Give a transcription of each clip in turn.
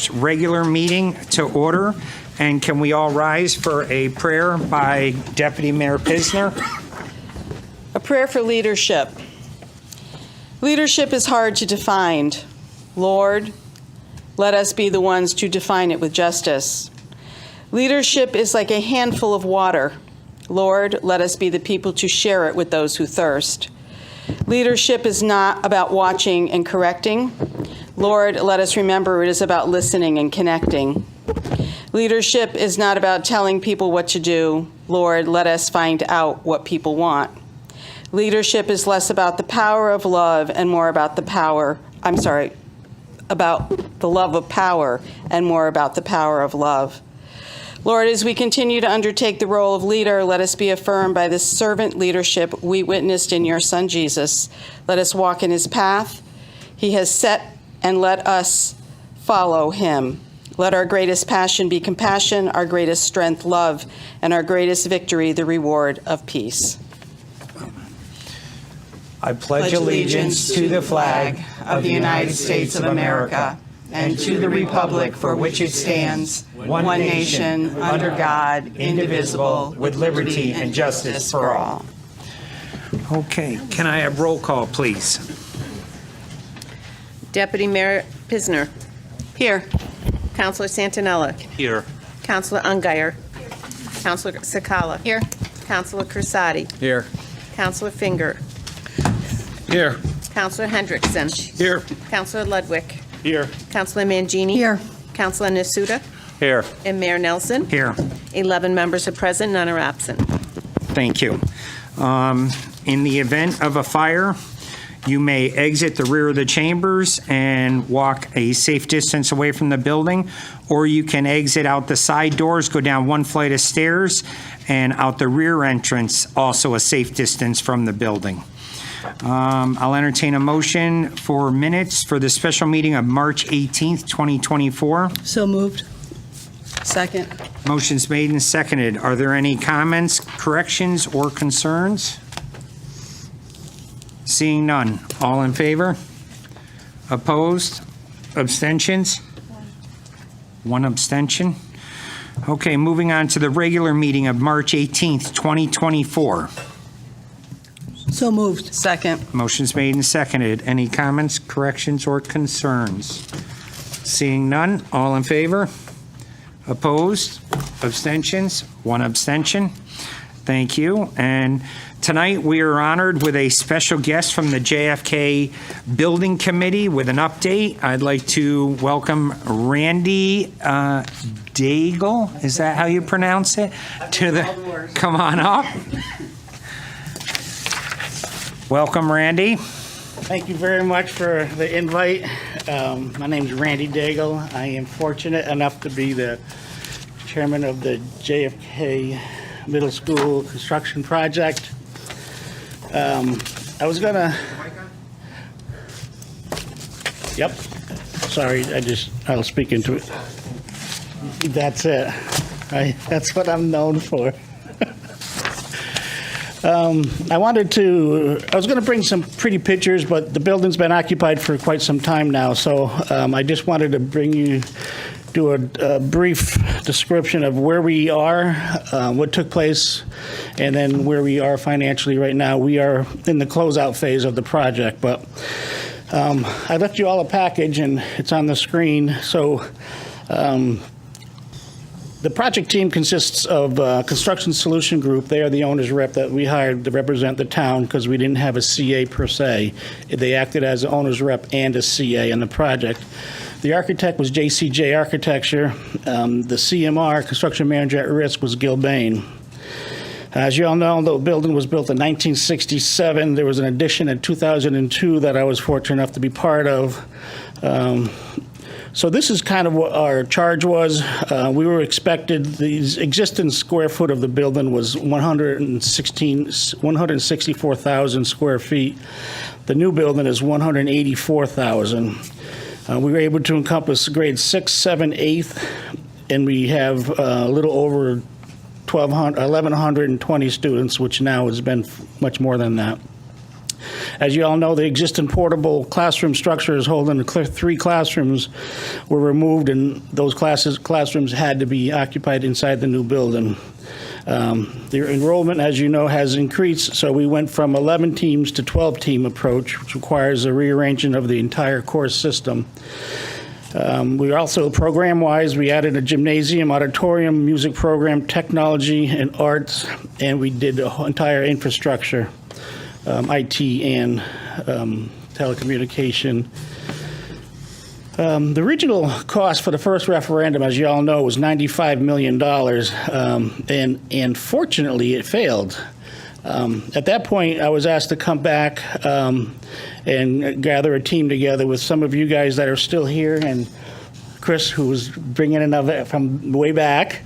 this regular meeting to order. And can we all rise for a prayer by Deputy Mayor Pisner? A prayer for leadership. Leadership is hard to define. Lord, let us be the ones to define it with justice. Leadership is like a handful of water. Lord, let us be the people to share it with those who thirst. Leadership is not about watching and correcting. Lord, let us remember it is about listening and connecting. Leadership is not about telling people what to do. Lord, let us find out what people want. Leadership is less about the power of love and more about about the love of power and more about the power of love. Lord, as we continue to undertake the role of leader, let us be affirmed by this servant leadership we witnessed in your Son, Jesus. Let us walk in his path he has set, and let us follow him. Let our greatest passion be compassion, our greatest strength, love, and our greatest victory, the reward of peace. I pledge allegiance to the flag of the United States of America and to the republic for which it stands, one nation, under God, indivisible, with liberty and justice for all. Okay, can I have roll call, please? Deputy Mayor Pisner. Here. Councilor Santinella. Here. Councilor Ungary. Councilor Sakala. Here. Councilor Crisati. Here. Councilor Finger. Here. Councilor Hendrickson. Here. Councilor Ludwig. Here. Councilor Mangini. Here. Councilor Nasuda. Here. And Mayor Nelson. Here. 11 members are present, none are absent. Thank you. In the event of a fire, you may exit the rear of the chambers and walk a safe distance away from the building, or you can exit out the side doors, go down one flight of stairs, and out the rear entrance, also a safe distance from the building. I'll entertain a motion for minutes for the special meeting of March 18th, 2024. So moved. Second. Motion's made and seconded. Are there any comments, corrections, or concerns? Seeing none. All in favor? Opposed? Abstentions? One abstention. Okay, moving on to the regular meeting of March 18th, 2024. So moved. Second. Motion's made and seconded. Any comments, corrections, or concerns? Seeing none. All in favor? Opposed? Abstentions? One abstention. Thank you. And tonight we are honored with a special guest from the JFK Building Committee with an update. I'd like to welcome Randy Daigle. Is that how you pronounce it? Come on up. Welcome, Randy. Thank you very much for the invite. My name is Randy Daigle. I am fortunate enough to be the chairman of the JFK Middle School construction project. I was gonna. Yep. Sorry, I'll speak into it. That's it. That's what I'm known for. I was going to bring some pretty pictures, but the building's been occupied for quite some time now, so I just wanted to do a brief description of where we are, what took place, and then where we are financially right now. We are in the closeout phase of the project, but I left you all a package, and it's on the screen, so the project team consists of Construction Solution Group. They are the owner's rep that we hired to represent the town because we didn't have a CA per se. They acted as an owner's rep and a CA in the project. The architect was JCJ Architecture. The CMR, Construction Manager at Risk, was Gil Bain. As you all know, the building was built in 1967. There was an addition in 2002 that I was fortunate enough to be part of. So this is kind of what our charge was. We were expected, the existing square foot of the building was 164,000 square feet. The new building is 184,000. We were able to encompass grades 6, 7, 8th, and we have a little over 1,120 students, which now has been much more than that. As you all know, the existing portable classroom structures holding the 3 classrooms were removed, and those classrooms had to be occupied inside the new building. The enrollment, as you know, has increased, so we went from 11 teams to 12-team approach, which requires a rearranging of the entire course system. We also, program-wise, we added a gymnasium, auditorium, music program, technology, and arts, and we did the entire infrastructure, IT and telecommunication. The original cost for the first referendum, as you all know, was $95 million, and fortunately, it failed. At that point, I was asked to come back and gather a team together with some of you guys that are still here, and Chris, who was bringing it up from way back,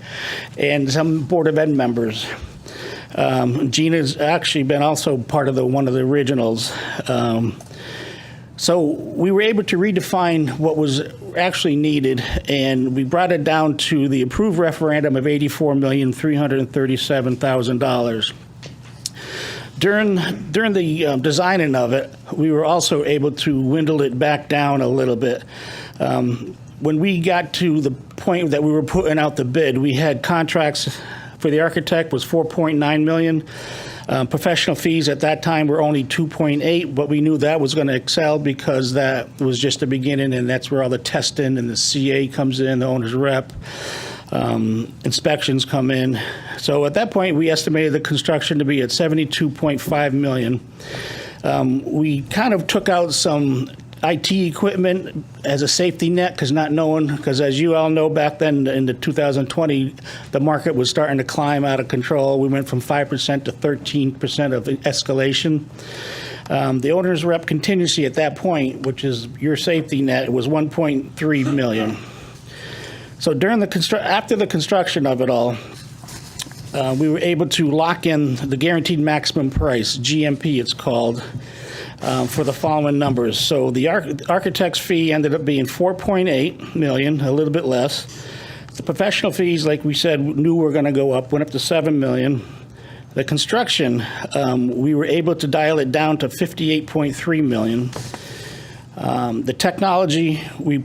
and some Board of Ed members. Gina's actually been also part of one of the originals. So we were able to redefine what was actually needed, and we brought it down to the approved referendum of $84,337,000. During the designing of it, we were also able to dwindle it back down a little bit. When we got to the point that we were putting out the bid, we had contracts for the architect was $4.9 million. Professional fees at that time were only $2.8, but we knew that was going to excel because that was just the beginning, and that's where all the testing and the CA comes in, the owner's rep. Inspections come in. So at that point, we estimated the construction to be at $72.5 million. We kind of took out some IT equipment as a safety net, because as you all know, back then in the 2020, the market was starting to climb out of control. We went from 5% to 13% of escalation. The owner's rep contingency at that point, which is your safety net, was $1.3 million. So after the construction of it all, we were able to lock in the guaranteed maximum price, GMP it's called, for the following numbers. So the architect's fee ended up being $4.8 million, a little bit less. The professional fees, like we said, knew were going to go up, went up to $7 million. The construction, we were able to dial it down to $58.3 million. The technology we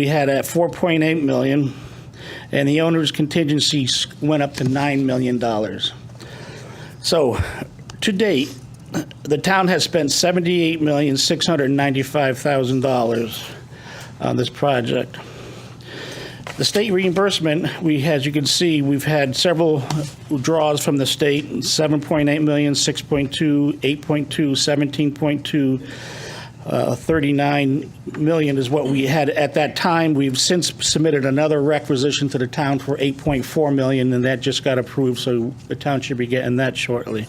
had at $4.8 million, and the owner's contingency went up to $9 million. So, to date, the town has spent $78,695,000 on this project. The state reimbursement, as you can see, we've had several draws from the state, $7.8 million, $6.2, $8.2, $17.2, $39 million is what we had at that time. We've since submitted another requisition to the town for $8.4 million, and that just got approved, so the town should be getting that shortly.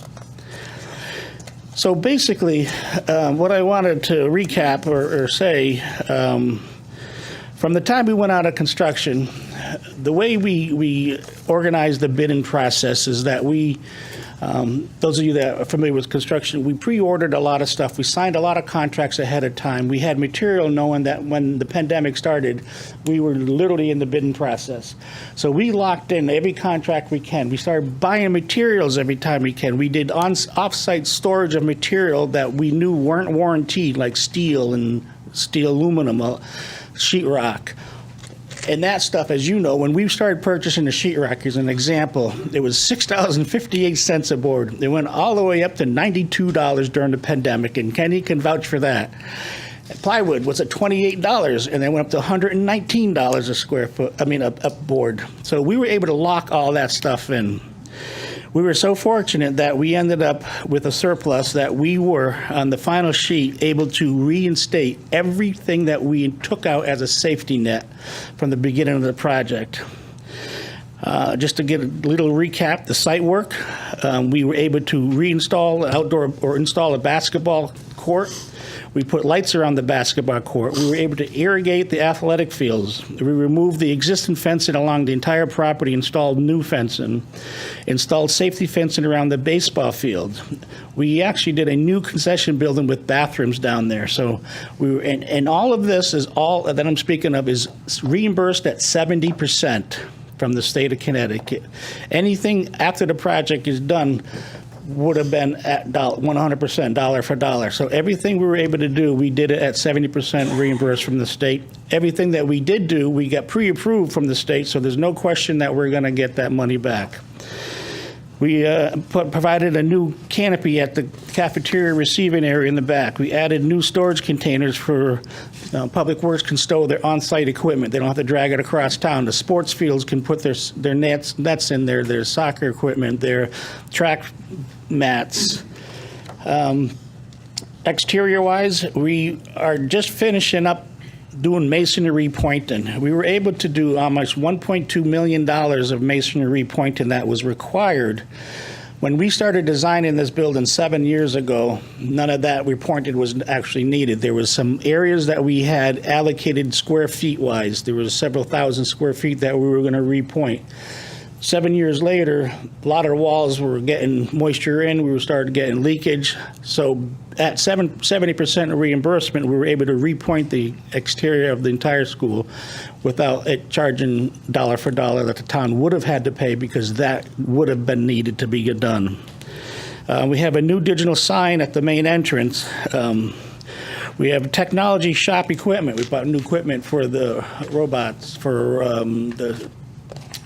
So basically, what I wanted to recap or say, from the time we went out of construction, the way we organized the bidding process is that those of you that are familiar with construction, we pre-ordered a lot of stuff. We signed a lot of contracts ahead of time. We had material knowing that when the pandemic started, we were literally in the bidding process. So we locked in every contract we can. We started buying materials every time we can. We did off-site storage of material that we knew weren't warranted, like steel and steel aluminum, sheetrock. And that stuff, as you know, when we started purchasing the sheetrock, as an example, it was $6.58 a board. It went all the way up to $92 during the pandemic, and Kenny can vouch for that. Plywood was at $28, and then went up to $119 a square foot, a board. So we were able to lock all that stuff in. We were so fortunate that we ended up with a surplus that we were, on the final sheet, able to reinstate everything that we took out as a safety net from the beginning of the project. Just to get a little recap, the site work, we were able to reinstall install a basketball court. We put lights around the basketball court. We were able to irrigate the athletic fields. We removed the existing fencing along the entire property, installed new fencing, installed safety fencing around the baseball field. We actually did a new concession building with bathrooms down there. So and all of this is all that I'm speaking of is reimbursed at 70% from the state of Connecticut. Anything after the project is done, would have been at 100% dollar for dollar. So everything we were able to do, we did it at 70% reimbursed from the state. Everything that we did do, we got pre-approved from the state, so there's no question that we're going to get that money back. We provided a new canopy at the cafeteria receiving area in the back. We added new storage containers for Public Works can stow their on-site equipment. They don't have to drag it across town. The sports fields can put their nets in there, their soccer equipment, their track mats. Exterior-wise, we are just finishing up doing masonry pointing. We were able to do almost $1.2 million of masonry pointing that was required. When we started designing this building 7 years ago, none of that repointed was actually needed. There was some areas that we had allocated square feet wise. There was several thousand square feet that we were going to repoint. 7 years later, a lot of the walls were getting moisture in. We were starting getting leakage. So at 70% reimbursement, we were able to repoint the exterior of the entire school without it charging dollar for dollar that the town would have had to pay, because that would have been needed to be done. We have a new digital sign at the main entrance. We have technology shop equipment. We bought new equipment for the robots, for the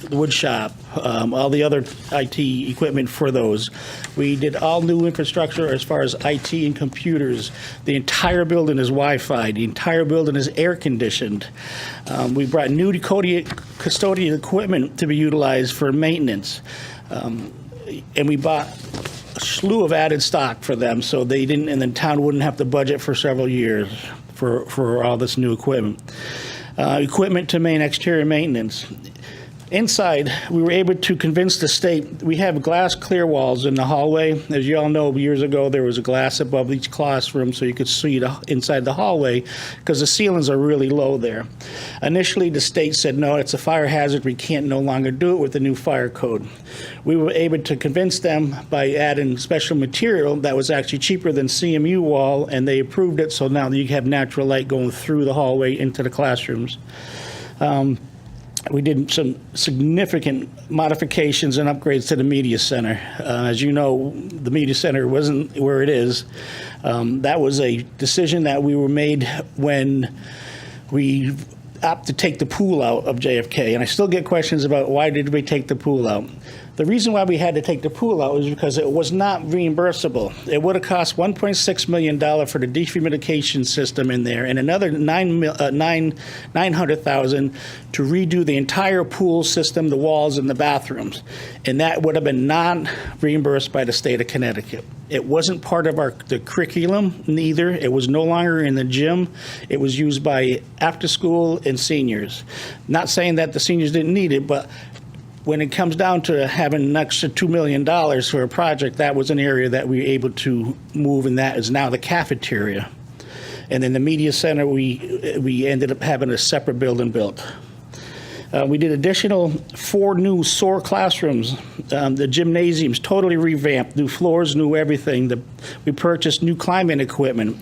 wood shop, all the other IT equipment for those. We did all new infrastructure as far as IT and computers. The entire building is Wi-Fi. The entire building is air conditioned. We brought new custodial equipment to be utilized for maintenance. And we bought a slew of added stock for them, so they didn't, and the town wouldn't have to budget for several years for all this new equipment. Equipment to main exterior maintenance. Inside, we were able to convince the state. We have glass clear walls in the hallway. As you all know, years ago, there was a glass above each classroom so you could see inside the hallway, because the ceilings are really low there. Initially, the state said, no, it's a fire hazard. We can't no longer do it with the new fire code. We were able to convince them by adding special material that was actually cheaper than CMU wall, and they approved it, so now you have natural light going through the hallway into the classrooms. We did some significant modifications and upgrades to the media center. As you know, the media center wasn't where it is. That was a decision that we were made when we opted to take the pool out of JFK. And I still get questions about why did we take the pool out. The reason why we had to take the pool out was because it was not reimbursable. It would have cost $1.6 million for the dehumidification system in there, and another $900,000 to redo the entire pool system, the walls, and the bathrooms. And that would have been non-reimbursed by the state of Connecticut. It wasn't part of the curriculum, neither. It was no longer in the gym. It was used by after school and seniors. Not saying that the seniors didn't need it, but when it comes down to having an extra $2 million for a project, that was an area that we were able to move, and that is now the cafeteria. And then the media center, we ended up having a separate building built. We did additional 4 new SOAR classrooms. The gymnasium's totally revamped, new floors, new everything. We purchased new climbing equipment.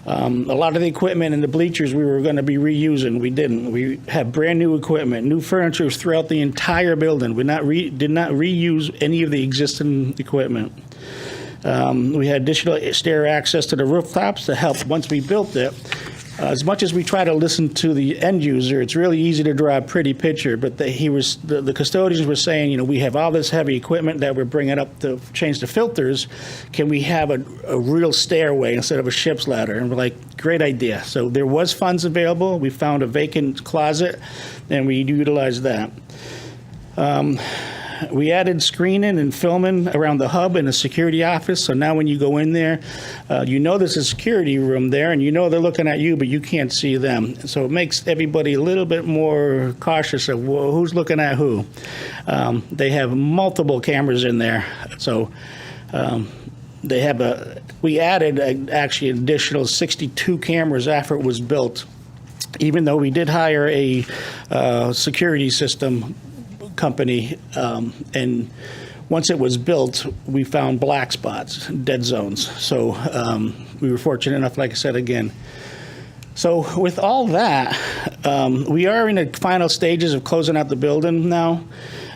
A lot of the equipment in the bleachers we were going to be reusing. We didn't. We have brand new equipment, new furniture throughout the entire building. We did not reuse any of the existing equipment. We had additional stair access to the rooftops to help once we built it. As much as we try to listen to the end user, it's really easy to draw a pretty picture, but the custodians were saying, you know, we have all this heavy equipment that we're bringing up to change the filters. Can we have a real stairway instead of a ship's ladder? And we're like, great idea. So there was funds available. We found a vacant closet, and we utilized that. We added screening and filming around the hub and the security office, so now when you go in there, you know there's a security room there, and you know they're looking at you, but you can't see them. So it makes everybody a little bit more cautious of who's looking at who. They have multiple cameras in there, so we added actually an additional 62 cameras after it was built, even though we did hire a security system company, and once it was built, we found black spots, dead zones. So we were fortunate enough, like I said again. So with all that, we are in the final stages of closing out the building now.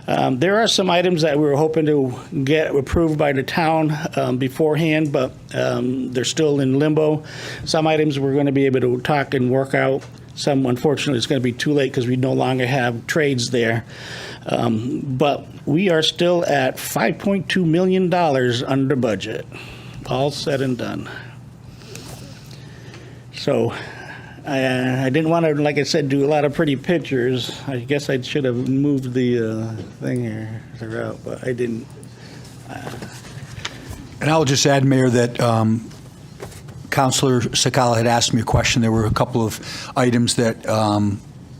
There are some items that we were hoping to get approved by the town beforehand, but they're still in limbo. Some items we're going to be able to talk and work out. Some, unfortunately, it's going to be too late because we no longer have trades there. But we are still at $5.2 million under budget, all said and done. So I didn't want to, like I said, do a lot of pretty pictures. I guess I should have moved the thing here throughout, but I didn't. And I'll just add, Mayor, that Councilor Sakala had asked me a question. There were a couple of items that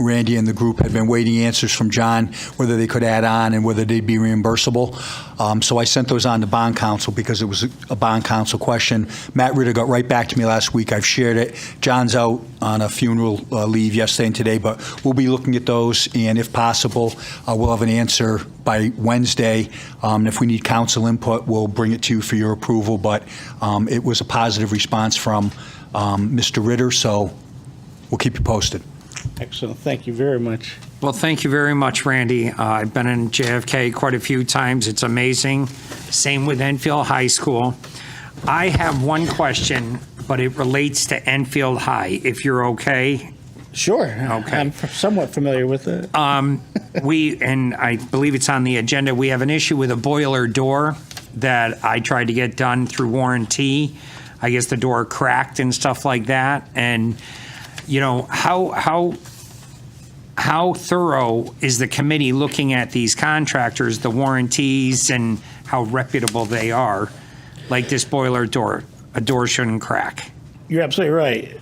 Randy and the group had been waiting answers from John, whether they could add on and whether they'd be reimbursable. So I sent those on to bond counsel because it was a bond counsel question. Matt Ritter got right back to me last week. I've shared it. John's out on a funeral leave yesterday and today, but we'll be looking at those, and if possible, we'll have an answer by Wednesday. If we need council input, we'll bring it to you for your approval, but it was a positive response from Mr. Ritter, so we'll keep you posted. Excellent. Thank you very much. Well, thank you very much, Randy. I've been in JFK quite a few times. It's amazing. Same with Enfield High School. I have one question, but it relates to Enfield High, if you're okay. Sure. Okay. I'm somewhat familiar with it. And I believe it's on the agenda, we have an issue with a boiler door that I tried to get done through warranty. I guess the door cracked and stuff like that. And, you know, how thorough is the committee looking at these contractors, the warranties, and how reputable they are? Like this boiler door, a door shouldn't crack. You're absolutely right.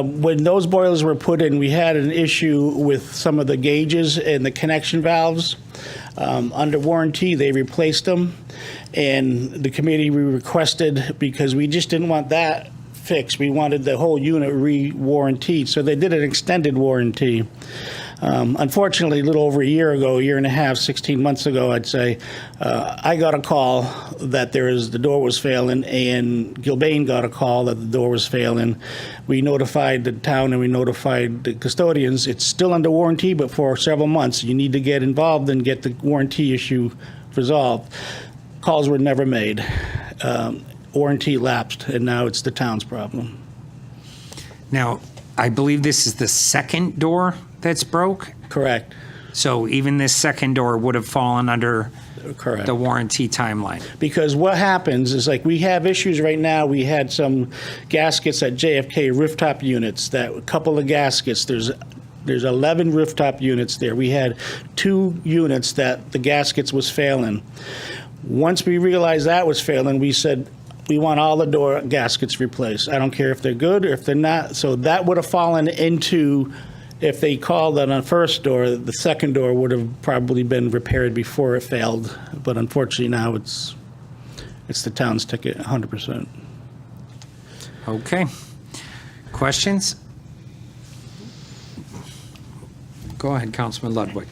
When those boilers were put in, we had an issue with some of the gauges and the connection valves. Under warranty, they replaced them, and the committee we requested, because we just didn't want that fixed. We wanted the whole unit re-warranted, so they did an extended warranty. Unfortunately, a little over a year ago, a year and a half, 16 months ago, I'd say, I got a call that the door was failing, and Gilbane got a call that the door was failing. We notified the town and we notified the custodians. It's still under warranty, but for several months. You need to get involved and get the warranty issue resolved. Calls were never made. Warranty lapsed, and now it's the town's problem. Now, I believe this is the second door that's broke? Correct. So even this second door would have fallen under Correct. the warranty timeline? Because what happens is, like, we have issues right now. We had some gaskets at JFK rooftop units, that a couple of gaskets. There's 11 rooftop units there. We had 2 units that the gaskets was failing. Once we realized that was failing, we said, we want all the door gaskets replaced. I don't care if they're good or if they're not. So that would have fallen into, if they called on the first door, the second door would have probably been repaired before it failed. But unfortunately now it's the town's ticket, 100%. Okay. Questions? Go ahead, Councilman Ludwig.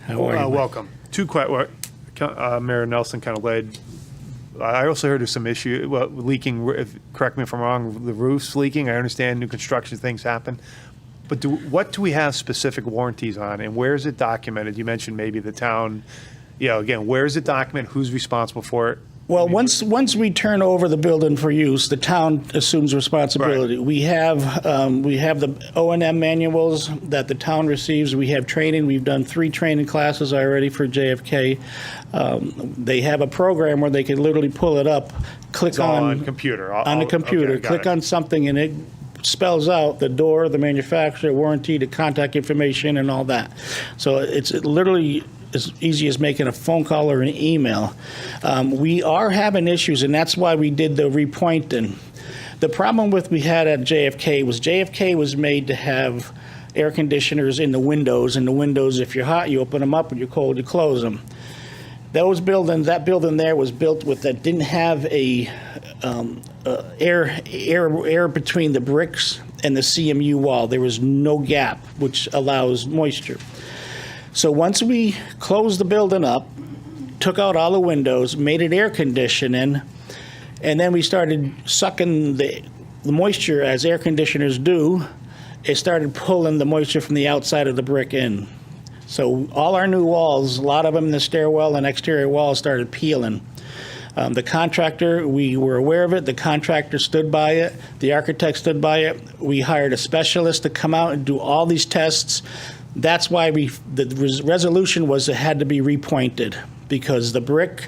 How are you? Welcome. Mayor Nelson kind of led. I also heard of some issue leaking. Correct me if I'm wrong. The roof's leaking. I understand new construction things happen, but what do we have specific warranties on, and where is it documented? You mentioned maybe the town. Again, where is it documented? Who's responsible for it? Well, once we turn over the building for use, the town assumes responsibility. Right. We have the O&M manuals that the town receives. We have training. We've done 3 training classes already for JFK. They have a program where they can literally pull it up, click It's all on on computer. on the computer, Okay, got click it. on something, and it spells out the door, the manufacturer, warranty, the contact information, and all that. So it's literally as easy as making a phone call or an email. We are having issues, and that's why we did the repointing. The problem we had at JFK was made to have air conditioners in the windows, and the windows, if you're hot, you open them up, and you're cold, you close them. That building there was built that didn't have a air between the bricks and the CMU wall. There was no gap, which allows moisture. So once we closed the building up, took out all the windows, made it air conditioning, and then we started sucking the moisture as air conditioners do, it started pulling the moisture from the outside of the brick in. So all our new walls, a lot of them in the stairwell and exterior walls started peeling. The contractor, we were aware of it. The contractor stood by it. The architect stood by it. We hired a specialist to come out and do all these tests. That's why the resolution was it had to be repointed, because the brick,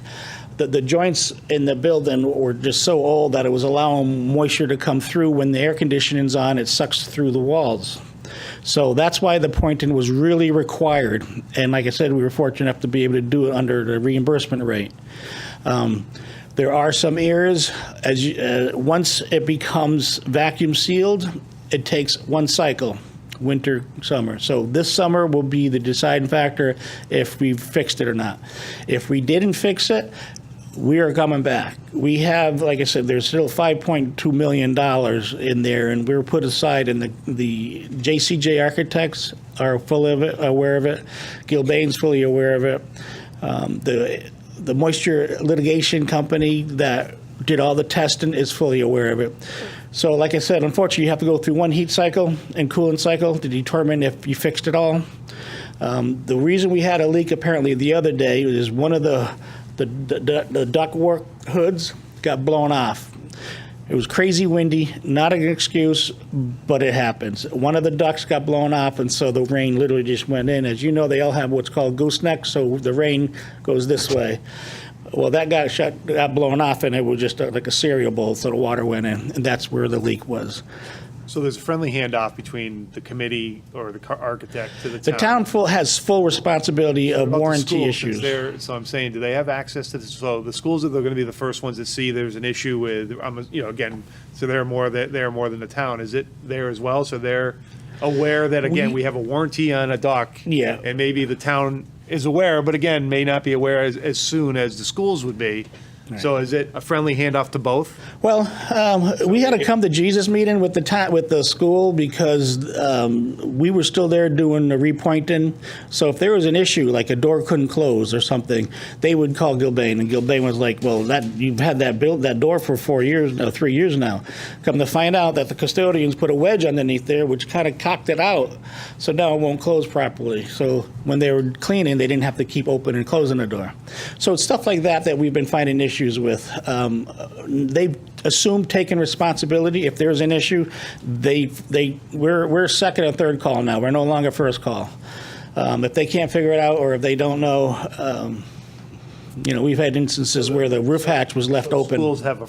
the joints in the building were just so old that it was allowing moisture to come through. When the air conditioning's on, it sucks through the walls. So that's why the pointing was really required. And like I said, we were fortunate enough to be able to do it under the reimbursement rate. There are some errors. Once it becomes vacuum sealed, it takes one cycle, winter, summer. So this summer will be the deciding factor if we fixed it or not. If we didn't fix it, we are coming back. We have, like I said, there's still $5.2 million in there, and we were put aside, and the JCJ architects are fully aware of it. Gilbane's fully aware of it. The moisture litigation company that did all the testing is fully aware of it. So like I said, unfortunately, you have to go through one heat cycle and coolant cycle to determine if you fixed it all. The reason we had a leak apparently the other day is one of the ductwork hoods got blown off. It was crazy windy, not an excuse, but it happens. One of the ducts got blown off, and so the rain literally just went in. As you know, they all have what's called gooseneck, so the rain goes this way. Well, that got blown off, and it was just like a cereal bowl, so the water went in, and that's where the leak was. So there's a friendly handoff between the committee or the architect to the The town. town has full responsibility of About the warranty schools, since issues. So I'm saying, do they have access to this? So the schools are going to be the first ones that see there's an issue with, again, so they're more than the town. Is it there as well? So they're aware that, again, we have a warranty on a dock. Yeah. And maybe the town is aware, but again, may not be aware as soon as the schools would be. So is it a friendly handoff to both? Well, we had a come to Jesus meeting with the school because we were still there doing the repointing. So if there was an issue, like a door couldn't close or something, they would call Gilbane, and Gilbane was like, "Well, you've had that door for 3 years now." Come to find out that the custodians put a wedge underneath there, which kind of cocked it out, so now it won't close properly. So when they were cleaning, they didn't have to keep opening and closing the door. So it's stuff like that we've been finding issues with. They've assumed taking responsibility. If there's an issue, we're second or third call now. We're no longer first call. If they can't figure it out, or if they don't know, we've had instances where the roof hatch was left open. Schools have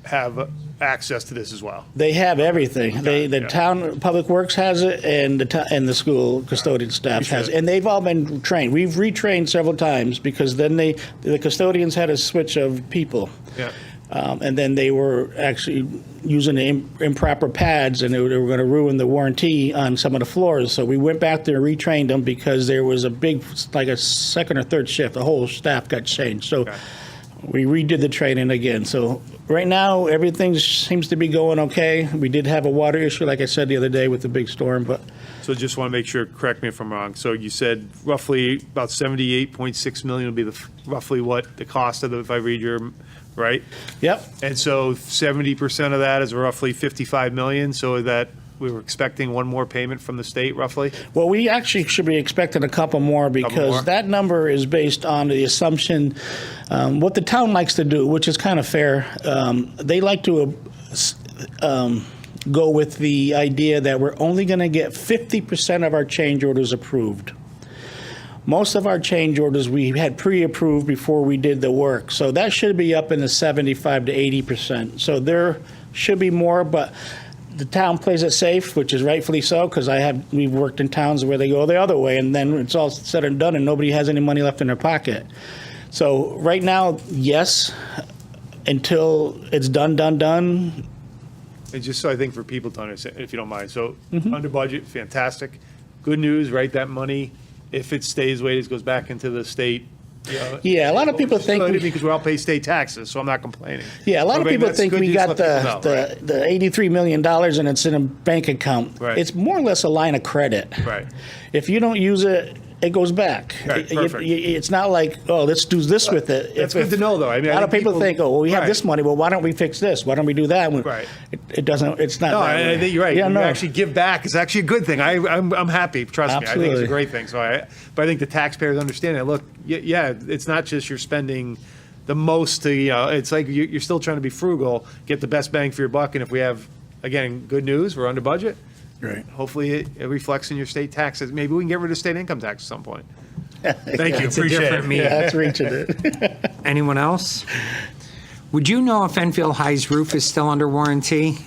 have access to this as well. They have everything. The yeah. town public works has it, and the school custodian staff has it, and they've all been trained. We've retrained several times because then the custodians had a switch of people. Yeah. And then they were actually using the improper pads, and they were going to ruin the warranty on some of the floors. So we went back there and retrained them because there was a second or third shift. The whole staff got changed. So we redid the training again. So right now, everything seems to be going okay. We did have a water issue, like I said the other day, with the big storm, but So just want to make sure, correct me if I'm wrong. So you said roughly about 78.6 million would be roughly what the cost of if I read your, right? yep. And so 70% of that is roughly 55 million, so that we were expecting one more payment from the state roughly? Well, we actually should be expecting a couple more because more? that number is based on the assumption, what the town likes to do, which is kind of fair. They like to go with the idea that we're only going to get 50% of our change orders approved. Most of our change orders we had pre-approved before we did the work, so that should be up in the 75 to 80%. So there should be more, but the town plays it safe, which is rightfully so, because we've worked in towns where they go the other way, and then it's all said and done, and nobody has any money left in their pocket. So right now, yes, until it's done. And just so I think for people to understand, if you don't mind, so under budget, fantastic. Good news, right? That money, if it stays the way it is, goes back into the state. Yeah, a lot of people think Because we all pay state taxes, so I'm not complaining. Yeah, a lot of But people that's think good we news to got let people know, right? the $83 million and it's in a bank account. Right. It's more or less a line of credit. Right. If you don't use it, it goes back. Right, perfect. It's not like, oh, let's do this with it. That's good to know, though. I mean, a I lot of think people think, oh, well, we have right. this money. Well, why don't we fix this? Why don't we do that? Right. It doesn't. It's not. No, that I way. think you're right. Yeah, When no. you actually give back, it's actually a good thing. I'm happy. Trust me. I think it's Absolutely. a great thing. But I think the taxpayers understand it. Look, yeah, it's not just you're spending the most to, it's like you're still trying to be frugal, get the best bang for your buck. And if we have, again, good news, we're under budget. Right. Hopefully it reflects in your state taxes. Maybe we can get rid of state income tax at some point. Thank you. It's a Appreciate different it. meeting. Yeah, that's reaching it. Anyone else? Would you know if Enfield High's roof is still under warranty?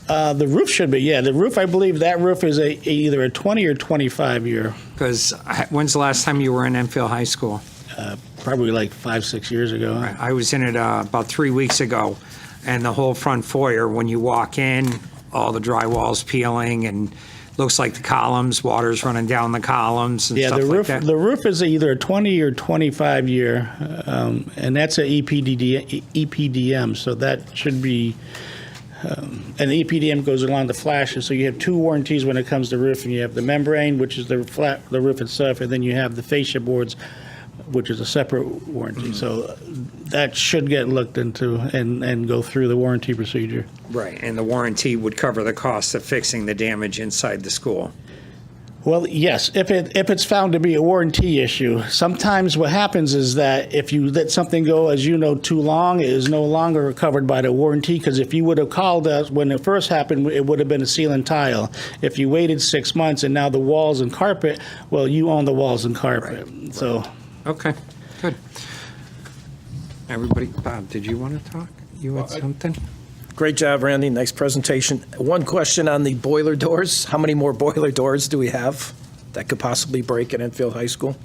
The roof should be, yeah. The roof, I believe that roof is either a 20 or 25 year, Because when's the last time you were in Enfield High School? probably like 5-6 years ago. I was in it about 3 weeks ago, and the whole front foyer, when you walk in, all the drywall's peeling, and looks like the columns, water's running down the columns and Yeah, stuff the like roof, that. the roof is either a 20 or 25 year, and that's a EPDM, so that should be, and the EPDM goes along the flashes, so you have two warranties when it comes to roofing. You have the membrane, which is the roof itself, and then you have the fascia boards, which is a separate warranty. So that should get looked into and go through the warranty procedure. Right, and the warranty would cover the cost of fixing the damage inside the school. Well, yes, if it's found to be a warranty issue. Sometimes what happens is that if you let something go, as you know, too long, it is no longer covered by the warranty, because if you would have called us when it first happened, it would have been a seal and tile. If you waited 6 months and now the walls and carpet, well, you own the walls and carpet. So, Okay, good. Everybody, Bob, did you want to talk? You had something? Great job, Randy. Nice presentation. One question on the boiler doors. How many more boiler doors do we have that could possibly break at Enfield High School?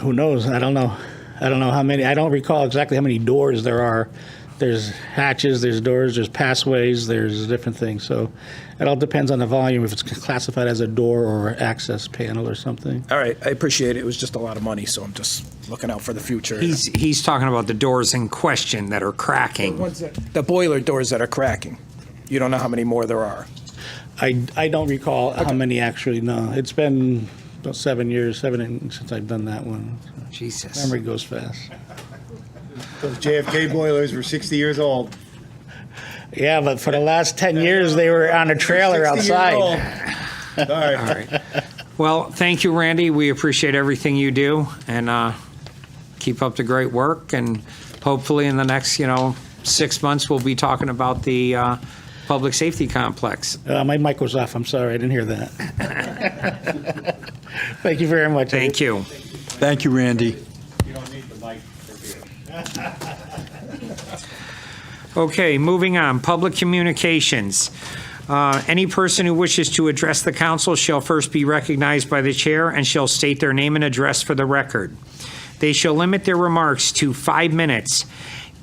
who knows? I don't know. I don't know how many. I don't recall exactly how many doors there are. There's hatches, there's doors, there's passways, there's different things. So it all depends on the volume, if it's classified as a door or access panel or something. All right, I appreciate it. It was just a lot of money, so I'm just looking out for the future. He's talking about the doors in question that are cracking. The boiler doors that are cracking. You don't know how many more there are. I don't recall how many actually, no. It's been about 7 years, since I've done that one. Jesus. Memory goes fast. Those JFK boilers were 60 years old. Yeah, but for the last 10 years, they were on a trailer 60 years outside. old. All right. All right. Well, thank you, Randy. We appreciate everything you do, and keep up the great work. And hopefully in the next, 6 months, we'll be talking about the public safety complex. My mic was off, I'm sorry, I didn't hear that. Thank you very much. Thank you. Thank you, Randy. Okay, moving on. Public communications. Any person who wishes to address the council shall first be recognized by the chair and shall state their name and address for the record. They shall limit their remarks to 5 minutes.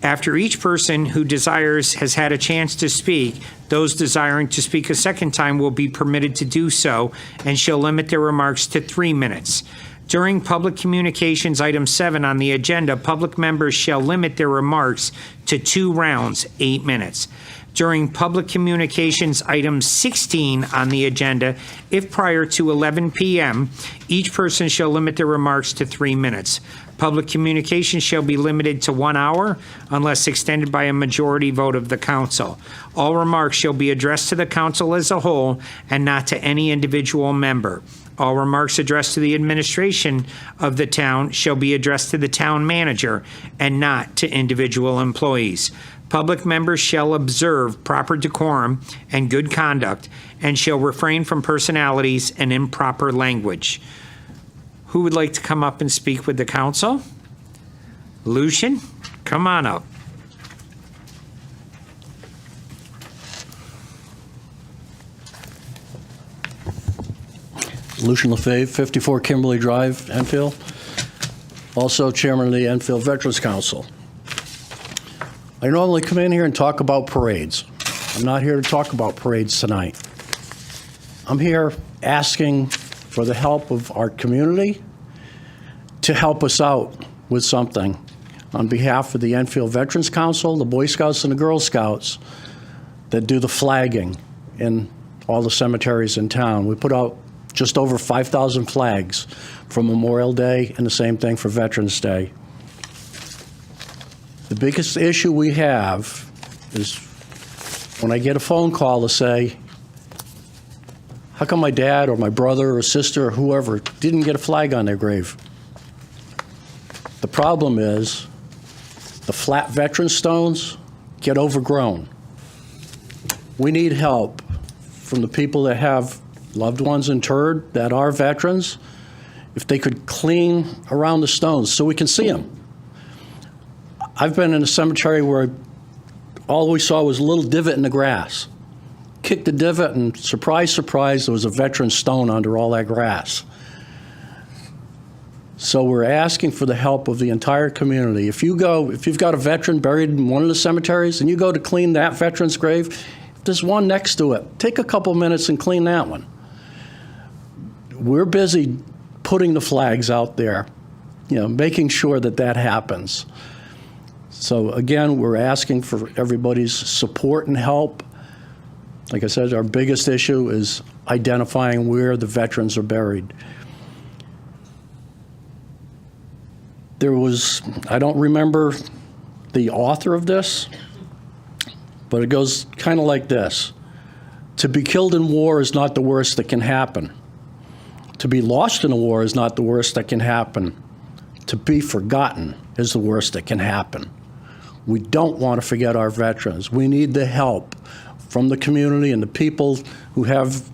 After each person who desires has had a chance to speak, those desiring to speak a second time will be permitted to do so and shall limit their remarks to 3 minutes. During public communications, item 7 on the agenda, public members shall limit their remarks to 2 rounds, 8 minutes. During public communications, item 16 on the agenda, if prior to 11 p.m., each person shall limit their remarks to 3 minutes. Public communications shall be limited to 1 hour unless extended by a majority vote of the council. All remarks shall be addressed to the council as a whole and not to any individual member. All remarks addressed to the administration of the town shall be addressed to the town manager and not to individual employees. Public members shall observe proper decorum and good conduct and shall refrain from personalities and improper language. Who would like to come up and speak with the council? Lucian, come on up. Lucian LaFave, 54 Kimberly Drive, Enfield. Also chairman of the Enfield Veterans Council. I normally come in here and talk about parades. I'm not here to talk about parades tonight. I'm here asking for the help of our community to help us out with something. On behalf of the Enfield Veterans Council, the Boy Scouts and the Girl Scouts that do the flagging in all the cemeteries in town. We put out just over 5,000 flags for Memorial Day, and the same thing for Veterans Day. The biggest issue we have is when I get a phone call to say, how come my dad or my brother or sister or whoever didn't get a flag on their grave? The problem is the flat veteran stones get overgrown. We need help from the people that have loved ones interred that are veterans, if they could clean around the stones so we can see them. I've been in a cemetery where all we saw was a little divot in the grass. Kicked the divot, and surprise, surprise, there was a veteran stone under all that grass. So we're asking for the help of the entire community. If you've got a veteran buried in one of the cemeteries and you go to clean that veteran's grave, if there's one next to it, take a couple minutes and clean that one. We're busy putting the flags out there, making sure that that happens. So again, we're asking for everybody's support and help. Like I said, our biggest issue is identifying where the veterans are buried. I don't remember the author of this, but it goes kind of like this. To be killed in war is not the worst that can happen. To be lost in a war is not the worst that can happen. To be forgotten is the worst that can happen. We don't want to forget our veterans. We need the help from the community and the people who have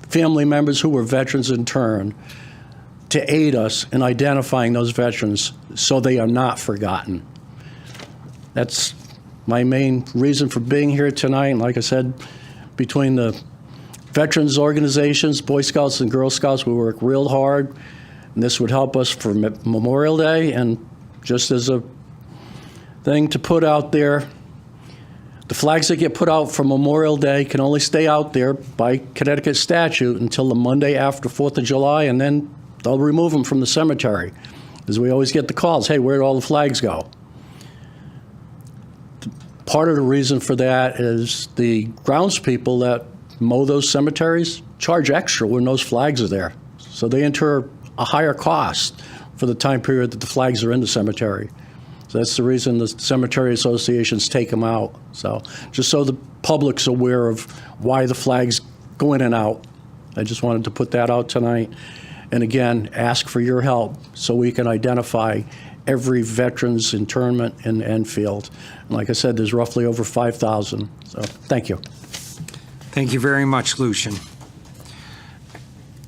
family members who were veterans in turn to aid us in identifying those veterans so they are not forgotten. That's my main reason for being here tonight. And like I said, between the veterans organizations, Boy Scouts and Girl Scouts, we work real hard. And this would help us for Memorial Day. And just as a thing to put out there, the flags that get put out for Memorial Day can only stay out there by Connecticut statute until the Monday after 4th of July, and then they'll remove them from the cemetery. Because we always get the calls, hey, where'd all the flags go? Part of the reason for that is the groundspeople that mow those cemeteries charge extra when those flags are there. So they incur a higher cost for the time period that the flags are in the cemetery. So that's the reason the cemetery associations take them out. So just so the public's aware of why the flags go in and out. I just wanted to put that out tonight. And again, ask for your help so we can identify every veteran's internment in Enfield. And like I said, there's roughly over 5,000. So thank you. Thank you very much, Lucian.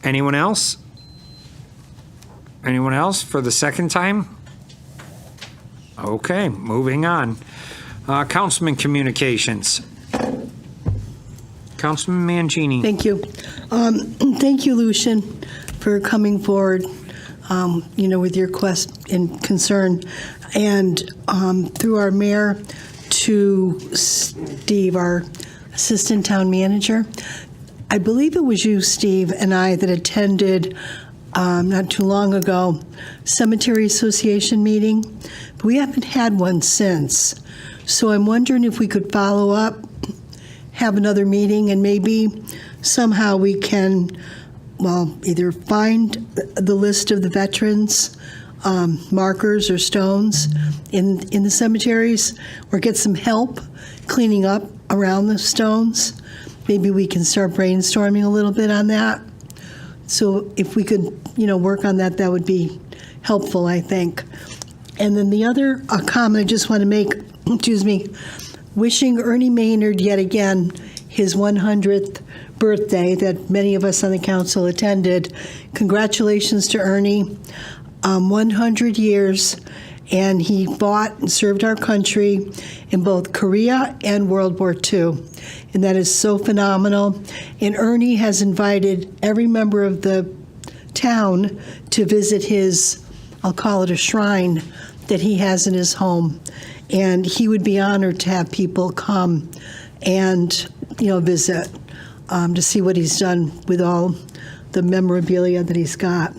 Anyone else? Anyone else for the second time? Okay, moving on. Councilman Communications. Councilman Mangini. Thank you. Thank you, Lucian, for coming forward, with your quest and concern. And through our mayor to Steve, our assistant town manager, I believe it was you, Steve, and I that attended not too long ago, Cemetery Association meeting. But we haven't had one since. So I'm wondering if we could follow up, have another meeting, and maybe somehow we can, either find the list of the veterans, markers or stones in the cemeteries, or get some help cleaning up around the stones. Maybe we can start brainstorming a little bit on that. So if we could, work on that, that would be helpful, I think. And then the other comment I just want to make, wishing Ernie Maynard yet again his 100th birthday that many of us on the council attended. Congratulations to Ernie. 100 years, and he fought and served our country in both Korea and World War II. And that is so phenomenal. And Ernie has invited every member of the town to visit his, I'll call it a shrine, that he has in his home. And he would be honored to have people come and, visit to see what he's done with all the memorabilia that he's got.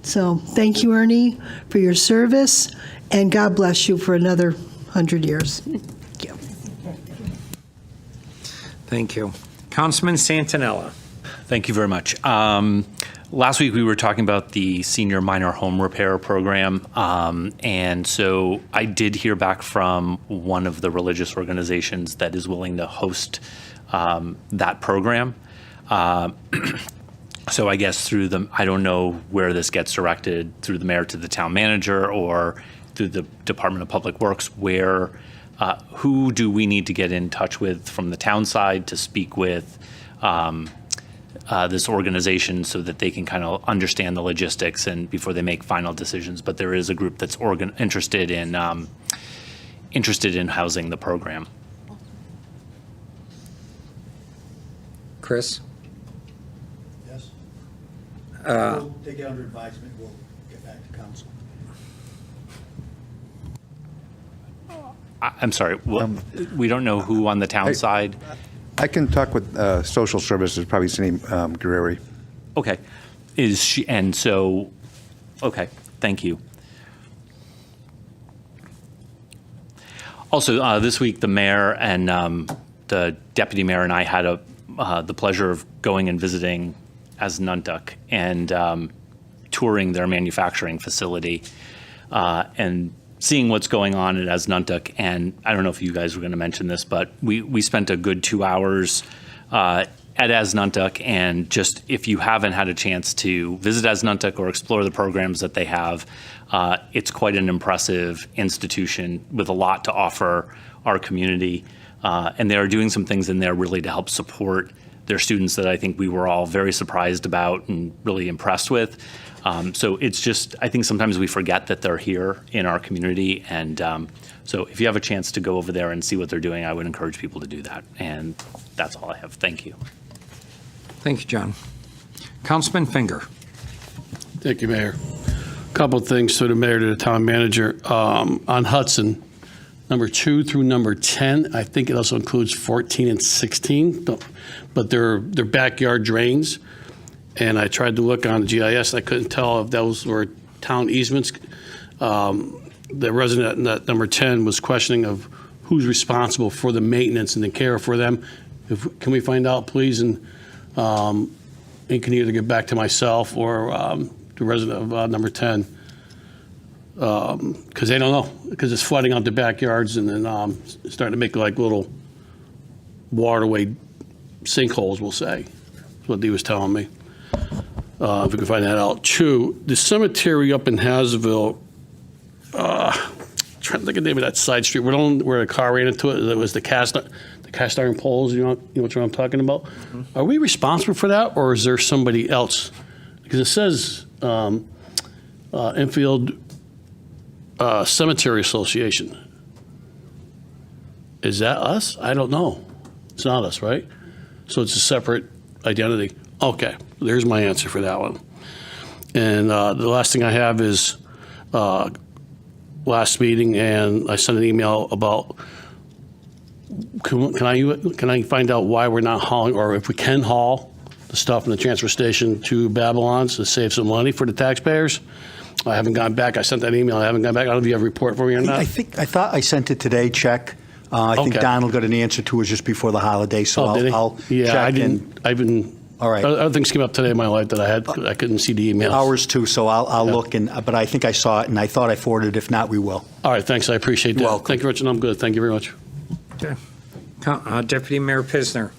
So thank you, Ernie, for your service, and God bless you for another 100 years. Thank you. Thank you. Councilman Santinella. Thank you very much. Last week we were talking about the senior minor home repair program, and so I did hear back from one of the religious organizations that is willing to host that program. So I guess through the, I don't know where this gets directed, through the mayor to the town manager or through the Department of Public Works, where, who do we need to get in touch with from the town side to speak with this organization so that they can kind of understand the logistics and before they make final decisions. But there is a group that's interested in housing the program. Chris? Yes. Uh, We'll take it under advisement. We'll get back to council. I'm sorry, we don't know who on the town side. I can talk with social services, probably Cindy Guerreri. Okay, is she? And so, okay, thank you. Also, this week the mayor and the deputy mayor and I had the pleasure of going and visiting Asnuntuck and touring their manufacturing facility and seeing what's going on at Asnuntuck. And I don't know if you guys were going to mention this, but we spent a good 2 hours at Asnuntuck. And just if you haven't had a chance to visit Asnuntuck or explore the programs that they have, it's quite an impressive institution with a lot to offer our community. And they are doing some things in there really to help support their students that I think we were all very surprised about and really impressed with. So it's just, I think sometimes we forget that they're here in our community. And so if you have a chance to go over there and see what they're doing, I would encourage people to do that. And that's all I have. Thank you. Thank you, John. Councilman Finger. Thank you, Mayor. Couple of things to the mayor, to the town manager. On Hudson, number 2 through number 10, I think it also includes 14 and 16, but they're backyard drains. And I tried to look on GIS, I couldn't tell if those were town easements. The resident at number 10 was questioning of who's responsible for the maintenance and the care for them. Can we find out, please? And it can either get back to myself or the resident of number 10. Because they don't know, because it's flooding out the backyards and then starting to make like little waterway sinkholes, we'll say. That's what he was telling me. If we can find that out. 2, the cemetery up in Hazleville, trying to think of the name of that side street, where a car ran into it, it was the cast iron poles, you know what I'm talking about? Mm-hmm. Are we responsible for that, or is there somebody else? Because it says Enfield Cemetery Association. Is that us? I don't know. It's not us, right? So it's a separate identity. Okay, there's my answer for that one. And the last thing I have is last meeting, and I sent an email about can I find out why we're not hauling, or if we can haul the stuff in the transfer station to Babylon's to save some money for the taxpayers? I haven't gone back. I sent that email. I haven't gone back. I don't know if you have a report for me or not. I thought I sent it today, check. I think Okay. Donald got an answer to it just before the holiday, so Did he? I'll Yeah, check. I didn't. I've been. All right. Other things came up today in my life that I couldn't see the emails. Ours too, so I'll Yeah. look, but I think I saw it, and I thought I forwarded it. If not, we will. All right, thanks. I appreciate that. You're welcome. Thank you, Richard. I'm good. Thank you very much. Okay. Deputy Mayor Pisner.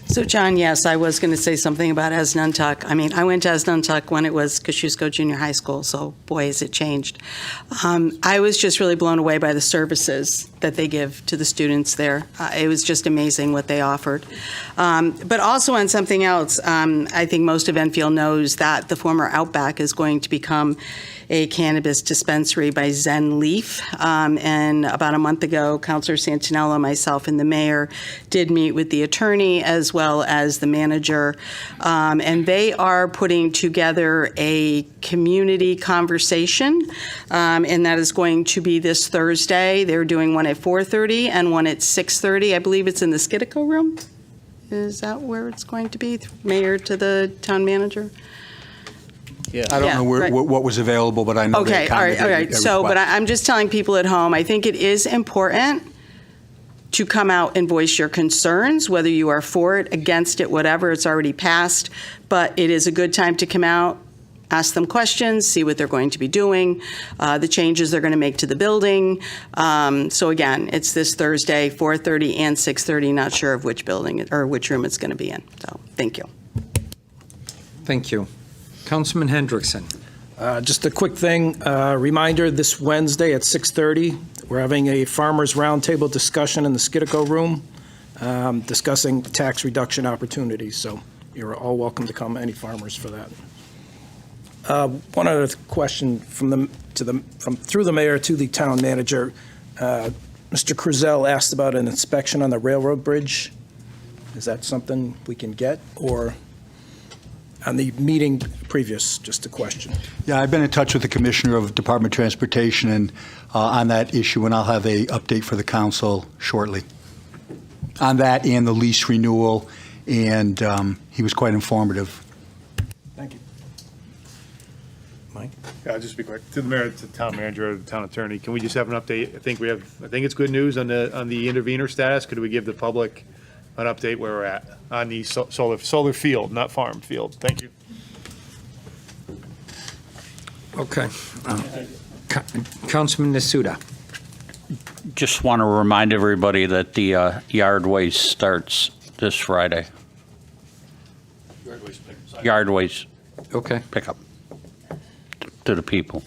So, John, yes, I was going to say something about Asnuntuck. I mean, I went to Asnuntuck when it was Kosciuszko Junior High School, so boy, has it changed. I was just really blown away by the services that they give to the students there. It was just amazing what they offered. But also on something else, I think most of Enfield knows that the former Outback is going to become a cannabis dispensary by Zen Leaf. And about a month ago, Councilor Santinello, myself, and the mayor did meet with the attorney as well as the manager. And they are putting together a community conversation, and that is going to be this Thursday. They're doing one at 4:30 and one at 6:30. I believe it's in the Skidco room. Is that where it's going to be? Mayor to the town manager? I don't know right. what was available, but I know they Okay, all right. accommodated a So, but request. I'm just telling people at home, I think it is important to come out and voice your concerns, whether you are for it, against it, whatever. It's already passed, but it is a good time to come out, ask them questions, see what they're going to be doing, the changes they're going to make to the building. So again, it's this Thursday, 4:30 and 6:30. Not sure of which building or which room it's going to be in. So thank you. Thank you. Councilman Hendrickson. Just a quick thing, reminder, this Wednesday at 6:30, we're having a Farmers Roundtable discussion in the Skidco Room, discussing tax reduction opportunities. So you're all welcome to come, any farmers, for that. One other question through the mayor to the town manager. Mr. Cruzel asked about an inspection on the railroad bridge. Is that something we can get, or on the meeting previous, just a question? Yeah, I've been in touch with the Commissioner of Department of Transportation and on that issue, and I'll have a update for the council shortly on that and the lease renewal, and he was quite informative. Thank you. Mike? Yeah, just be quick. To the mayor, to the town manager, or the town attorney, can we just have an update? I think it's good news on the intervener status. Could we give the public an update where we're at on the solar field, not farm field? Thank you. Okay. Councilman Nasuda. Just want to remind everybody that the yard waste starts this Friday. Yard waste Okay. pickup to the people.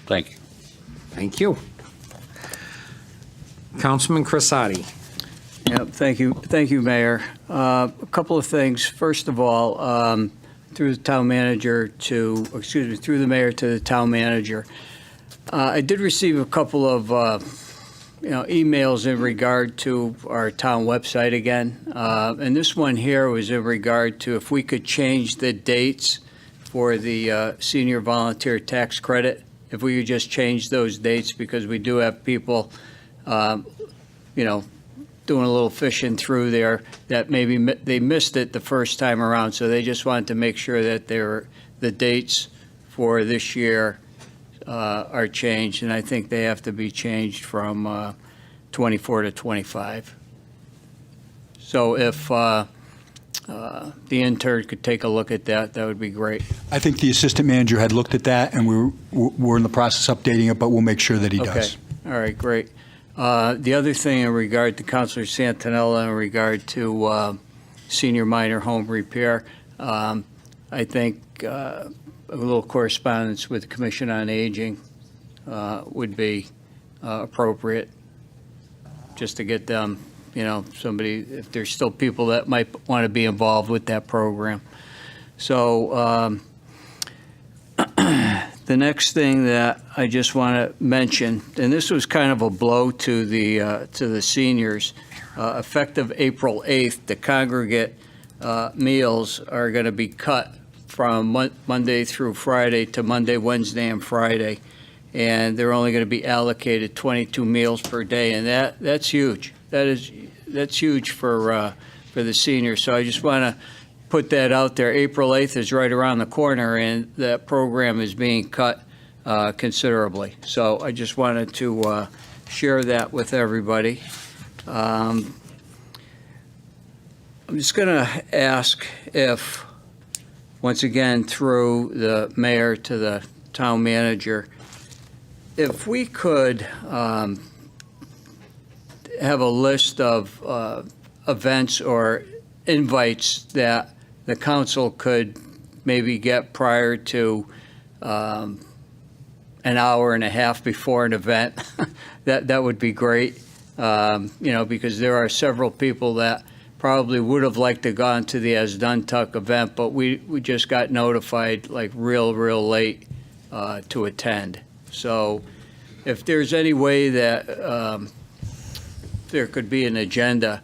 Thank you. Thank you. Councilman Crissati. Yeah, thank you, Mayor. A couple of things. First of all, through the mayor to the town manager, I did receive a couple of emails in regard to our town website again, and this one here was in regard to if we could change the dates for the senior volunteer tax credit. If we could just change those dates, because we do have people, doing a little fishing through there that maybe they missed it the first time around, so they just wanted to make sure that the dates for this year are changed, and I think they have to be changed from 24 to 25. So if the intern could take a look at that, that would be great. I think the assistant manager had looked at that, and we're in the process of updating it, but we'll make sure that he does. Okay, all right, great. The other thing in regard to Councilor Santinella, in regard to senior minor home repair, I think a little correspondence with the Commission on Aging would be appropriate, just to get them, somebody, if there's still people that might want to be involved with that program. So the next thing that I just want to mention, and this was kind of a blow to the seniors, effective April 8th, the congregate meals are going to be cut from Monday through Friday to Monday, Wednesday, and Friday, and they're only going to be allocated 22 meals per day, and that's huge. That's huge for the seniors. So I just want to put that out there. April 8th is right around the corner, and that program is being cut considerably. So I just wanted to share that with everybody. I'm just going to ask if, once again, through the mayor to the town manager, if we could have a list of events or invites that the council could maybe get prior to an hour and a half before an event, that would be great. Because there are several people that probably would have liked to gone to the Asduntuck event, but we just got notified like real late to attend. So if there's any way that there could be an agenda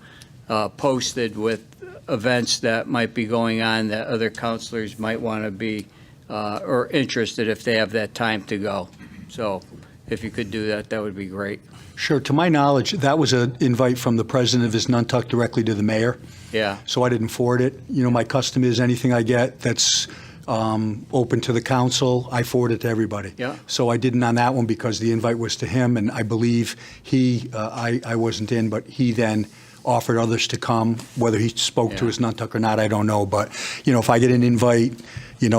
posted with events that might be going on that other counselors might want to be or interested if they have that time to go. So if you could do that, that would be great. Sure. To my knowledge, that was an invite from the president of Asduntuck directly to the mayor. Yeah. So I didn't forward it. My custom is anything I get that's open to the council, I forwarded to everybody. Yeah. So I didn't on that one because the invite was to him, and I believe I wasn't in, but he then offered others to come. Whether he spoke to Yeah. his Nantucket or not, I don't know. But, if I get an invite,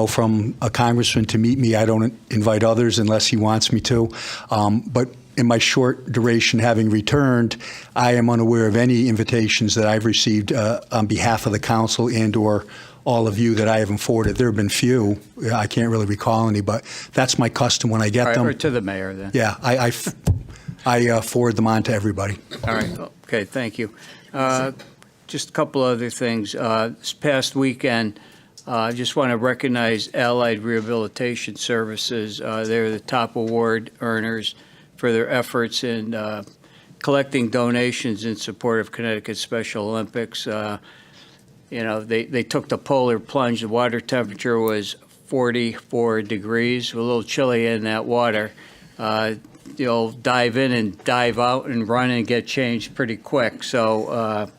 from a congressman to meet me, I don't invite others unless he wants me to. But in my short duration having returned, I am unaware of any invitations that I've received on behalf of the council and/or all of you that I haven't forwarded. There have been few. I can't really recall any, but that's my custom when I get them. Or to the mayor, then. Yeah, I forward them on to everybody. All right, okay, thank you. Just a couple other things. This past weekend, I just want to recognize Allied Rehabilitation Services. They're the top award earners for their efforts in collecting donations in support of Connecticut Special Olympics. They took the polar plunge. The water temperature was 44 degrees, a little chilly in that water. You'll dive in and dive out and run and get changed pretty quick. So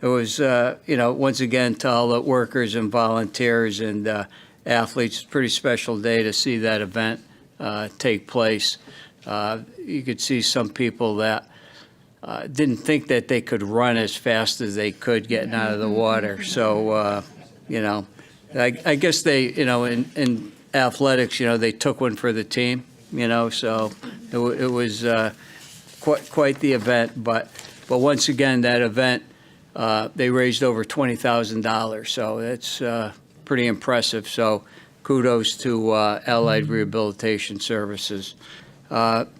it was, once again, to all the workers and volunteers and athletes, pretty special day to see that event take place. You could see some people that didn't think that they could run as fast as they could getting out of the water. So, I guess they, in athletics, they took one for the team, so it was quite the event. But once again, that event, they raised over $20,000. So that's pretty impressive. So kudos to Allied Rehabilitation Services.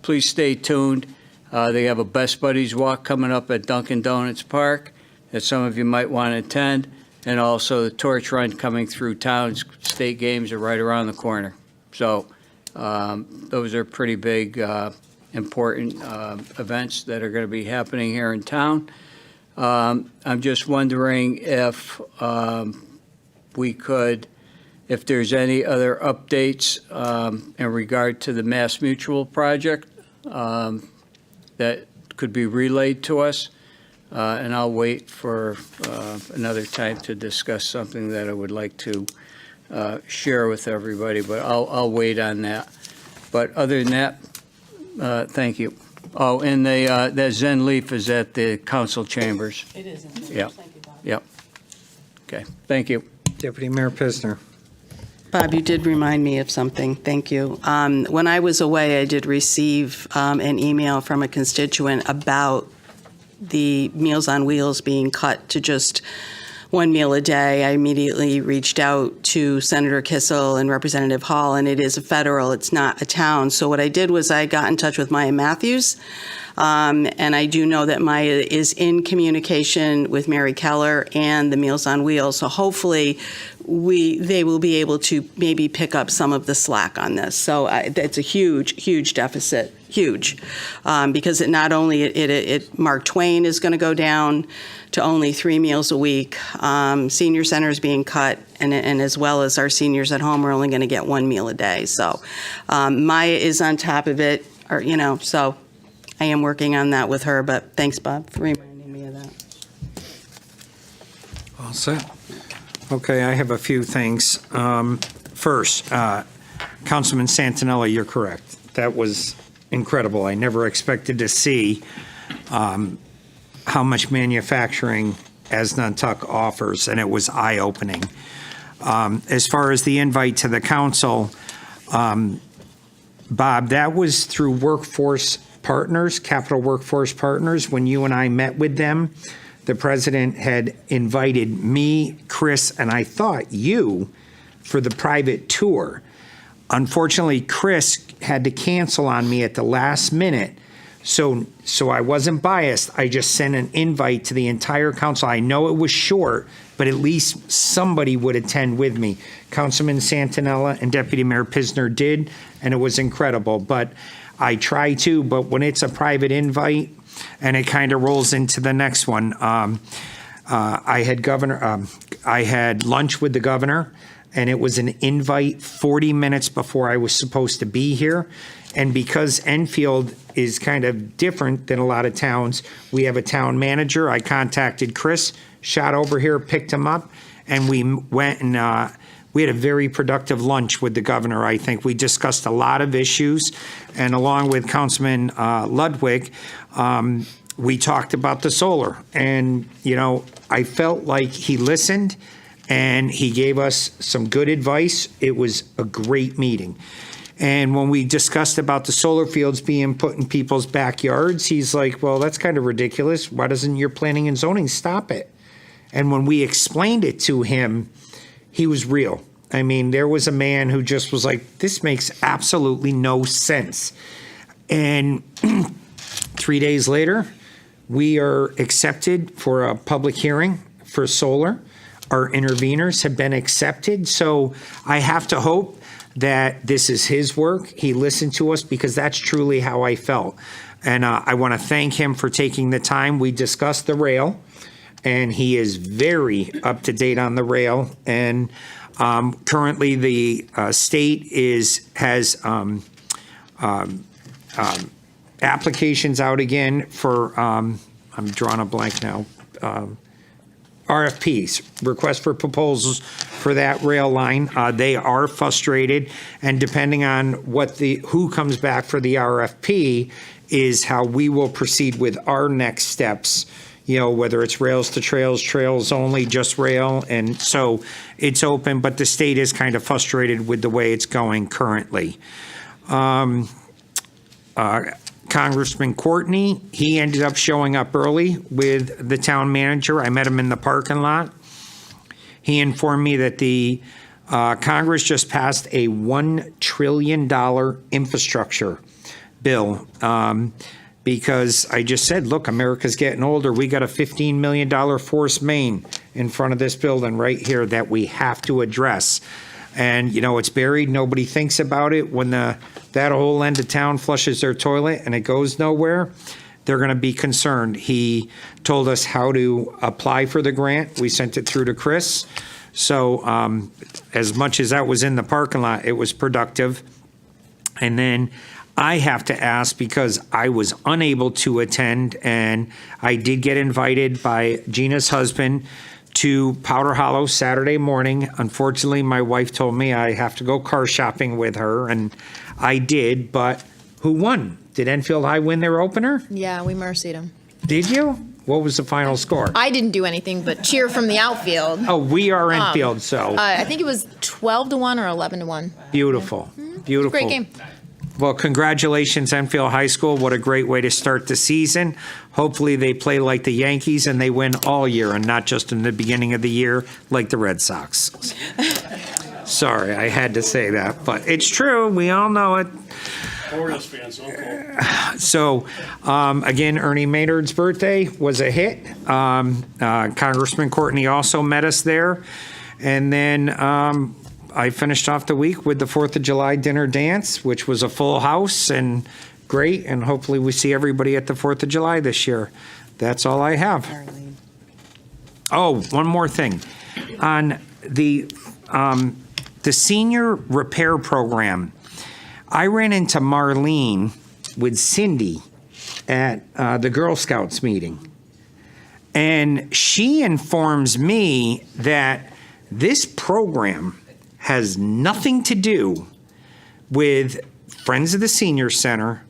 Please stay tuned. They have a Best Buddies Walk coming up at Dunkin' Donuts Park that some of you might want to attend, and also the Torch Run coming through town. State games are right around the corner. So those are pretty big, important events that are going to be happening here in town. I'm just wondering if we could, if there's any other updates in regard to the Mass Mutual project that could be relayed to us, and I'll wait for another time to discuss something that I would like to share with everybody, but I'll wait on that. But other than that, thank you. Oh, and that Zen Leaf is at the council chambers. It is. Yeah. Yep. Okay, thank you. Deputy Mayor Pisner. Bob, you did remind me of something. Thank you. When I was away, I did receive an email from a constituent about the Meals on Wheels being cut to just one meal a day. I immediately reached out to Senator Kissel and Representative Hall, and it is a federal, it's not a town. So what I did was I got in touch with Maya Matthews, and I do know that Maya is in communication with Mary Keller and the Meals on Wheels. So hopefully they will be able to maybe pick up some of the slack on this. So it's a huge deficit, huge, because it not only it Mark Twain is going to go down to only 3 meals a week. Senior center is being cut, and as well as our seniors at home are only going to get 1 meal a day. So Maya is on top of it, so I am working on that with her. But thanks, Bob, for reminding me of that. All set. Okay, I have a few things. First, Councilman Santinella, you're correct. That was incredible. I never expected to see how much manufacturing as Nantucket offers, and it was eye-opening. As far as the invite to the council, Bob, that was through Workforce Partners, Capital Workforce Partners. When you and I met with them, the president had invited me, Chris, and I thought you for the private tour. Unfortunately, Chris had to cancel on me at the last minute. So I wasn't biased. I just sent an invite to the entire council. I know it was short, but at least somebody would attend with me. Councilman Santinella and Deputy Mayor Pisner did, and it was incredible. But I try to, but when it's a private invite, and it kind of rolls into the next one. I had lunch with the governor, and it was an invite 40 minutes before I was supposed to be here. And because Enfield is kind of different than a lot of towns, we have a town manager. I contacted Chris, shot over here, picked him up, and we went and we had a very productive lunch with the governor, I think. We discussed a lot of issues, and along with Councilman Ludwig, we talked about the solar. And, you know, I felt like he listened, and he gave us some good advice. It was a great meeting. And when we discussed about the solar fields being put in people's backyards, he's like, well, that's kind of ridiculous. Why doesn't your planning and zoning stop it? And when we explained it to him, he was real. I mean, there was a man who just was like, this makes absolutely no sense. And 3 days later, we are accepted for a public hearing for solar. Our interveners have been accepted. So I have to hope that this is his work. He listened to us, because that's truly how I felt. And I want to thank him for taking the time. We discussed the rail, and he is very up to date on the rail. And currently, the state has applications out again for, I'm drawing a blank now, RFPs, request for proposals for that rail line. They are frustrated, and depending on who comes back for the RFP is how we will proceed with our next steps, you know, whether it's rails to trails, trails only, just rail. And so it's open, but the state is kind of frustrated with the way it's going currently. Congressman Courtney, he ended up showing up early with the town manager. I met him in the parking lot. He informed me that the Congress just passed a $1 trillion infrastructure bill, because I just said, look, America's getting older. We got a $15 million force main in front of this building right here that we have to address. And, you know, it's buried. Nobody thinks about it. When that whole end of town flushes their toilet and it goes nowhere, they're going to be concerned. He told us how to apply for the grant. We sent it through to Chris. So as much as that was in the parking lot, it was productive. And then I have to ask, because I was unable to attend, and I did get invited by Gina's husband to Powder Hollow Saturday morning. Unfortunately, my wife told me I have to go car shopping with her, and I did, but who won? Did Enfield High win their opener? Yeah, we mercied him. Did you? What was the final score? I didn't do anything but cheer from the outfield. Oh, we are Enfield, so. I think it was 12-1 or 11-1. Beautiful, beautiful. Great game. Well, congratulations, Enfield High School. What a great way to start the season. Hopefully they play like the Yankees and they win all year and not just in the beginning of the year like the Red Sox. Sorry, I had to say that, but it's true. We all know it. Orioles fans, okay. So, again, Ernie Maynard's birthday was a hit. Congressman Courtney also met us there. And then I finished off the week with the 4th of July dinner dance, which was a full house and great. And hopefully we see everybody at the 4th of July this year. That's all I have. Oh, one more thing. On the senior repair program, I ran into Marlene with Cindy at the Girl Scouts meeting. And she informs me that this program has nothing to do with Friends of the Senior Center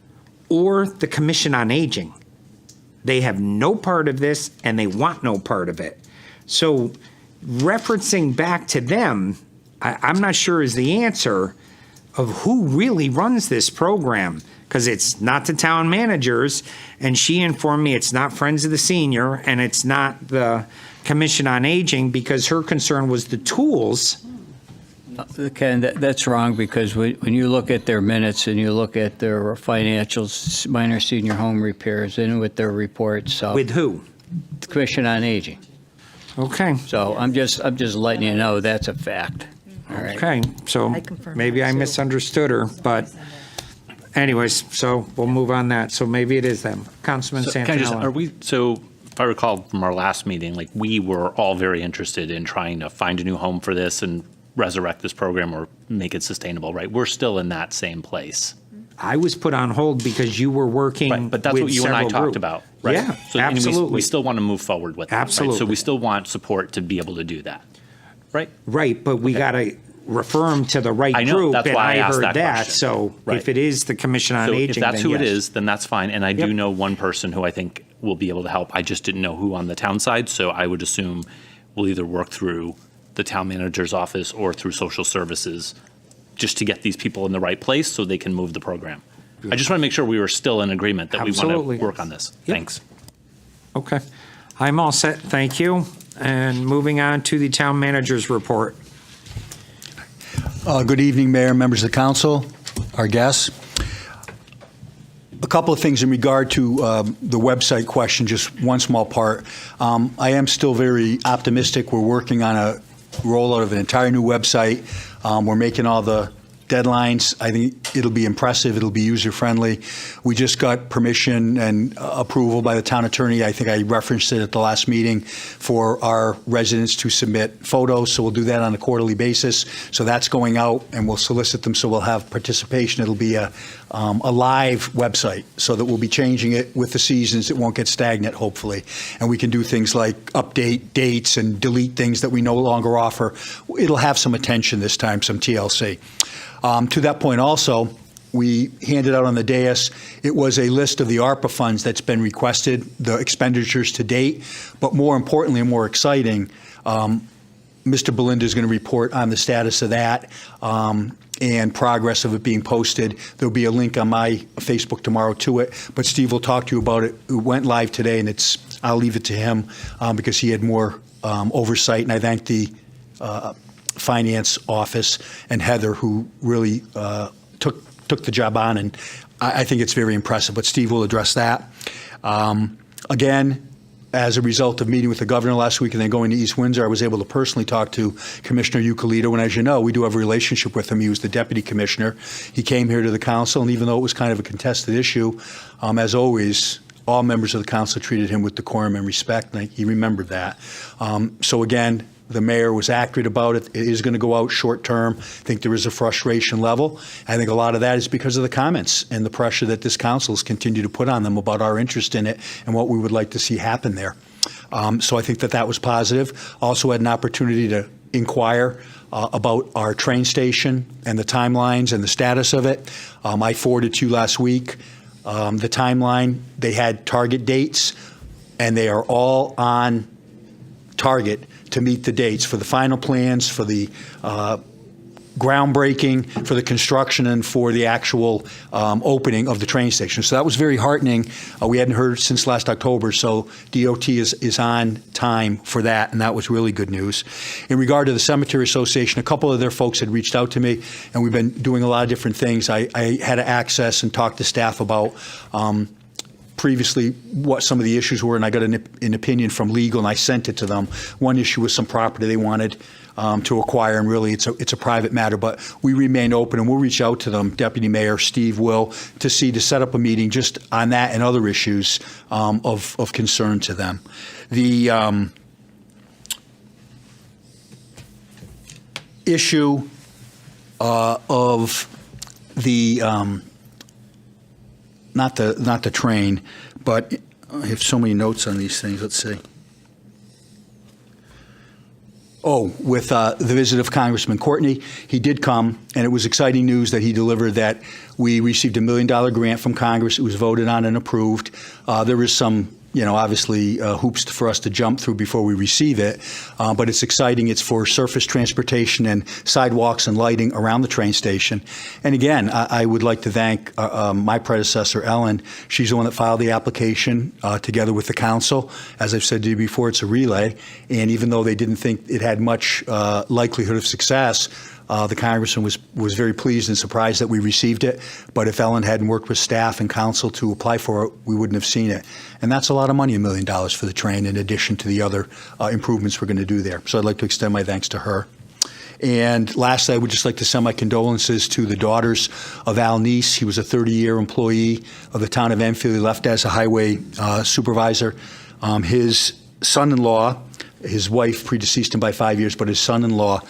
or the Commission on Aging. They have no part of this, and they want no part of it. So referencing back to them, I'm not sure is the answer of who really runs this program, because it's not the town managers, and she informed me it's not Friends of the Senior, and it's not the Commission on Aging, because her concern was the tools. Ken, that's wrong, because when you look at their minutes and you look at their financials, minor senior home repairs, and with their reports. With who? The Commission on Aging. Okay. So I'm just letting you know that's a fact. All right. Okay, so maybe I misunderstood her, but anyways, so we'll move on that. So maybe it is them. Councilman So, can I just, Santinella. so if I recall from our last meeting, like we were all very interested in trying to find a new home for this and resurrect this program or make it sustainable, right? We're still in that same place. I was put on hold because you were working Right, but that's what with you and I several talked groups. about, right? Yeah, So, and absolutely. we still want to move forward with that, right? So Absolutely. we still want support to be able to do that, right? Right, but we gotta, refer them to the right I know, group. that's and why I asked heard that question. So Right. if it is the Commission on So Aging, if that's then who it yes. is, then that's fine. And I Yep. do know one person who I think will be able to help. I just didn't know who on the town side, so I would assume we'll either work through the town manager's office or through social services just to get these people in the right place so they can move the program. I just want to make sure we were still in agreement that we Absolutely. want to work on this. Yep. Thanks. Okay. I'm all set, thank you. And moving on to the town manager's report. Good evening, Mayor, members of the council, our guests. A couple of things in regard to the website question, just one small part. I am still very optimistic. We're working on a rollout of an entire new website. We're making all the deadlines. I think it'll be impressive. It'll be user-friendly. We just got permission and approval by the town attorney. I think I referenced it at the last meeting for our residents to submit photos. So we'll do that on a quarterly basis. So that's going out, and we'll solicit them. So we'll have participation. It'll be a live website, so that we'll be changing it with the seasons. It won't get stagnant, hopefully. And we can do things like update dates and delete things that we no longer offer. It'll have some attention this time, some TLC. To that point also, we handed out on the dais, it was a list of the ARPA funds that's been requested, the expenditures to date, but more importantly and more exciting, Mr. Belinda is going to report on the status of that and progress of it being posted. There'll be a link on my Facebook tomorrow to it, but Steve will talk to you about it. It went live today, and I'll leave it to him because he had more oversight, and I thank the finance office and Heather, who really took the job on, and I think it's very impressive, but Steve will address that. Again, as a result of meeting with the governor last week and then going to East Windsor, I was able to personally talk to Commissioner Eucalito, and as you know, we do have a relationship with him. He was the deputy commissioner. He came here to the council, and even though it was kind of a contested issue, as always, all members of the council treated him with decorum and respect, and he remembered that. So again, the mayor was accurate about it. It is going to go out short term. I think there is a frustration level. I think a lot of that is because of the comments and the pressure that this council has continued to put on them about our interest in it and what we would like to see happen there. So I think that was positive. Also had an opportunity to inquire about our train station and the timelines and the status of it. I forwarded to you last week the timeline. They had target dates, and they are all on target to meet the dates for the final plans, for the groundbreaking, for the construction, and for the actual opening of the train station. So that was very heartening. We hadn't heard since last October, so DOT is on time for that, and that was really good news. In regard to the Cemetery Association, a couple of their folks had reached out to me, and we've been doing a lot of different things. I had to access and talk to staff about previously what some of the issues were, and I got an opinion from legal, and I sent it to them. One issue was some property they wanted to acquire, and really it's a private matter, but we remain open, and we'll reach out to them, Deputy Mayor Steve will, to set up a meeting just on that and other issues of concern to them. The issue of the not the train, but I have so many notes on these things. Let's see. Oh, with the visit of Congressman Courtney, he did come, and it was exciting news that he delivered that we received $1 million grant from Congress. It was voted on and approved. There is some, obviously hoops for us to jump through before we receive it, but it's exciting. It's for surface transportation and sidewalks and lighting around the train station. And again, I would like to thank my predecessor, Ellen. She's the one that filed the application together with the council. As I've said to you before, it's a relay, and even though they didn't think it had much likelihood of success, the congressman was very pleased and surprised that we received it. But if Ellen hadn't worked with staff and council to apply for it, we wouldn't have seen it. And that's a lot of money, $1 million for the train, in addition to the other improvements we're going to do there. So I'd like to extend my thanks to her. And lastly, I would just like to send my condolences to the daughters of Al Neese. He was a 30-year employee of the town of Enfield. He left as a highway supervisor. His son-in-law, his wife predeceased him by 5 years, but his son-in-law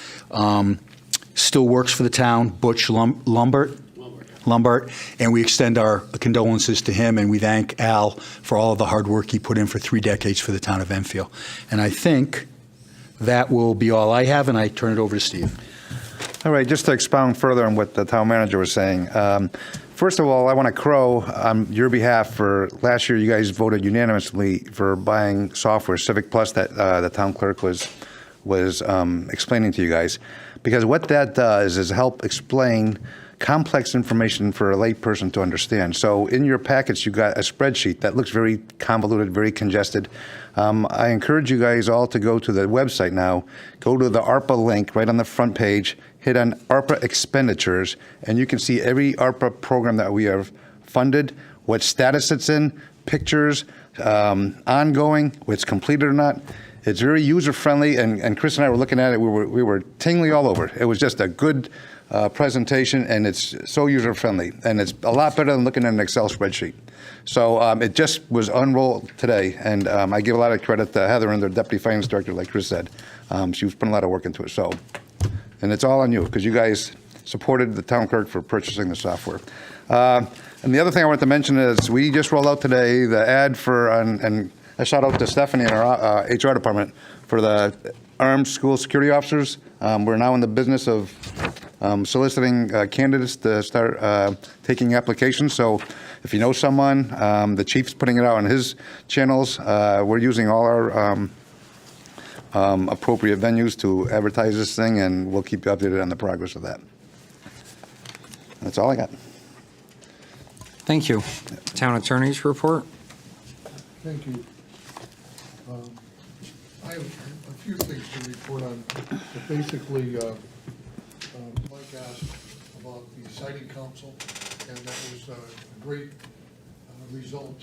still works for the town, Butch Lumbert, and we extend our condolences to him, and we thank Al for all of the hard work he put in for 3 decades for the town of Enfield. And I think that will be all I have, and I turn it over to Steve. All right, just to expound further on what the town manager was saying. First of all, I want to crow on your behalf for last year. You guys voted unanimously for buying software, Civic Plus, that the town clerk was explaining to you guys. Because what that does is help explain complex information for a lay person to understand. So in your packets, you got a spreadsheet that looks very convoluted, very congested. I encourage you guys all to go to the website now, go to the ARPA link right on the front page, hit on ARPA expenditures, and you can see every ARPA program that we have funded, what status it's in, pictures, ongoing, what's completed or not. It's very user-friendly, and Chris and I were looking at it, we were tingling all over. It was just a good presentation, and it's so user-friendly, and it's a lot better than looking at an Excel spreadsheet. So it just was unrolled today, and I give a lot of credit to Heather and their deputy finance director, like Chris said. She was putting a lot of work into it, so. And it's all on you, because you guys supported the town clerk for purchasing the software. And the other thing I wanted to mention is we just rolled out today the ad for, and a shout out to Stephanie and our HR department for the armed school security officers. We're now in the business of soliciting candidates to start taking applications. So if you know someone, the chief's putting it out on his channels. We're using all our appropriate venues to advertise this thing, and we'll keep you updated on the progress of that. That's all I got. Thank you. Town Attorney's report. Thank you. I have a few things to report on, but basically, Mike asked about the siting council, and that was a great result.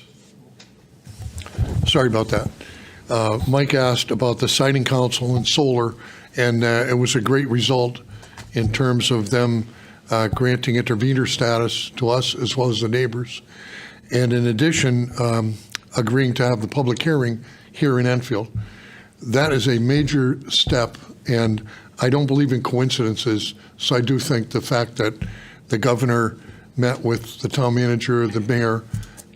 Sorry about that. Mike asked about the siting council and solar, and it was a great result in terms of them granting intervenor status to us as well as the neighbors. And in addition, agreeing to have the public hearing here in Enfield. That is a major step, and I don't believe in coincidences, so I do think the fact that the governor met with the town manager, the mayor,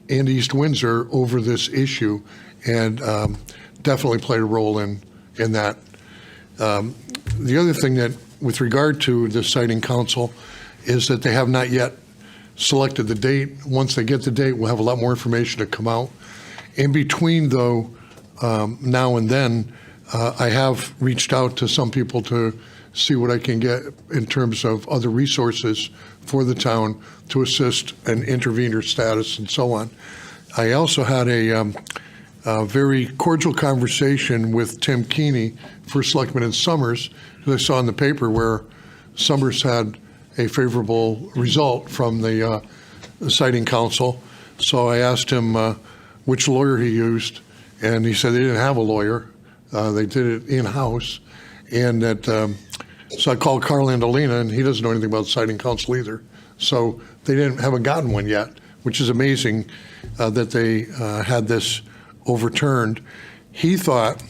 and East Windsor over this issue, and definitely played a role in that. The other thing that, with regard to the siting council, is that they have not yet selected the date. Once they get the date, we'll have a lot more information to come out. In between, though, now and then, I have reached out to some people to see what I can get in terms of other resources for the town to assist an intervenor status and so on. I also had a very cordial conversation with Tim Keeney, First Selectman in Summers, who I saw in the paper where Summers had a favorable result from the siting council. So I asked him which lawyer he used, and he said they didn't have a lawyer. They did it in-house. And that, so I called Carl Andolina, and he doesn't know anything about siting council either. So they haven't gotten one yet, which is amazing that they had this overturned. He thought,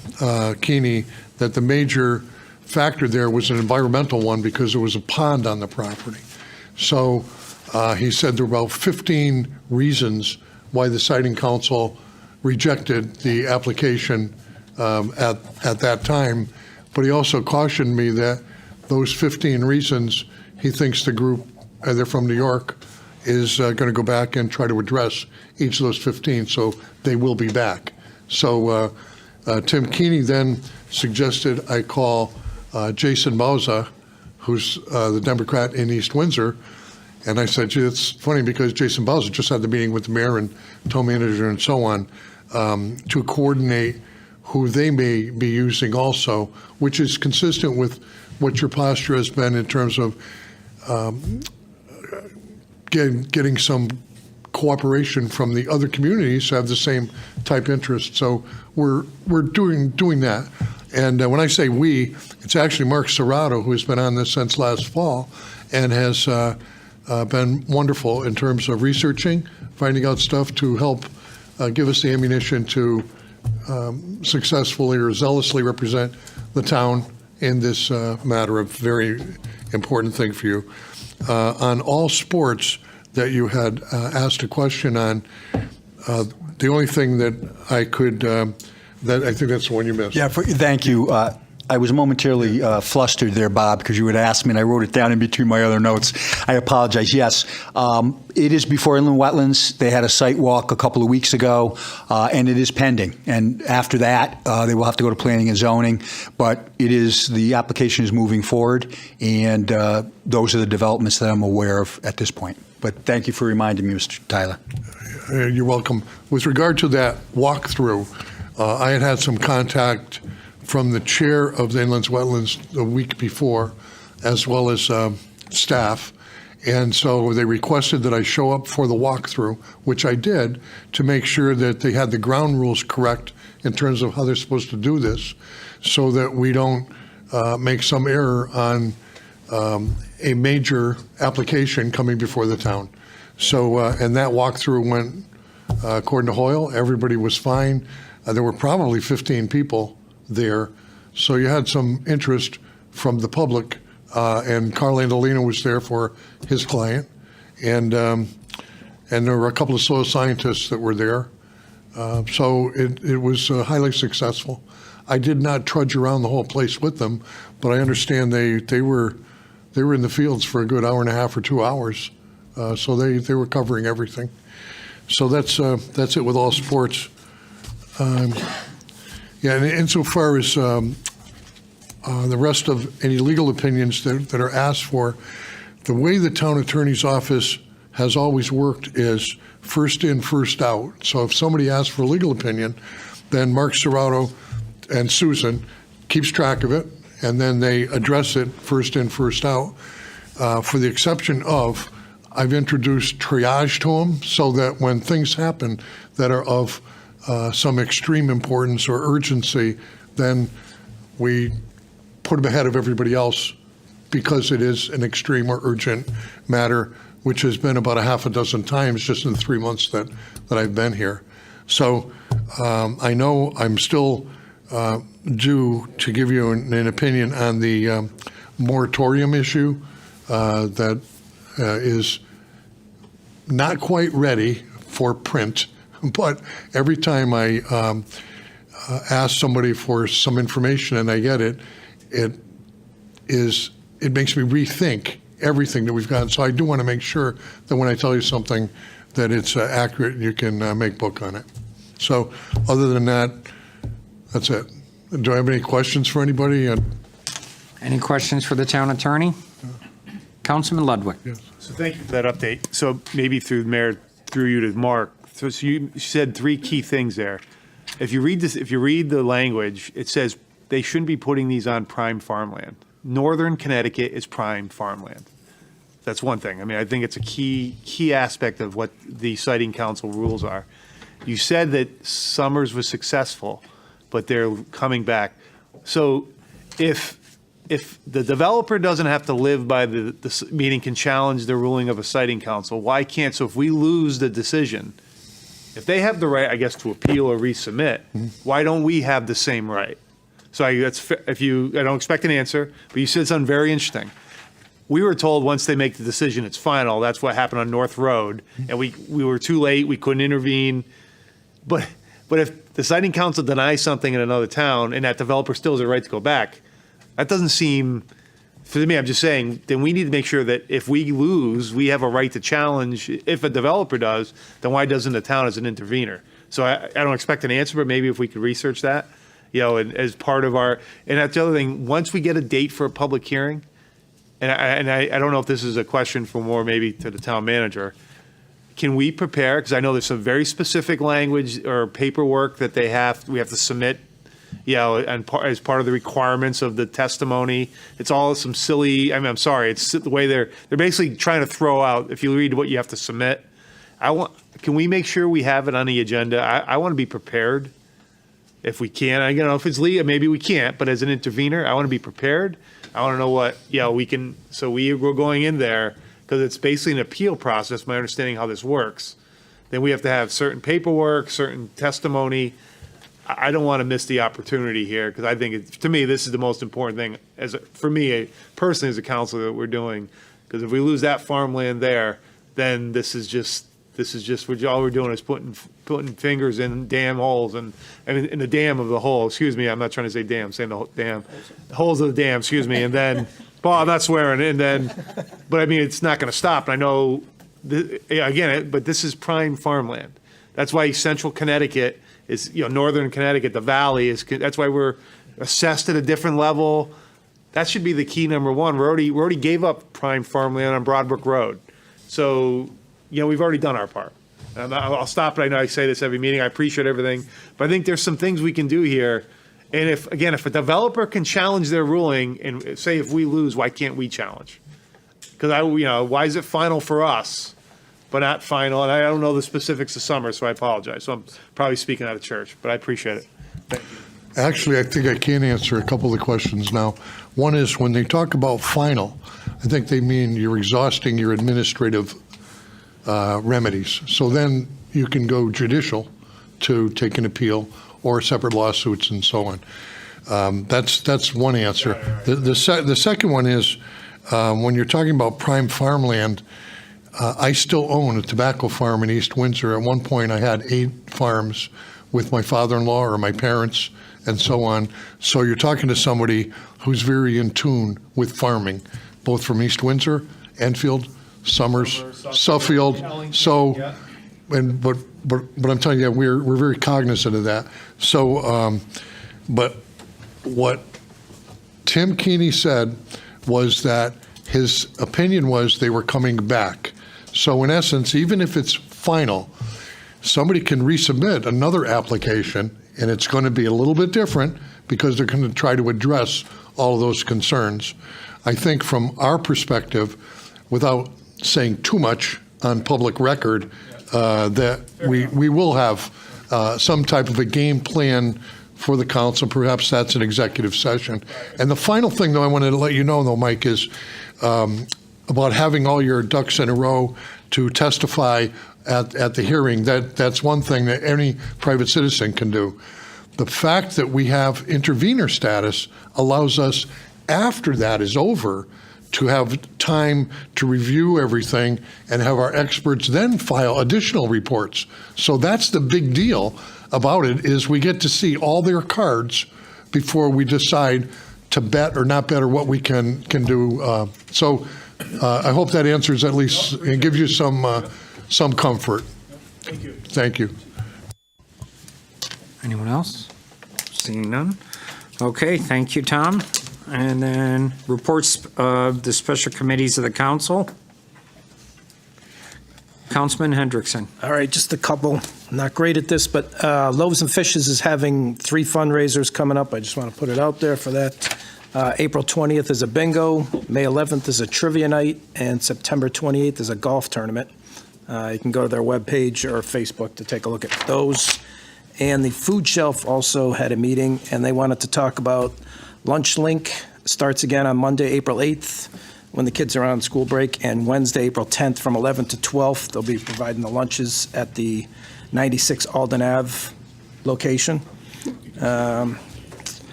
Keeney, that the major factor there was an environmental one because there was a pond on the property. So he said there were about 15 reasons why the siting council rejected the application at that time. But he also cautioned me that those 15 reasons, he thinks the group, they're from New York, is going to go back and try to address each of those 15, so they will be back. So Tim Keeney then suggested I call Jason Bauza, who's the Democrat in East Windsor, and I said, gee, it's funny because Jason Bauza just had the meeting with the mayor and town manager and so on to coordinate who they may be using also, which is consistent with what your posture has been in terms of getting some cooperation from the other communities who have the same type interest. So we're doing that. And when I say we, it's actually Mark Serrato, who has been on this since last fall and has been wonderful in terms of researching, finding out stuff to help give us the ammunition to successfully or zealously represent the town in this matter, a very important thing for you. On all sports that you had asked a question on, the only thing that I could, that I think that's the one you missed. Yeah, thank you. I was momentarily flustered there, Bob, because you had asked me, and I wrote it down in between my other notes. I apologize. Yes, it is before inland wetlands. They had a site walk a couple of weeks ago, and it is pending. And after that, they will have to go to planning and zoning. But the application is moving forward, and those are the developments that I'm aware of at this point. But thank you for reminding me, Mr. Tyler. You're welcome. With regard to that walkthrough, I had some contact from the chair of the Inland Wetlands the week before, as well as staff. And so they requested that I show up for the walkthrough, which I did, to make sure that they had the ground rules correct in terms of how they're supposed to do this, so that we don't make some error on a major application coming before the town. So, and that walkthrough went according to Hoyle. Everybody was fine. There were probably 15 people there. So you had some interest from the public, and Carl Andolino was there for his client. And there were a couple of soil scientists that were there. So it was highly successful. I did not trudge around the whole place with them, but I understand they were in the fields for a good hour and a half or 2 hours. So they were covering everything. So that's it with all sports. Yeah, and insofar as the rest of any legal opinions that are asked for, the way the town attorney's office has always worked is first in, first out. So if somebody asks for a legal opinion, then Mark Serrato and Susan keeps track of it, and then they address it first in, first out. For the exception of, I've introduced triage to them so that when things happen that are of some extreme importance or urgency, then we put them ahead of everybody else because it is an extreme or urgent matter, which has been about a half a dozen times just in the 3 months that I've been here. So I know I'm still due to give you an opinion on the moratorium issue that is not quite ready for print, but every time I ask somebody for some information and I get it, it makes me rethink everything that we've got. So I do want to make sure that when I tell you something, that it's accurate and you can make book on it. So other than that, that's it. Do I have any questions for anybody? Any questions for the town attorney? Councilman Ludwig. Yes. So thank you for that update. So maybe through the mayor, through you to Mark. So you said three key things there. If you read this, if you read the language, it says they shouldn't be putting these on prime farmland. Northern Connecticut is prime farmland. That's one thing. I mean, I think it's a key aspect of what the Siting Council rules are. You said that Summers was successful, but they're coming back. So if the developer doesn't have to live by the meaning can challenge the ruling of a Siting Council, why can't? So if we lose the decision, if they have the right, I guess, to appeal or resubmit, why don't we have the same right? So I don't expect an answer, but you said something very interesting. We were told once they make the decision, it's final. That's what happened on North Road, and we were too late. We couldn't intervene. But if the Siting Council denies something in another town and that developer still has a right to go back, that doesn't seem, for me, I'm just saying, then we need to make sure that if we lose, we have a right to challenge. If a developer does, then why doesn't the town as an intervener? So I don't expect an answer, but maybe if we could research that, and as part of our, and that's the other thing, once we get a date for a public hearing, and I don't know if this is a question for more maybe to the town manager, can we prepare, because I know there's some very specific language or paperwork that we have to submit, and as part of the requirements of the testimony. It's all some silly, I'm sorry, it's the way they're basically trying to throw out, if you read what you have to submit. Can we make sure we have it on the agenda? I want to be prepared if we can. I don't know if it's legal, maybe we can't, but as an intervener, I want to be prepared. I want to know what, we can, so we're going in there, because it's basically an appeal process, my understanding how this works. Then we have to have certain paperwork, certain testimony. I don't want to miss the opportunity here, because I think, to me, this is the most important thing, for me, personally, as a councilor, that we're doing. Because if we lose that farmland there, then this is This is just, all we're doing is putting fingers in dam holes and, I mean, in the dam of the hole, excuse me, I'm not trying to say dam, I'm saying the dam, holes of the dam, excuse me, and then, Paul, I'm not swearing, and then, but I mean, it's not gonna stop, and I know, but this is prime farmland. That's why central Connecticut is, northern Connecticut, the valley is, that's why we're assessed at a different level. That should be the key number one. We already gave up prime farmland on Broadbrook Road. So, we've already done our part. I'll stop it. I know I say this every meeting. I appreciate everything. But I think there's some things we can do here. And if a developer can challenge their ruling and say if we lose, why can't we challenge? Because why is it final for us, but not final? And I don't know the specifics of Summer, so I apologize. So I'm probably speaking out of church, but I appreciate it. Thank you. Actually, I think I can answer a couple of the questions now. One is when they talk about final, I think they mean you're exhausting your administrative remedies. So then you can go judicial to take an appeal or separate lawsuits and so on. That's one answer. The second one is when you're talking about prime farmland, I still own a tobacco farm in East Windsor. At one point, I had 8 farms with my father-in-law or my parents and so on. So you're talking to somebody who's very in tune with farming, both from East Windsor, Enfield, Summers, Suffield. So, but I'm telling you, we're very cognizant of that. So, but what Tim Keeney said was that his opinion was they were coming back. So in essence, even if it's final, somebody can resubmit another application, and it's going to be a little bit different because they're going to try to address all of those concerns. I think from our perspective, without saying too much on public record, that we will have some type of a game plan for the council. Perhaps that's an executive session. And the final thing, though, I wanted to let you know, though, Mike, is about having all your ducks in a row to testify at the hearing. That's one thing that any private citizen can do. The fact that we have intervener status allows us, after that is over, to have time to review everything and have our experts then file additional reports. So that's the big deal about it, is we get to see all their cards before we decide to bet or not bet or what we can do. So I hope that answers at least and gives you some comfort. Thank you. Thank you. Anyone else? Seeing none? Okay, thank you, Tom. And then reports of the special committees of the council. Councilman Hendrickson. All right, just a couple. Not great at this, but Loaves and Fishes is having 3 fundraisers coming up. I just want to put it out there for that. April 20th is a bingo, May 11th is a trivia night, and September 28th is a golf tournament. You can go to their webpage or Facebook to take a look at those. And the Food Shelf also had a meeting, and they wanted to talk about Lunch Link. Starts again on Monday, April 8th, when the kids are on school break, and Wednesday, April 10th, from 11 to 12. They'll be providing the lunches at the 96 Alden Ave location.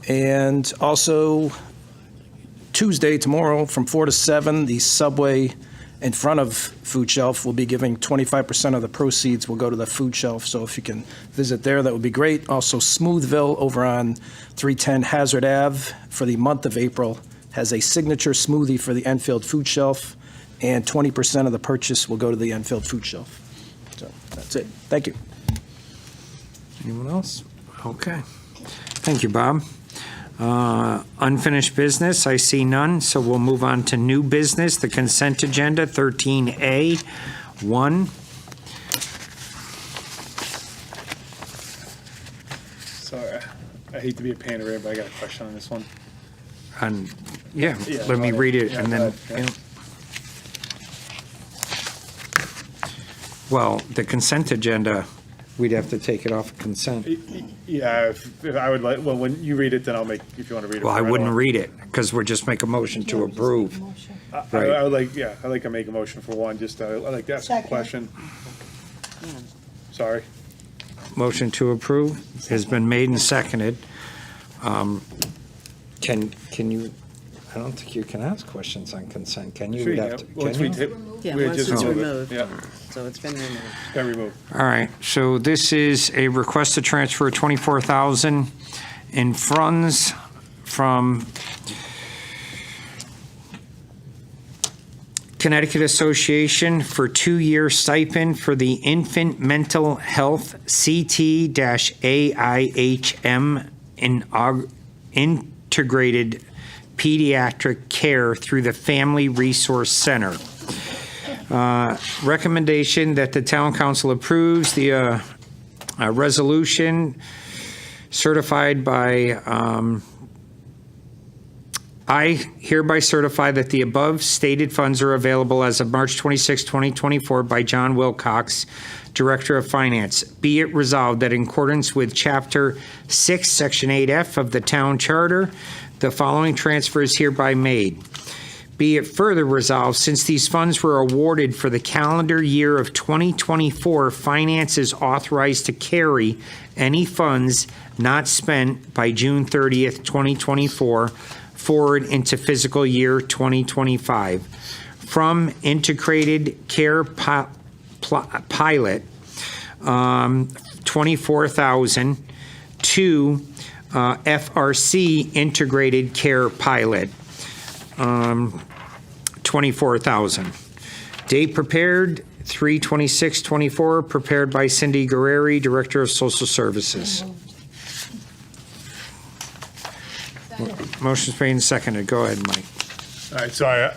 And also, Tuesday, tomorrow, from 4 to 7, the Subway in front of Food Shelf will be giving 25% of the proceeds will go to the Food Shelf. So if you can visit there, that would be great. Also, Smoothville over on 310 Hazard Ave for the month of April has a signature smoothie for the Enfield Food Shelf, and 20% of the purchase will go to the Enfield Food Shelf. So that's it. Thank you. Anyone else? Okay. Thank you, Bob. Unfinished business, I see none, so we'll move on to new business, the consent agenda, 13A, 1. Sorry, I hate to be a pain in the rear, but I got a question on this one. Yeah, let me read it, and then, well, the consent agenda, we'd have to take it off consent. Yeah, if I would like, well, when you read it, then I'll make, if you want to read it. Well, I wouldn't read it, because we're just make a motion to approve. I would like, I'd like to make a motion for one, just, I'd like to ask a question. Sorry. Motion to approve has been made and seconded. Can you, I don't think you can ask questions on consent, can you? Sure you You'd have can. to- Once can we you? ta- Yeah, We once just it's remove it. removed. Yeah. So it's been removed. Got removed. All right, so this is a request to transfer $24,000 in funds from Connecticut Association for 2-year stipend for the Infant Mental Health CT-AIHM Integrated Pediatric Care through the Family Resource Center. Recommendation that the town council approves the resolution certified by, I hereby certify that the above stated funds are available as of March 26, 2024 by John Wilcox, Director of Finance. Be it resolved that in accordance with Chapter 6, Section 8F of the Town Charter, the following transfer is hereby made. Be it further resolved, since these funds were awarded for the calendar year of 2024, finance is authorized to carry any funds not spent by June 30th, 2024 forward into fiscal year 2025. From Integrated Care Pilot, $24,000 to FRC Integrated Care Pilot, $24,000. Date prepared, 3/26/24, prepared by Cindy Guerreri, Director of Social Services. Motion's made and seconded. Go ahead, Mike. All right, sorry.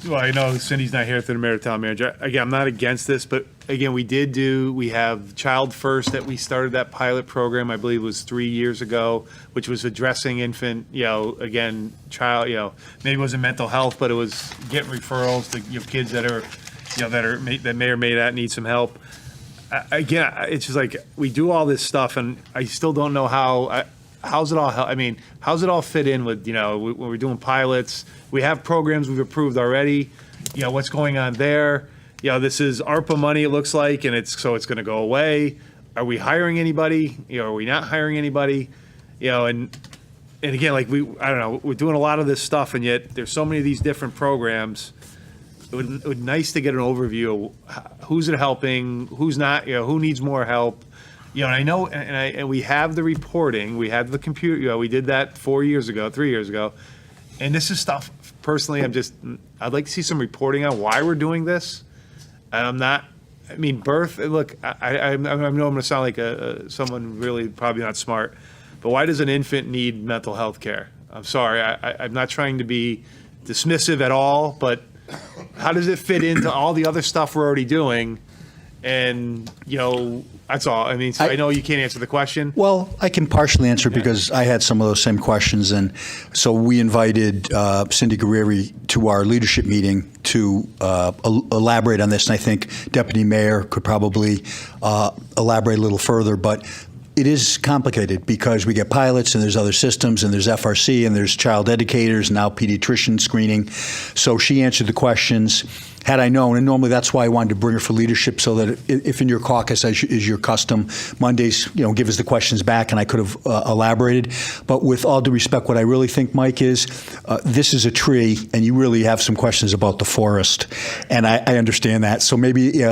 Well, I know Cindy's not here through the mayor or town manager. Again, I'm not against this, but again, we have Child First that we started that pilot program, I believe it was 3 years ago, which was addressing infant, again, child, maybe it wasn't mental health, but it was getting referrals to kids that may or may not need some help. Again, it's just like, we do all this stuff and I still don't know how's it all, how's it all fit in with, when we're doing pilots, we have programs we've approved already, what's going on there? This is ARPA money, it looks like, and it's going to go away. Are we hiring anybody? Are we not hiring anybody? And again, I don't know, we're doing a lot of this stuff, and yet there's so many of these different programs. It would be nice to get an overview of who's it helping, who's not, who needs more help. And I know, and we have the reporting, we have the computer, we did that 3 years ago. And this is stuff, personally, I'd like to see some reporting on why we're doing this. And birth, look, I know I'm going to sound like someone really probably not smart, but why does an infant need mental health care? I'm sorry, I'm not trying to be dismissive at all, but how does it fit into all the other stuff we're already doing? And, that's all. So I know you can't answer the question. Well, I can partially answer because I had some of those same questions. And so we invited Cindy Guerreri to our leadership meeting to elaborate on this. And I think Deputy Mayor could probably elaborate a little further. But it is complicated because we get pilots and there's other systems and there's FRC and there's child educators and now pediatrician screening. So she answered the questions. Had I known, and normally that's why I wanted to bring her for leadership, so that if in your caucus, as is your custom, Mondays, give us the questions back, and I could have elaborated. But with all due respect, what I really think, Mike, is this is a tree, and you really have some questions about the forest, and I understand that. So maybe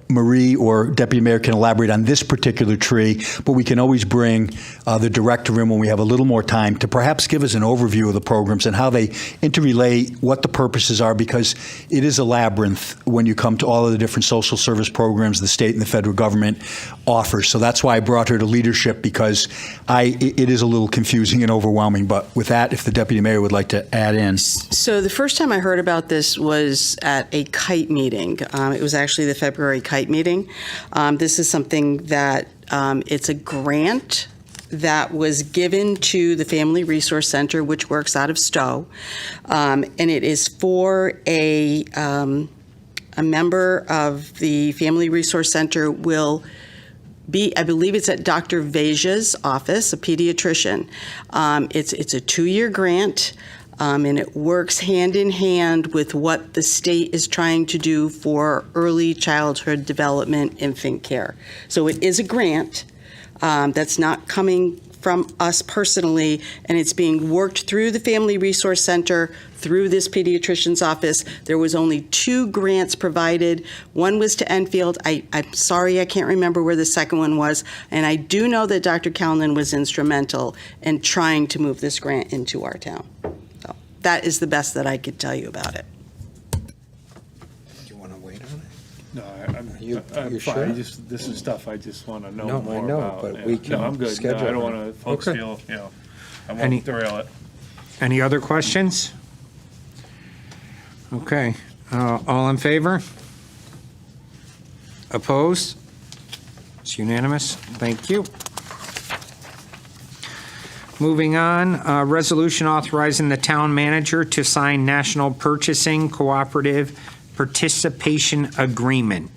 Marie or Deputy Mayor can elaborate on this particular tree, but we can always bring the director in when we have a little more time to perhaps give us an overview of the programs and how they interrelate, what the purposes are, because it is a labyrinth when you come to all of the different social service programs the state and the federal government offers. So that's why I brought her to leadership, because it is a little confusing and overwhelming. But with that, if the Deputy Mayor would like to add in. So the first time I heard about this was at a kite meeting. It was actually the February kite meeting. This is something that it's a grant that was given to the Family Resource Center, which works out of Stowe, and it is for a member of the Family Resource Center will be, I believe it's at Dr. Veja's office, a pediatrician. It's a 2-year grant. And it works hand in hand with what the state is trying to do for early childhood development infant care. So it is a grant that's not coming from us personally, and it's being worked through the Family Resource Center, through this pediatrician's office. There was only 2 grants provided. One was to Enfield. I'm sorry, I can't remember where the second one was. And I do know that Dr. Callan was instrumental in trying to move this grant into our town. So that is the best that I could tell you about it. Do you want to wait on it? No, I'm You fine. sure? This is stuff I just want to know No, more I know, about. but Yeah. we can No, I'm good. schedule No, I don't it. want to, folks Okay. feel, I Any- won't derail it. Any other questions? Okay, all in favor? Opposed? It's unanimous. Thank you. Moving on, resolution authorizing the town manager to sign National Purchasing Cooperative Participation Agreement.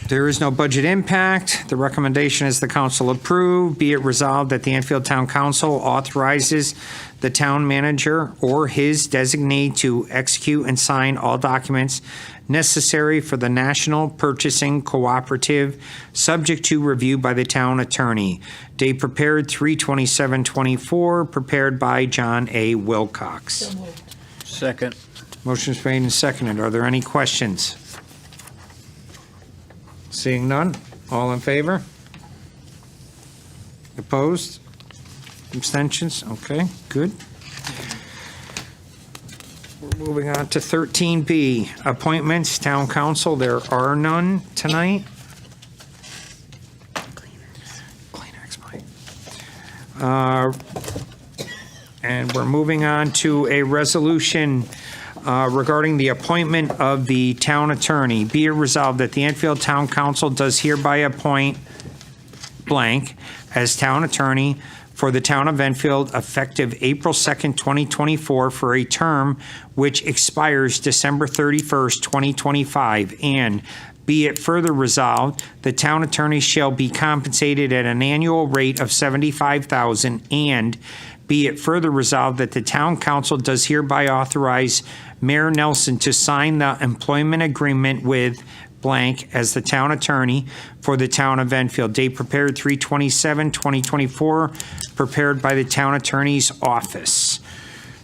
There is no budget impact. The recommendation is the council approve. Be it resolved that the Enfield Town Council authorizes the town manager or his designee to execute and sign all documents necessary for the National Purchasing Cooperative, subject to review by the town attorney. Date prepared 3/27/24, prepared by John A. Wilcox. Second. Motion's made and seconded. Are there any questions? Seeing none, all in favor? Opposed? Abstentions? Okay, good. We're moving on to 13B, appointments, town council. There are none tonight. Kleenex, Mike. And we're moving on to a resolution regarding the appointment of the town attorney. Be it resolved that the Enfield Town Council does hereby appoint blank as town attorney for the town of Enfield effective April 2nd, 2024 for a term which expires December 31st, 2025. And be it further resolved, the town attorney shall be compensated at an annual rate of $75,000. And be it further resolved that the town council does hereby authorize Mayor Nelson to sign the employment agreement with blank as the town attorney for the town of Enfield. Date prepared 3/27/2024, prepared by the town attorney's office.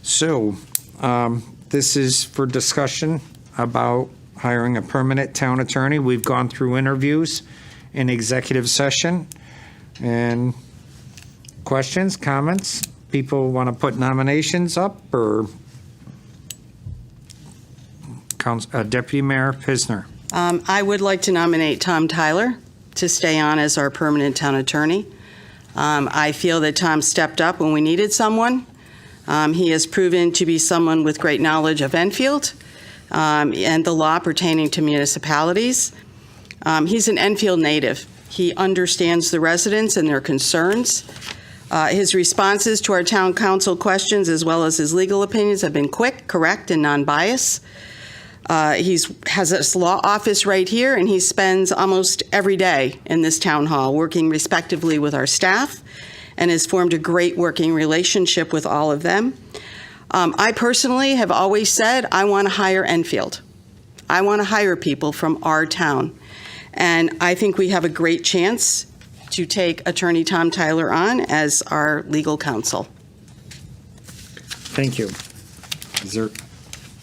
So this is for discussion about hiring a permanent town attorney. We've gone through interviews in executive session. And questions, comments? People want to put nominations up, or Deputy Mayor Pisner? I would like to nominate Tom Tyler to stay on as our permanent town attorney. I feel that Tom stepped up when we needed someone. He has proven to be someone with great knowledge of Enfield and the law pertaining to municipalities. He's an Enfield native. He understands the residents and their concerns. His responses to our town council questions, as well as his legal opinions, have been quick, correct, and non-biased. He has this law office right here, and he spends almost every day in this town hall working respectively with our staff and has formed a great working relationship with all of them. I personally have always said I want to hire Enfield. I want to hire people from our town. And I think we have a great chance to take Attorney Tom Tyler on as our legal counsel. Thank you. Is there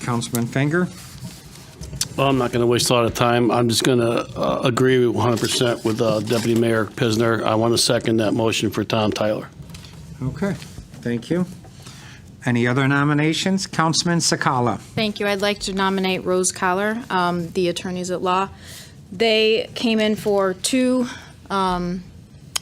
Councilman Finger? Well, I'm not going to waste a lot of time. I'm just going to agree 100% with Deputy Mayor Pisner. I want to second that motion for Tom Tyler. Okay, thank you. Any other nominations? Councilman Sakala. Thank you. I'd like to nominate Rose Collar, the attorneys at law. They came in for 2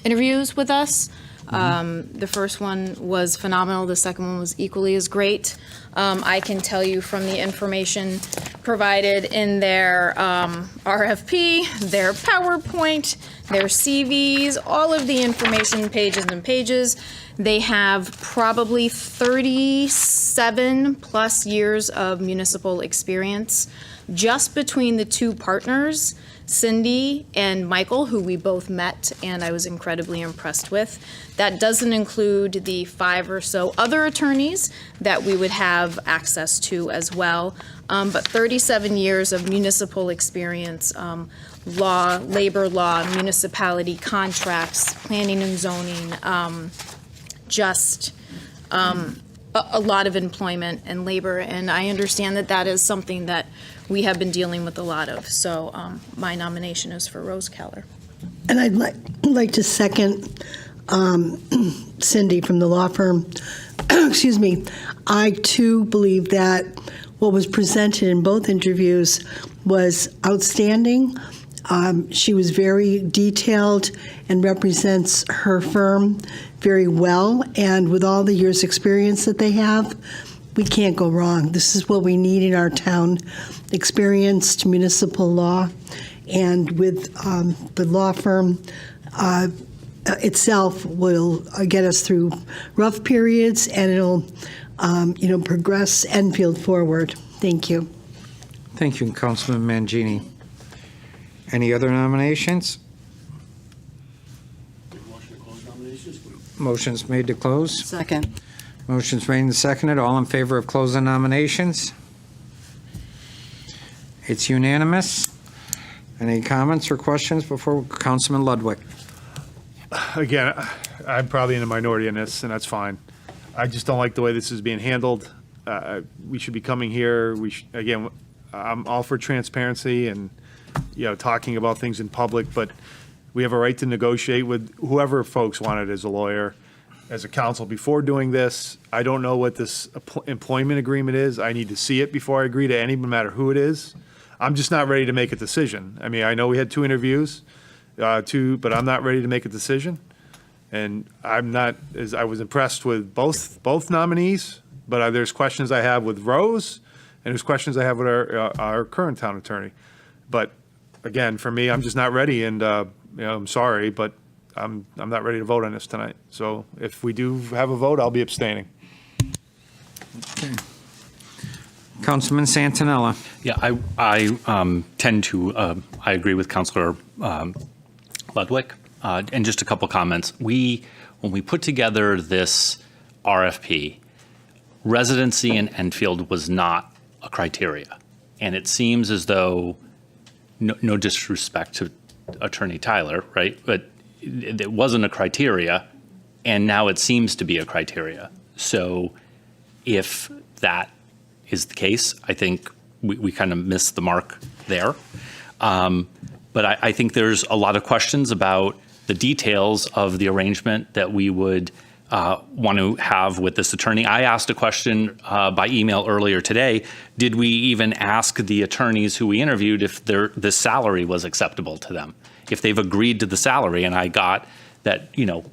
interviews with us. The first one was phenomenal. The second one was equally as great. I can tell you from the information provided in their RFP, their PowerPoint, their CVs, all of the information, pages and pages, they have probably 37 plus years of municipal experience just between the 2 partners, Cindy and Michael, who we both met and I was incredibly impressed with. That doesn't include the 5 or so other attorneys that we would have access to as well. But 37 years of municipal experience, law, labor law, municipality contracts, planning and zoning, a lot of employment and labor, and I understand that that is something that we have been dealing with a lot of. So my nomination is for Rose Keller. And I'd like to second Cindy from the law firm. Excuse me. I, too, believe that what was presented in both interviews was outstanding. She was very detailed and represents her firm very well. And with all the years' experience that they have, we can't go wrong. This is what we need in our town, experienced municipal law. And with the law firm itself will get us through rough periods, and it'll progress Enfield forward. Thank you. Thank you, Councilman Mangini. Any other nominations? Motion's made to close. Second. Motion's made and seconded. All in favor of closing nominations? It's unanimous. Any comments or questions before Councilman Ludwig? Again, I'm probably in a minority in this, and that's fine. I just don't like the way this is being handled. We should be coming here. Again, I'm all for transparency and, talking about things in public, but we have a right to negotiate with whoever folks want it as a lawyer, as a counsel before doing this. I don't know what this employment agreement is. I need to see it before I agree to any, no matter who it is. I'm just not ready to make a decision. I mean, I know we had 2 interviews, but I'm not ready to make a decision. And I was impressed with both nominees, but there's questions I have with Rose, and there's questions I have with our current town attorney. But again, for me, I'm just not ready, and I'm sorry, but I'm not ready to vote on this tonight. So if we do have a vote, I'll be abstaining. Okay. Councilman Santinella. Yeah, I tend to, I agree with Councilor Ludwig. And just a couple comments. When we put together this RFP, residency in Enfield was not a criteria. And it seems as though, no disrespect to Attorney Tyler, right? But it wasn't a criteria, and now it seems to be a criteria. So if that is the case, I think we kind of missed the mark there. But I think there's a lot of questions about the details of the arrangement that we would want to have with this attorney. I asked a question by email earlier today. Did we even ask the attorneys who we interviewed if the salary was acceptable to them? If they've agreed to the salary? And I got that,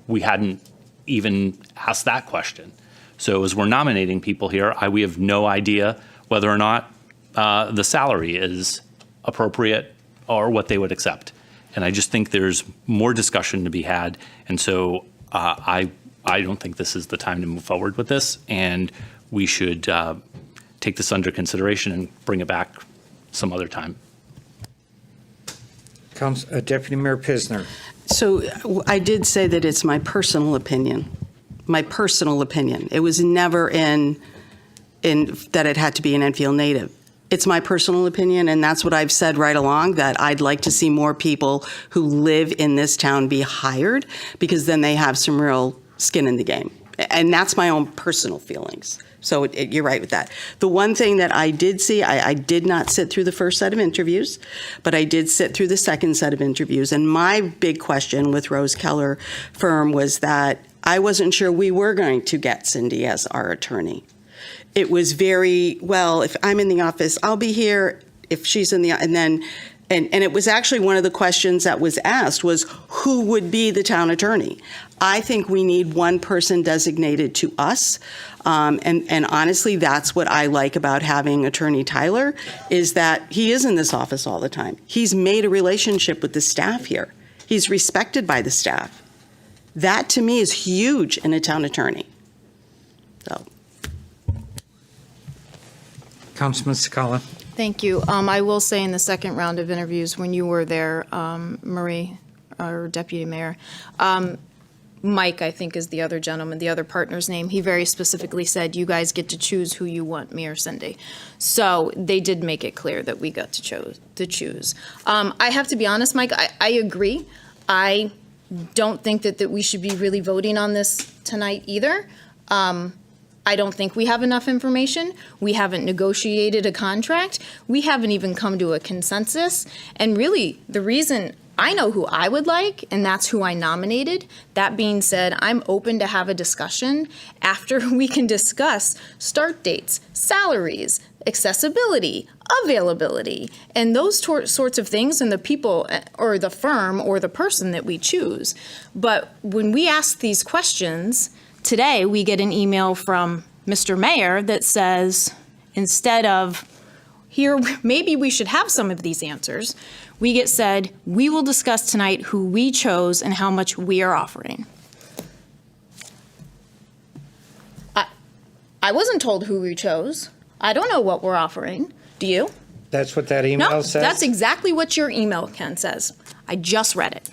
we hadn't even asked that question. So as we're nominating people here, we have no idea whether or not the salary is appropriate or what they would accept. And I just think there's more discussion to be had. And so I don't think this is the time to move forward with this. And we should take this under consideration and bring it back some other time. Deputy Mayor Pisner. So I did say that it's my personal opinion. My personal opinion. It was never in that it had to be an Enfield native. It's my personal opinion, and that's what I've said right along, that I'd like to see more people who live in this town be hired, because then they have some real skin in the game. And that's my own personal feelings. So you're right with that. The one thing that I did see, I did not sit through the first set of interviews, but I did sit through the second set of interviews. And my big question with Rose Keller firm was that I wasn't sure we were going to get Cindy as our attorney. It was very, well, if I'm in the office, I'll be here. If she's in the, and it was actually one of the questions that was asked was, who would be the town attorney? I think we need one person designated to us. And honestly, that's what I like about having Attorney Tyler, is that he is in this office all the time. He's made a relationship with the staff here. He's respected by the staff. That, to me, is huge in a town attorney. So. Councilman Sakala. Thank you. I will say in the second round of interviews, when you were there, Marie, or Deputy Mayor, Mike, I think, is the other gentleman, the other partner's name. He very specifically said, you guys get to choose who you want, me or Cindy. So they did make it clear that we got to choose. I have to be honest, Mike, I agree. I don't think that we should be really voting on this tonight either. I don't think we have enough information. We haven't negotiated a contract. We haven't even come to a consensus. And really, the reason I know who I would like, and that's who I nominated. That being said, I'm open to have a discussion after we can discuss start dates, salaries, accessibility, availability, and those sorts of things, and the people or the firm or the person that we choose. But when we ask these questions, today we get an email from Mr. Mayor that says, instead of here, maybe we should have some of these answers, we get said, we will discuss tonight who we chose and how much we are offering. I wasn't told who we chose. I don't know what we're offering. Do you? That's what that email No, says? that's exactly what your email, Ken, says. I just read it.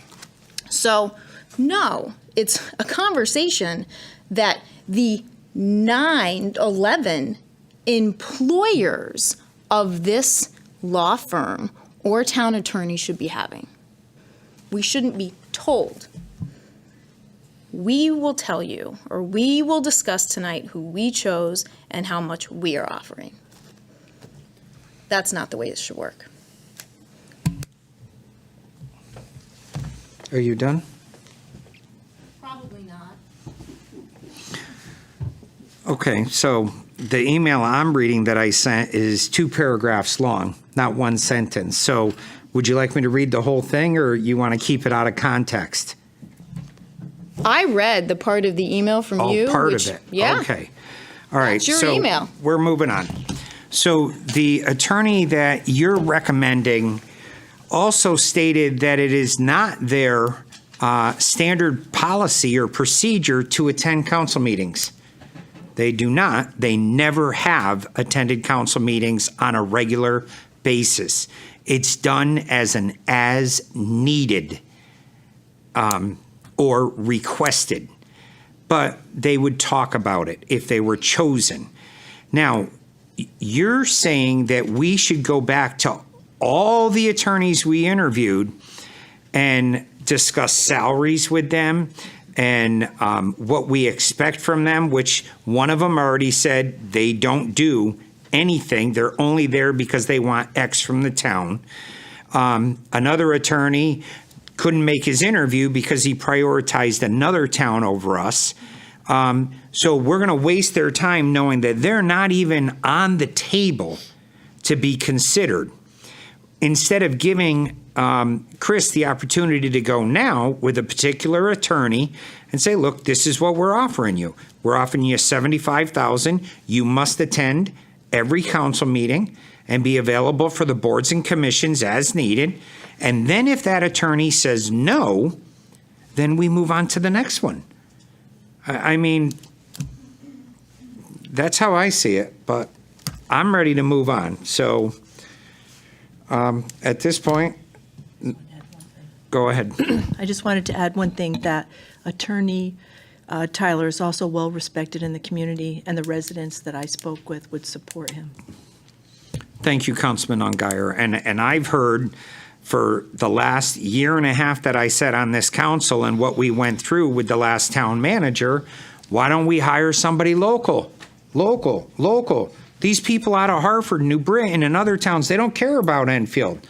So, no, it's a conversation that the 11 employers of this law firm or town attorney should be having. We shouldn't be told. We will tell you, or we will discuss tonight who we chose and how much we are offering. That's not the way it should work. Are you done? Probably not. Okay, so the email I'm reading that I sent is 2 paragraphs long, not 1 sentence. So would you like me to read the whole thing, or you want to keep it out of context? I read the part of the email from you. Part of it. Yeah. Okay. All right. That's your so email. We're moving on. So the attorney that you're recommending also stated that it is not their standard policy or procedure to attend council meetings. They do not. They never have attended council meetings on a regular basis. It's done as an as-needed or requested. But they would talk about it if they were chosen. Now, you're saying that we should go back to all the attorneys we interviewed and discuss salaries with them and what we expect from them, which one of them already said they don't do anything. They're only there because they want X from the town. Another attorney couldn't make his interview because he prioritized another town over us. So we're going to waste their time knowing that they're not even on the table to be considered. Instead of giving Chris the opportunity to go now with a particular attorney and say, look, this is what we're offering you. We're offering you $75,000. You must attend every council meeting and be available for the boards and commissions as needed. And then if that attorney says no, then we move on to the next one. I mean, that's how I see it, but I'm ready to move on. So at this point, go ahead. I just wanted to add one thing, that Attorney Tyler is also well-respected in the community, and the residents that I spoke with would support him. Thank you, Councilman Ungeyer. And I've heard for the last year and a half that I sat on this council and what we went through with the last town manager, why don't we hire somebody local? These people out of Hartford, New Britain, and other towns, they don't care about Enfield.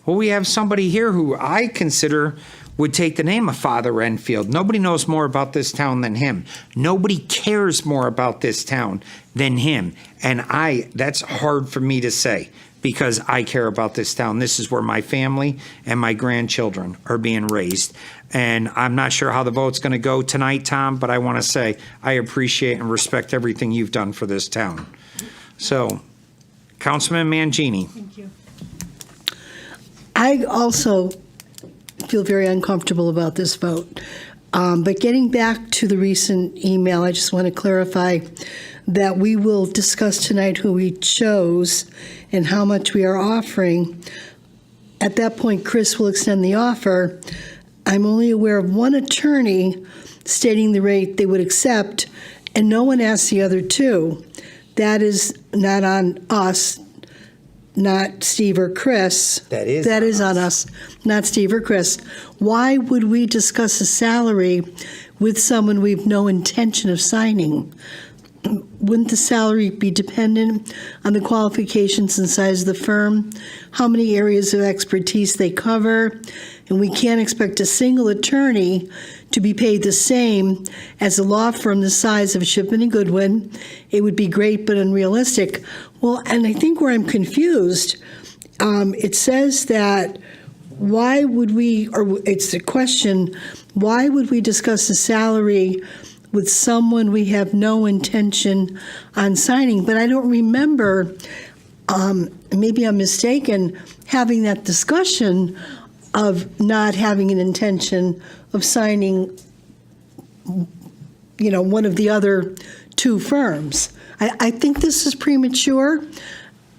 Well, we have somebody here who I consider would take the name of Father Enfield. Nobody knows more about this town than him. Nobody cares more about this town than him. And that's hard for me to say because I care about this town. This is where my family and my grandchildren are being raised. And I'm not sure how the vote's going to go tonight, Tom, but I want to say I appreciate and respect everything you've done for this town. So, Councilman Mangini. Thank you. I also feel very uncomfortable about this vote. But getting back to the recent email, I just want to clarify that we will discuss tonight who we chose and how much we are offering. At that point, Chris will extend the offer. I'm only aware of one attorney stating the rate they would accept, and no one asked the other two. That is not on us, not Steve or Chris. That is on us, not Steve or Chris. Why would we discuss a salary with someone we've no intention of signing? Wouldn't the salary be dependent on the qualifications and size of the firm, how many areas of expertise they cover? And we can't expect a single attorney to be paid the same as a law firm the size of Shipman and Goodwin. It would be great but unrealistic. Well, and I think where I'm confused, it says that why would we, or it's the question, why would we discuss a salary with someone we have no intention on signing? But I don't remember, maybe I'm mistaken, having that discussion of not having an intention of signing, one of the other two firms. I think this is premature.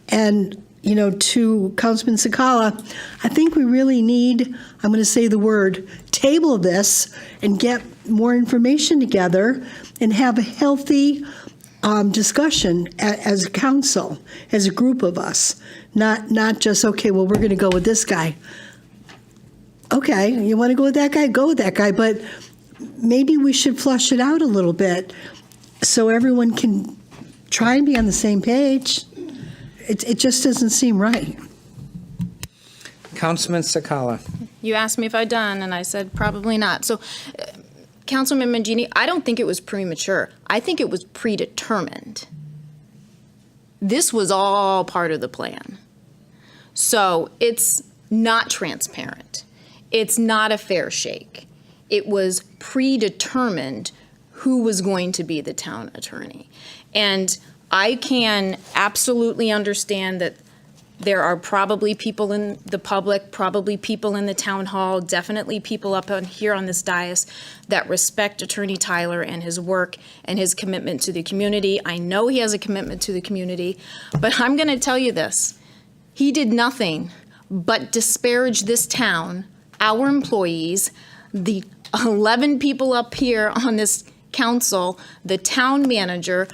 And, to Councilman Sakala, I think we really need, I'm going to say the word, table this and get more information together and have a healthy discussion as a council, as a group of us, not just, okay, well, we're going to go with this guy. Okay, you want to go with that guy? Go with that guy, but maybe we should flush it out a little bit so everyone can try and be on the same page. It just doesn't seem right. Councilman Sakala. You asked me if I'd done, and I said probably not. So, Councilman Mangini, I don't think it was premature. I think it was predetermined. This was all part of the plan. So it's not transparent. It's not a fair shake. It was predetermined who was going to be the town attorney. And I can absolutely understand that there are probably people in the public, probably people in the town hall, definitely people up on here on this dais that respect Attorney Tyler and his work and his commitment to the community. I know he has a commitment to the community, but I'm going to tell you this. He did nothing but disparage this town, our employees, the 11 people up here on this council, the town manager,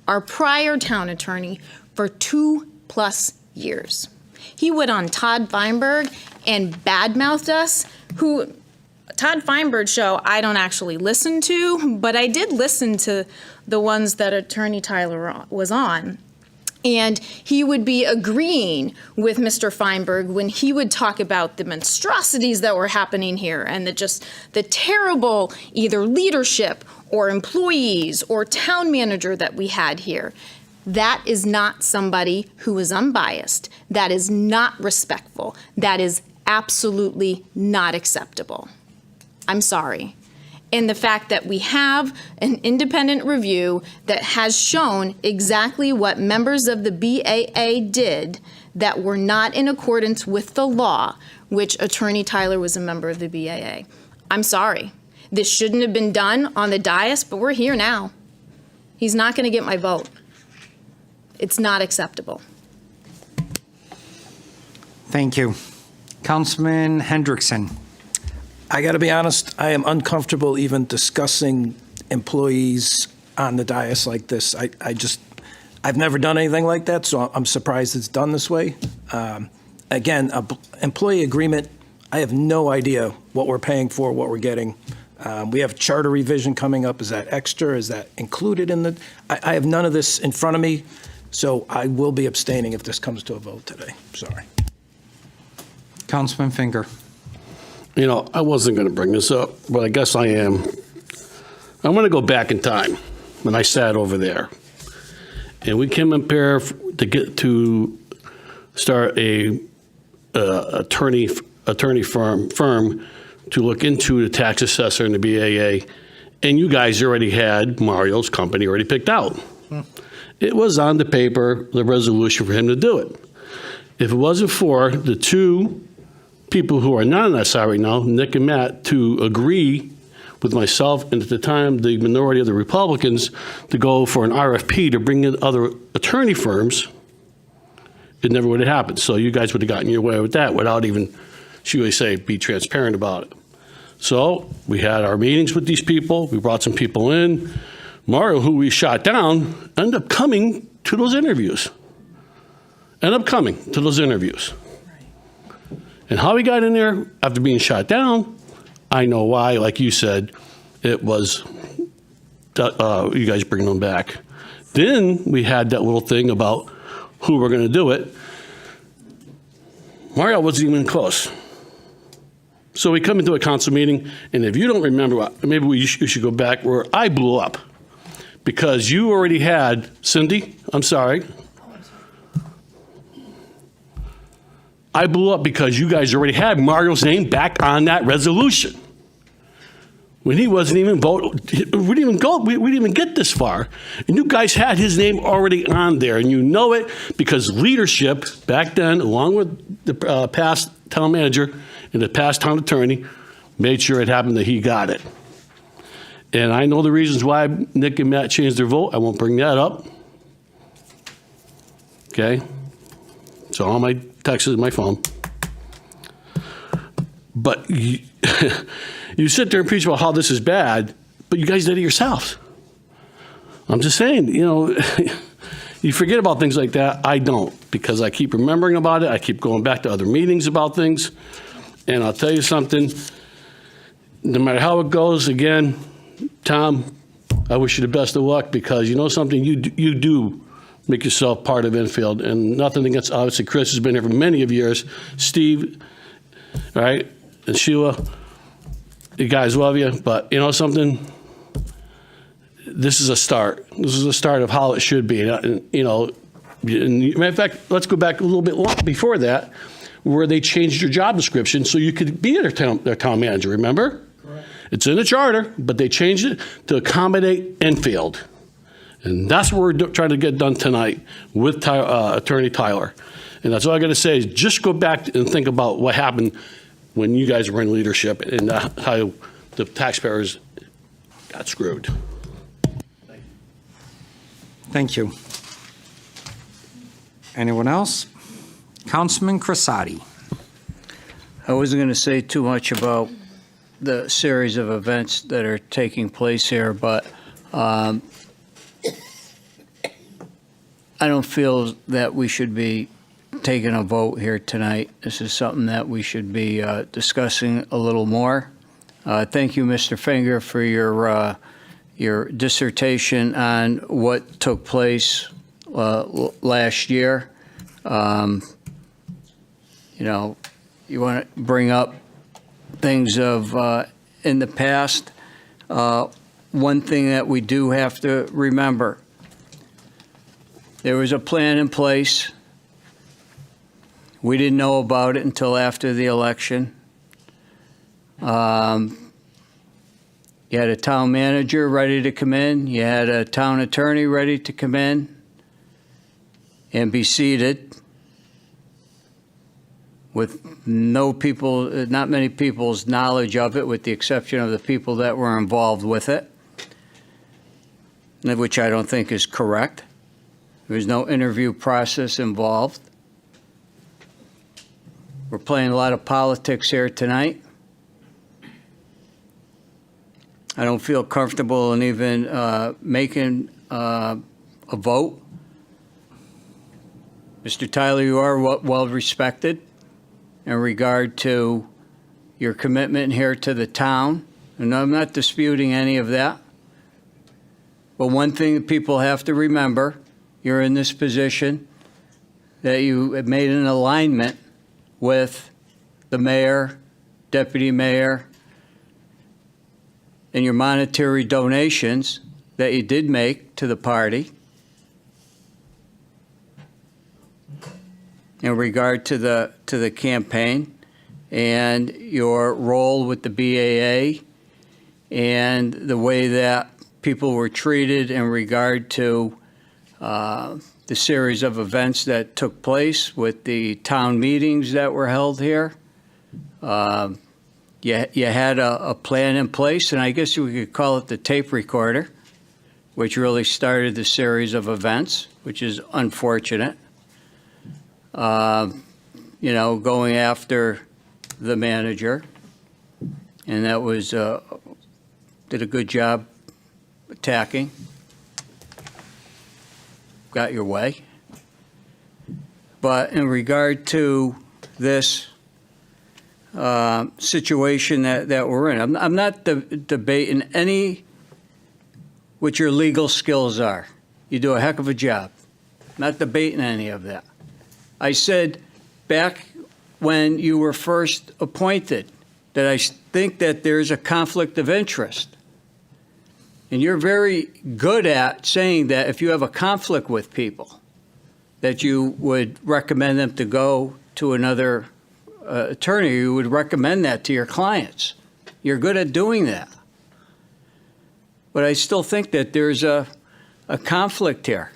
our prior town attorney for 2+ years. He went on Todd Feinberg and badmouthed us, who Todd Feinberg show I don't actually listen to, but I did listen to the ones that Attorney Tyler was on. And he would be agreeing with Mr. Feinberg when he would talk about the monstrosities that were happening here and the terrible either leadership or employees or town manager that we had here. That is not somebody who is unbiased. That is not respectful. That is absolutely not acceptable. I'm sorry. And the fact that we have an independent review that has shown exactly what members of the BAA did that were not in accordance with the law, which Attorney Tyler was a member of the BAA. I'm sorry. This shouldn't have been done on the dais, but we're here now. He's not going to get my vote. It's not acceptable. Thank you. Councilman Hendrickson. I got to be honest, I am uncomfortable even discussing employees on the dais like this. I've never done anything like that, so I'm surprised it's done this way. Again, employee agreement, I have no idea what we're paying for, what we're getting. We have charter revision coming up. Is that extra? Is that included in the? I have none of this in front of me, so I will be abstaining if this comes to a vote today. Sorry. Councilman Finger. I wasn't going to bring this up, but I guess I am. I want to go back in time when I sat over there. And we came up here to start a attorney firm to look into the tax assessor and the BAA. And you guys already had Mario's company already picked out. It was on the paper, the resolution for him to do it. If it wasn't for the two people who are not on that side right now, Nick and Matt, to agree with myself and at the time the minority of the Republicans to go for an RFP to bring in other attorney firms, it never would have happened. So you guys would have gotten your way with that without even, should we say, be transparent about it. So we had our meetings with these people. We brought some people in. Mario, who we shot down, ended up coming to those interviews. And how he got in there after being shot down, I know why. Like you said, it was you guys bringing them back. Then we had that little thing about who were going to do it. Mario wasn't even close. So we come into a council meeting, and if you don't remember, maybe you should go back where I blew up. Because you already had, Cindy, I'm sorry. I blew up because you guys already had Mario's name back on that resolution. When he wasn't even voted, we didn't even get this far. And you guys had his name already on there, and you know it because leadership back then, along with the past town manager and the past town attorney, made sure it happened that he got it. And I know the reasons why Nick and Matt changed their vote. I won't bring that up. Okay? So all my texts in my phone. But you sit there and preach about how this is bad, but you guys did it yourselves. I'm just saying, you forget about things like that. I don't, because I keep remembering about it. I keep going back to other meetings about things. And I'll tell you something, no matter how it goes, again, Tom, I wish you the best of luck because you know something, you do make yourself part of Enfield, and nothing against, obviously, Chris has been here for many of years, Steve, all right, and Sheila, you guys love you, but you know something, this is a start. This is a start of how it should be, and, matter of fact, let's go back a little bit before that, where they changed your job description so you could be their town manager, remember? Correct. It's in the charter, but they changed it to accommodate Enfield. And that's what we're trying to get done tonight with Attorney Tyler. And that's all I got to say is just go back and think about what happened when you guys were in leadership and how the taxpayers got screwed. Thank you. Anyone else? Councilman Crissati. I wasn't going to say too much about the series of events that are taking place here, but I don't feel that we should be taking a vote here tonight. This is something that we should be discussing a little more. Thank you, Mr. Finger, for your dissertation on what took place last year. You want to bring up things of in the past. One thing that we do have to remember, there was a plan in place. We didn't know about it until after the election. You had a town manager ready to come in. You had a town attorney ready to come in and be seated with not many people's knowledge of it, with the exception of the people that were involved with it, which I don't think is correct. There was no interview process involved. We're playing a lot of politics here tonight. I don't feel comfortable in even making a vote. Mr. Tyler, you are well respected in regard to your commitment here to the town, and I'm not disputing any of that. But one thing that people have to remember, you're in this position that you have made an alignment with the mayor, deputy mayor, and your monetary donations that you did make to the party in regard to the campaign and your role with the BAA and the way that people were treated in regard to the series of events that took place with the town meetings that were held here. You had a plan in place, and I guess we could call it the tape recorder, which really started the series of events, which is unfortunate. Going after the manager and that was, did a good job attacking. Got your way. But in regard to this situation that we're in, I'm not debating what your legal skills are. You do a heck of a job. Not debating any of that. I said back when you were first appointed that I think that there's a conflict of interest. And you're very good at saying that if you have a conflict with people, that you would recommend them to go to another attorney. You would recommend that to your clients. You're good at doing that. But I still think that there's a conflict here.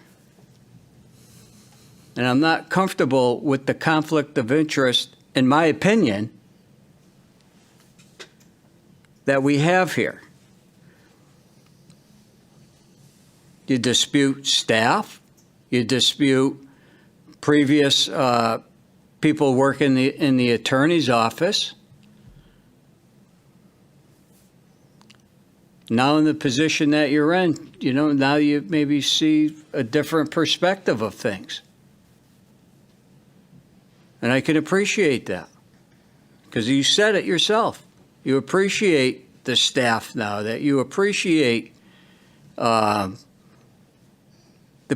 And I'm not comfortable with the conflict of interest, in my opinion, that we have here. You dispute staff. You dispute previous people working in the attorney's office. Now in the position that you're in, now you maybe see a different perspective of things. And I can appreciate that, because you said it yourself. You appreciate the staff now, that you appreciate the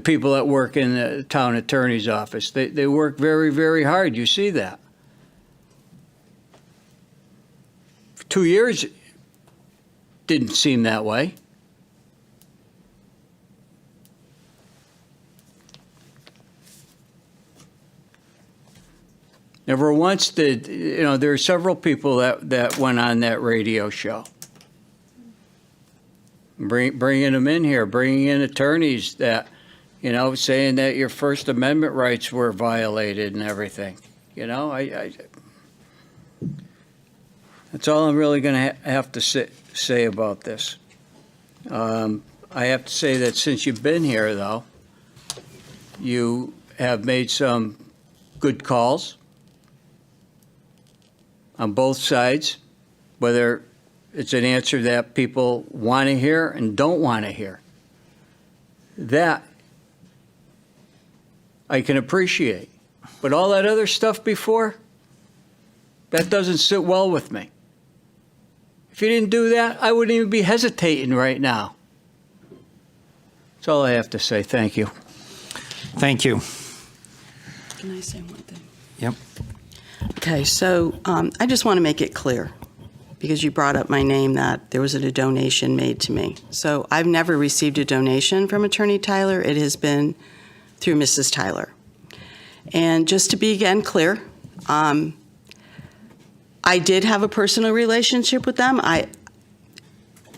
people that work in the town attorney's office. They work very, very hard. You see that. For 2 years, didn't seem that way. Never once did, there are several people that went on that radio show. Bringing them in here, bringing in attorneys that, saying that your First Amendment rights were violated and everything. That's all I'm really going to have to say about this. I have to say that since you've been here, though, you have made some good calls on both sides, whether it's an answer that people want to hear and don't want to hear. That I can appreciate. But all that other stuff before, that doesn't sit well with me. If you didn't do that, I wouldn't even be hesitating right now. That's all I have to say. Thank you. Thank you. Can I say one thing? Yep. Okay, so I just want to make it clear, because you brought up my name, that there was a donation made to me. So I've never received a donation from Attorney Tyler. It has been through Mrs. Tyler. And just to be again clear, I did have a personal relationship with them.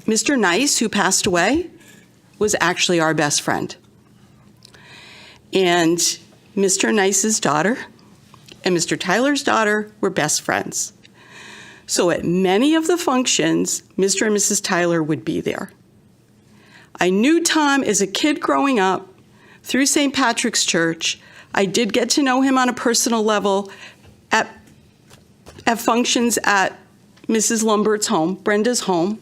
Mr. Nice, who passed away, was actually our best friend. And Mr. Nice's daughter and Mr. Tyler's daughter were best friends. So at many of the functions, Mr. and Mrs. Tyler would be there. I knew Tom as a kid growing up through St. Patrick's Church. I did get to know him on a personal level at functions at Mrs. Lumbert's home, Brenda's home,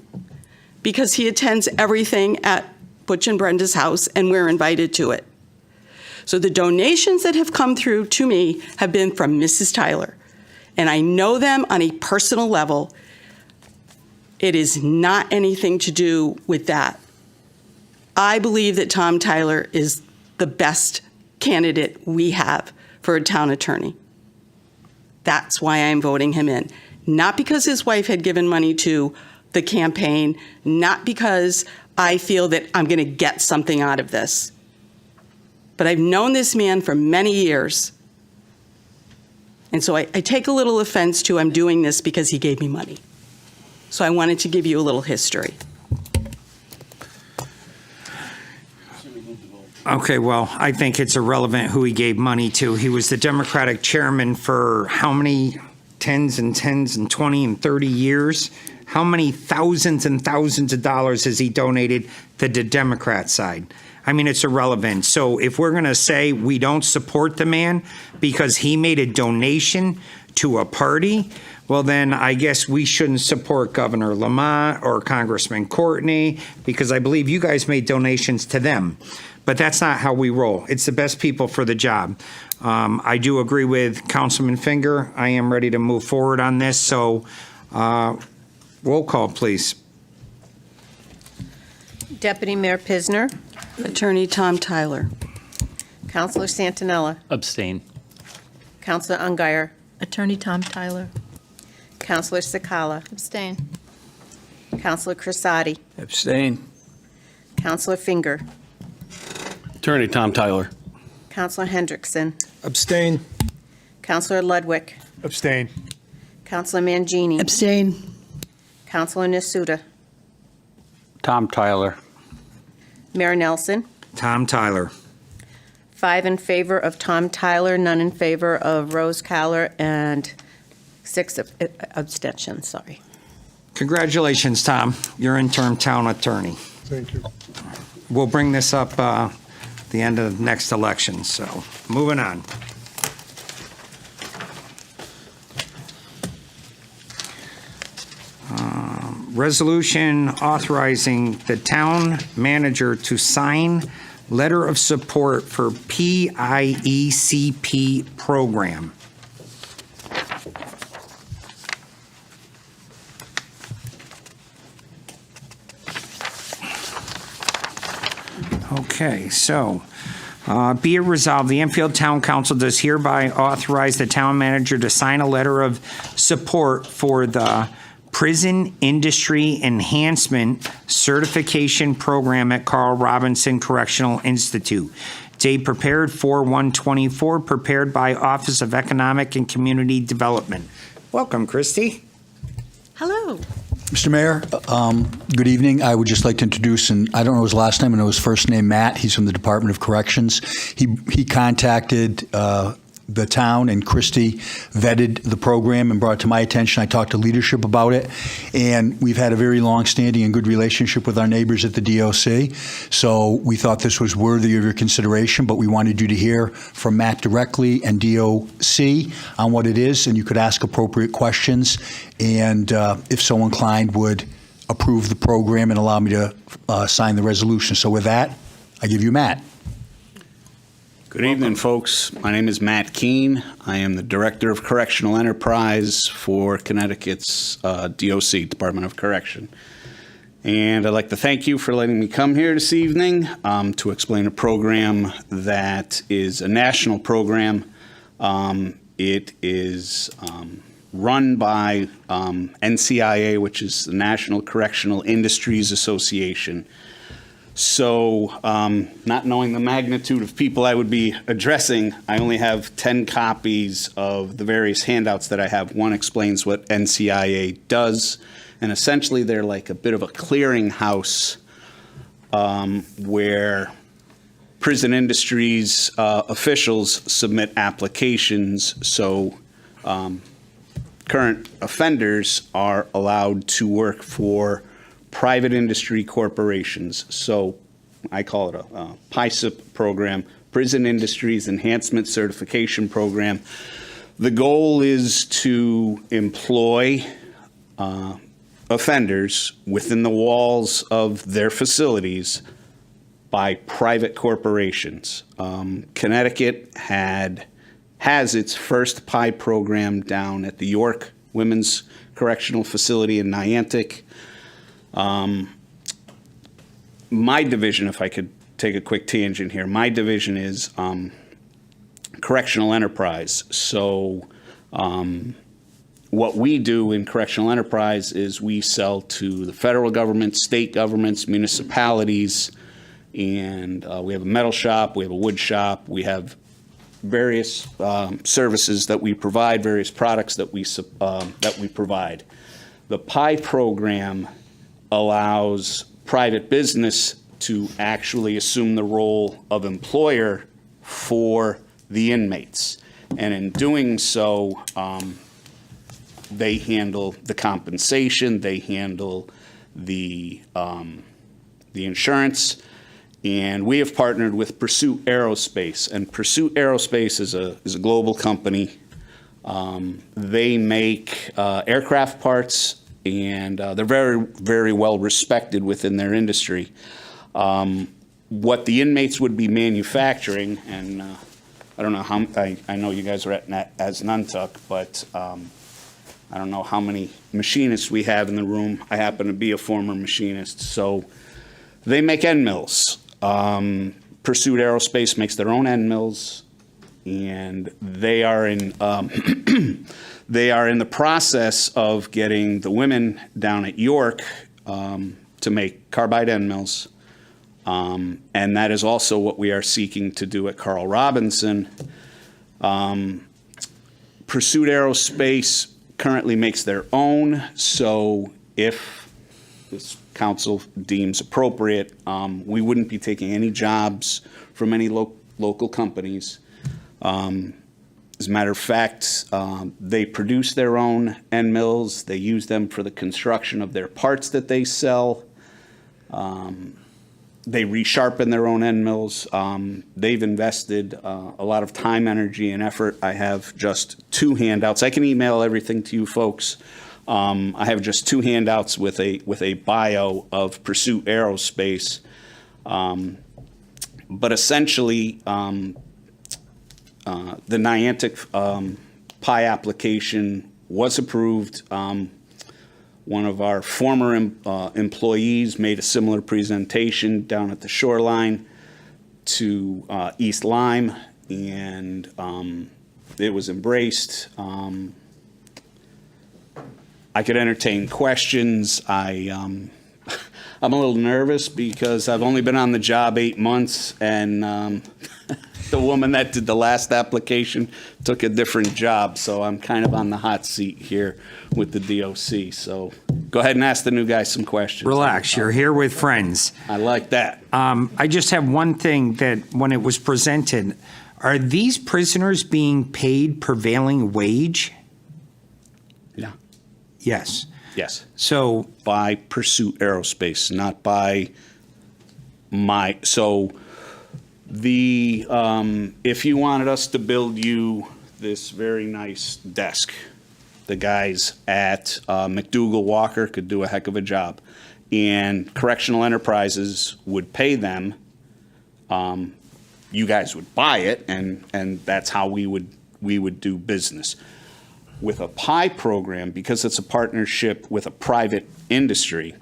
because he attends everything at Butch and Brenda's house, and we're invited to it. So the donations that have come through to me have been from Mrs. Tyler, and I know them on a personal level. It is not anything to do with that. I believe that Tom Tyler is the best candidate we have for a town attorney. That's why I'm voting him in. Not because his wife had given money to the campaign, not because I feel that I'm going to get something out of this. But I've known this man for many years. And so I take a little offense to I'm doing this because he gave me money. So I wanted to give you a little history. Okay, well, I think it's irrelevant who he gave money to. He was the Democratic chairman for how many tens and 20 and 30 years? How many thousands and thousands of dollars has he donated to the Democrat side? I mean, it's irrelevant. So if we're going to say we don't support the man because he made a donation to a party, well, then I guess we shouldn't support Governor Lamont or Congressman Courtney, because I believe you guys made donations to them. But that's not how we roll. It's the best people for the job. I do agree with Councilman Finger. I am ready to move forward on this, so roll call, please. Deputy Mayor Pisner. Attorney Tom Tyler. Counselor Santinella. Abstain. Counselor Ungary. Attorney Tom Tyler. Counselor Sakala. Abstain. Counselor Crisati. Abstain. Counselor Finger. Attorney Tom Tyler. Counselor Hendrickson. Abstain. Counselor Ludwig. Abstain. Counselor Mangini. Abstain. Counselor Nasuda. Tom Tyler. Mayor Nelson. Tom Tyler. 5 in favor of Tom Tyler, none in favor of Rose Caller, and 6 abstentions, sorry. Congratulations, Tom. You're interim town attorney. Thank you. We'll bring this up the end of next election, so moving on. Resolution authorizing the town manager to sign letter of support for PIECP program. Okay, so be it resolved, the Enfield Town Council does hereby authorize the town manager to sign a letter of support for the Prison Industry Enhancement Certification Program at Carl Robinson Correctional Institute. Date prepared 4/1/24, prepared by Office of Economic and Community Development. Welcome, Christy. Hello. Mr. Mayor, good evening. I would just like to introduce, and I don't know his last name, I know his first name, Matt. He's from the Department of Corrections. He contacted the town, and Christie vetted the program and brought it to my attention. I talked to leadership about it, and we've had a very long-standing and good relationship with our neighbors at the DOC. So we thought this was worthy of your consideration, but we wanted you to hear from Matt directly and DOC on what it is, and you could ask appropriate questions, and if so inclined, would approve the program and allow me to sign the resolution. So with that, I give you Matt. Good evening, folks. My name is Matt Keene. I am the Director of Correctional Enterprise for Connecticut's DOC, Department of Correction. And I'd like to thank you for letting me come here this evening to explain a program that is a national program. It is run by NCIA, which is the National Correctional Industries Association. So, not knowing the magnitude of people I would be addressing, I only have 10 copies of the various handouts that I have. One explains what NCIA does, and essentially they're like a bit of a clearinghouse where prison industries officials submit applications, so current offenders are allowed to work for private industry corporations. So I call it a PICEP program, Prison Industries Enhancement Certification Program. The goal is to employ offenders within the walls of their facilities by private corporations. Connecticut has its first PI program down at the York Women's Correctional Facility in Niantic. My division, if I could take a quick tangent here, my division is correctional enterprise. So what we do in correctional enterprise is we sell to the federal government, state governments, municipalities, and we have a metal shop, we have a wood shop, we have various services that we provide, various products that we provide. The PI program allows private business to actually assume the role of employer for the inmates. And in doing so, they handle the compensation, they handle the insurance, and we have partnered with Pursuit Aerospace. And Pursuit Aerospace is a global company. They make aircraft parts, and they're very, very well respected within their industry. What the inmates would be manufacturing, and I don't know how, I know you guys are as Nantuck, but I don't know how many machinists we have in the room. I happen to be a former machinist. So they make end mills. Pursuit Aerospace makes their own end mills, and they are in they are in the process of getting the women down at York to make carbide end mills. And that is also what we are seeking to do at Carl Robinson. Pursuit Aerospace currently makes their own, so if this council deems appropriate, we wouldn't be taking any jobs from any local companies. As a matter of fact, they produce their own end mills. They use them for the construction of their parts that they sell. They resharpen their own end mills. They've invested a lot of time, energy, and effort. I have just 2 handouts. I can email everything to you folks. I have just 2 handouts with a bio of Pursuit Aerospace. But essentially, the Niantic PI application was approved. One of our former employees made a similar presentation down at the shoreline to East Lyme, and it was embraced. I could entertain questions. I'm a little nervous because I've only been on the job 8 months, and the woman that did the last application took a different job, so I'm kind of on the hot seat here with the DOC. So go ahead and ask the new guy some questions. Relax, you're here with friends. I like that. I just have one thing that when it was presented, are these prisoners being paid prevailing wage? Yeah. Yes. Yes. So by Pursuit Aerospace, not by my, so the, if you wanted us to build you this very nice desk, the guys at McDougall Walker could do a heck of a job. And Correctional Enterprises would pay them. You guys would buy it, and that's how we would do business. With a PI program, because it's a partnership with a private industry,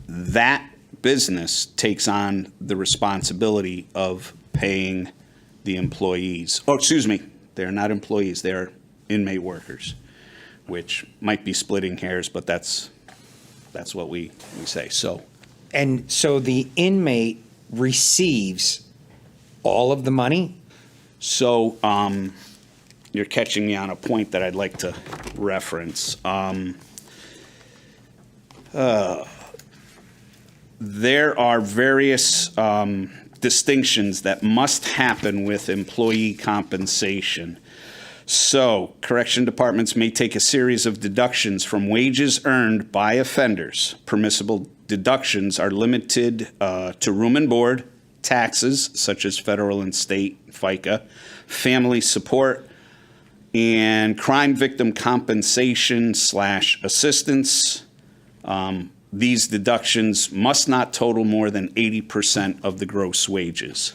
that business takes on the responsibility of paying the employees. Oh, excuse me, they're not employees, they're inmate workers, which might be splitting hairs, but that's what we say. So, and so the inmate receives all of the money? So, you're catching me on a point that I'd like to reference. There are various distinctions that must happen with employee compensation. So, correction departments may take a series of deductions from wages earned by offenders. Permissible deductions are limited to room and board, taxes, such as federal and state FICA, family support, and crime victim compensation / assistance. These deductions must not total more than 80% of the gross wages.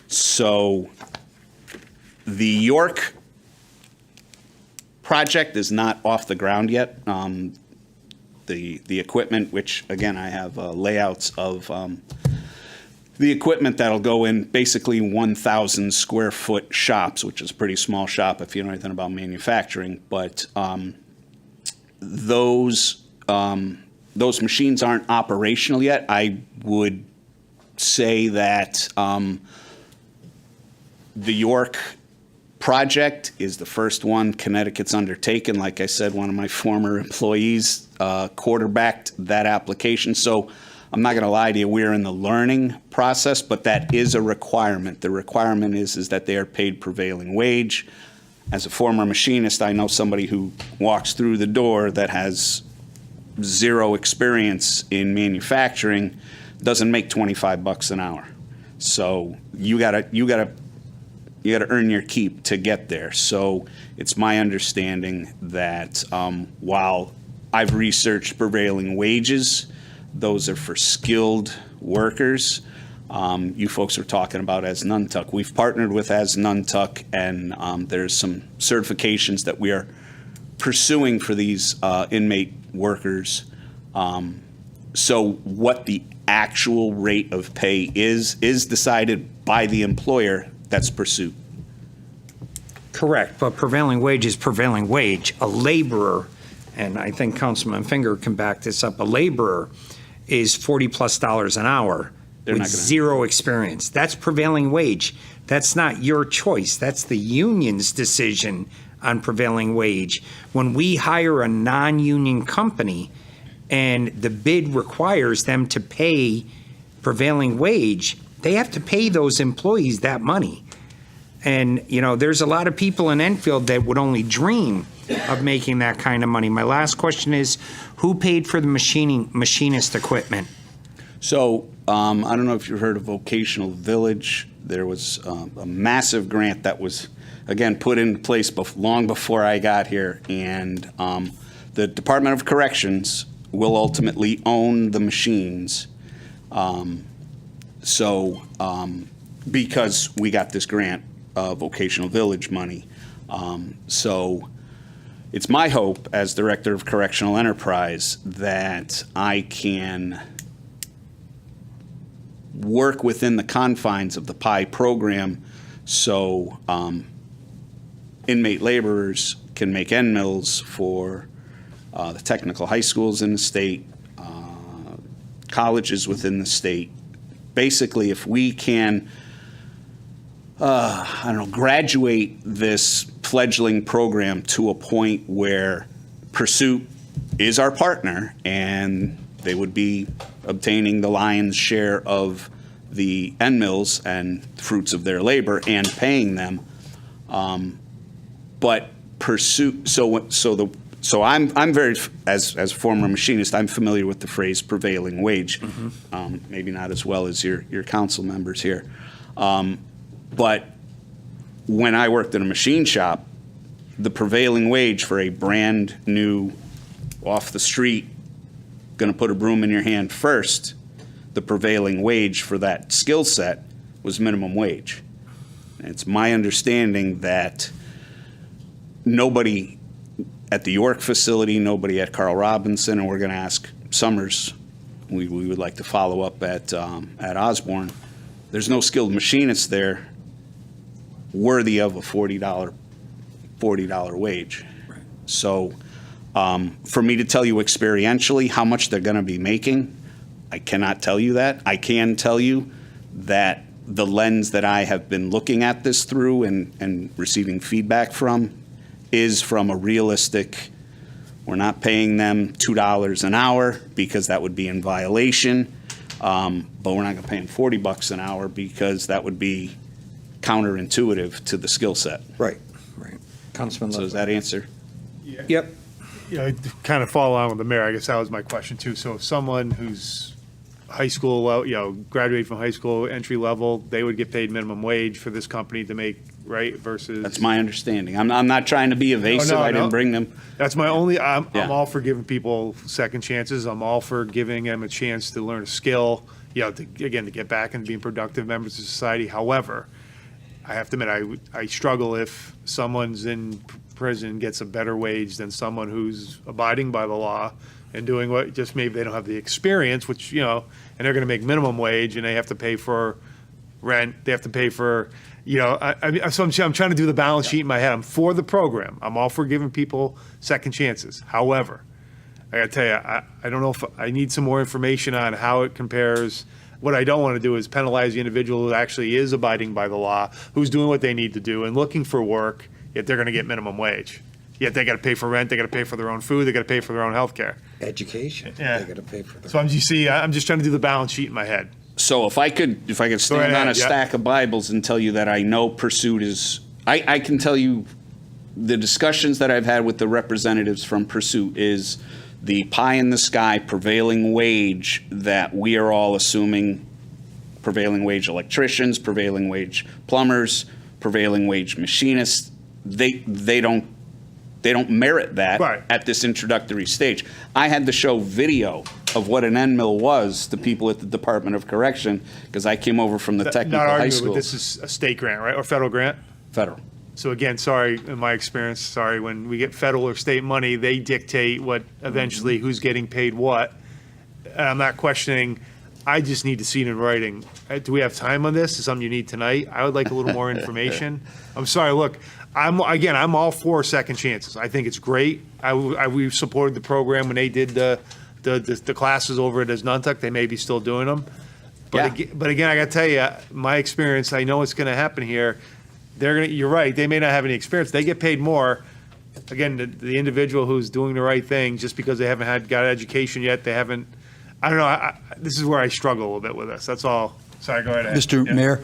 So the York project is not off the ground yet. The equipment, which again I have layouts of the equipment that'll go in basically 1,000 square foot shops, which is a pretty small shop if you know anything about manufacturing. But those machines aren't operational yet. I would say that the York project is the first one Connecticut's undertaken. Like I said, one of my former employees quarterbacked that application. So I'm not going to lie to you, we're in the learning process, but that is a requirement. The requirement is that they are paid prevailing wage. As a former machinist, I know somebody who walks through the door that has zero experience in manufacturing doesn't make $25 an hour. So you gotta you got to earn your keep to get there. So it's my understanding that while I've researched prevailing wages, those are for skilled workers. You folks are talking about As Nuntuck. We've partnered with As Nuntuck, and there's some certifications that we are pursuing for these inmate workers. So what the actual rate of pay is decided by the employer. That's Pursuit. Correct, but prevailing wage is prevailing wage. A laborer, and I think Councilman Finger can back this up, a laborer is $40+ an hour They're with not gonna- zero experience. That's prevailing wage. That's not your choice. That's the union's decision on prevailing wage. When we hire a non-union company and the bid requires them to pay prevailing wage, they have to pay those employees that money. And, you know, there's a lot of people in Enfield that would only dream of making that kind of money. My last question is, who paid for the machinist equipment? So I don't know if you've heard of Vocational Village. There was a massive grant that was, again, put into place long before I got here. And the Department of Corrections will ultimately own the machines. Because we got this grant, Vocational Village money. So it's my hope as Director of Correctional Enterprise that I can work within the confines of the PI program so inmate laborers can make end mills for the technical high schools in the state, colleges within the state. Basically, if we can graduate this fledgling program to a point where Pursuit is our partner and they would be obtaining the lion's share of the end mills and fruits of their labor and paying them. But Pursuit, so I'm very, as a former machinist, I'm familiar with the phrase prevailing wage. Maybe not as well as your council members here. But when I worked in a machine shop, the prevailing wage for a brand new, off the street, going to put a broom in your hand first, the prevailing wage for that skill set was minimum wage. And it's my understanding that nobody at the York facility, nobody at Carl Robinson, and we're going to ask Summers, we would like to follow up at Osborne, there's no skilled machinists there worthy of a $40 wage. Right. So for me to tell you experientially how much they're going to be making, I cannot tell you that. I can tell you that the lens that I have been looking at this through and receiving feedback from is from a realistic, we're not paying them $2 an hour because that would be in violation, but we're not going to pay them $40 an hour because that would be counterintuitive to the skill set. Right. Councilman So does that answer? Yep. Yeah, I kind of follow along with the mayor. I guess that was my question too. So if someone who's high school, graduated from high school, entry level, they would get paid minimum wage for this company to make, right, versus. That's my understanding. I'm not trying to be evasive. I didn't bring them. That's my only, I'm Yeah. all for giving people second chances. I'm all for giving them a chance to learn a skill, to get back and being productive members of society. However, I have to admit, I struggle if someone's in prison gets a better wage than someone who's abiding by the law and doing what, just maybe they don't have the experience, which, and they're going to make minimum wage and they have to pay for rent, they have to pay for, so I'm trying to do the balance sheet in my head. I'm for the program. I'm all for giving people second chances. However, I got to tell you, I don't know if I need some more information on how it compares. What I don't want to do is penalize the individual who actually is abiding by the law, who's doing what they need to do and looking for work, yet they're going to get minimum wage. Yet they got to pay for rent, they got to pay for their own food, they got to pay for their own health care. Education. Yeah. They got to pay for that. So I'm just trying to do the balance sheet in my head. So if I could stand on a stack of Bibles and tell you that I know Pursuit is, I can tell you the discussions that I've had with the representatives from Pursuit is the pie in the sky prevailing wage that we are all assuming, prevailing wage electricians, prevailing wage plumbers, prevailing wage machinists. They don't merit that Right. at this introductory stage. I had to show video of what an end mill was to people at the Department of Correction because I came over from the technical Not high arguing, school. but this is a state grant, right, or federal grant? Federal. So again, sorry, in my experience, sorry, when we get federal or state money, they dictate what eventually who's getting paid what. And I'm not questioning, I just need to see it in writing. Do we have time on this? Is something you need tonight? I would like a little more information. I'm sorry, look, I'm all for second chances. I think it's great. We supported the program when they did the classes over at Asnuntuck. They may be still doing them. But again, I got to tell you, my experience, I know what's going to happen here. You're right, they may not have any experience. They get paid more. Again, the individual who's doing the right thing, just because they haven't got education yet, they haven't, I don't know, this is where I struggle a little bit with this. That's all. Sorry, go ahead. Mr. Yeah. Mayor,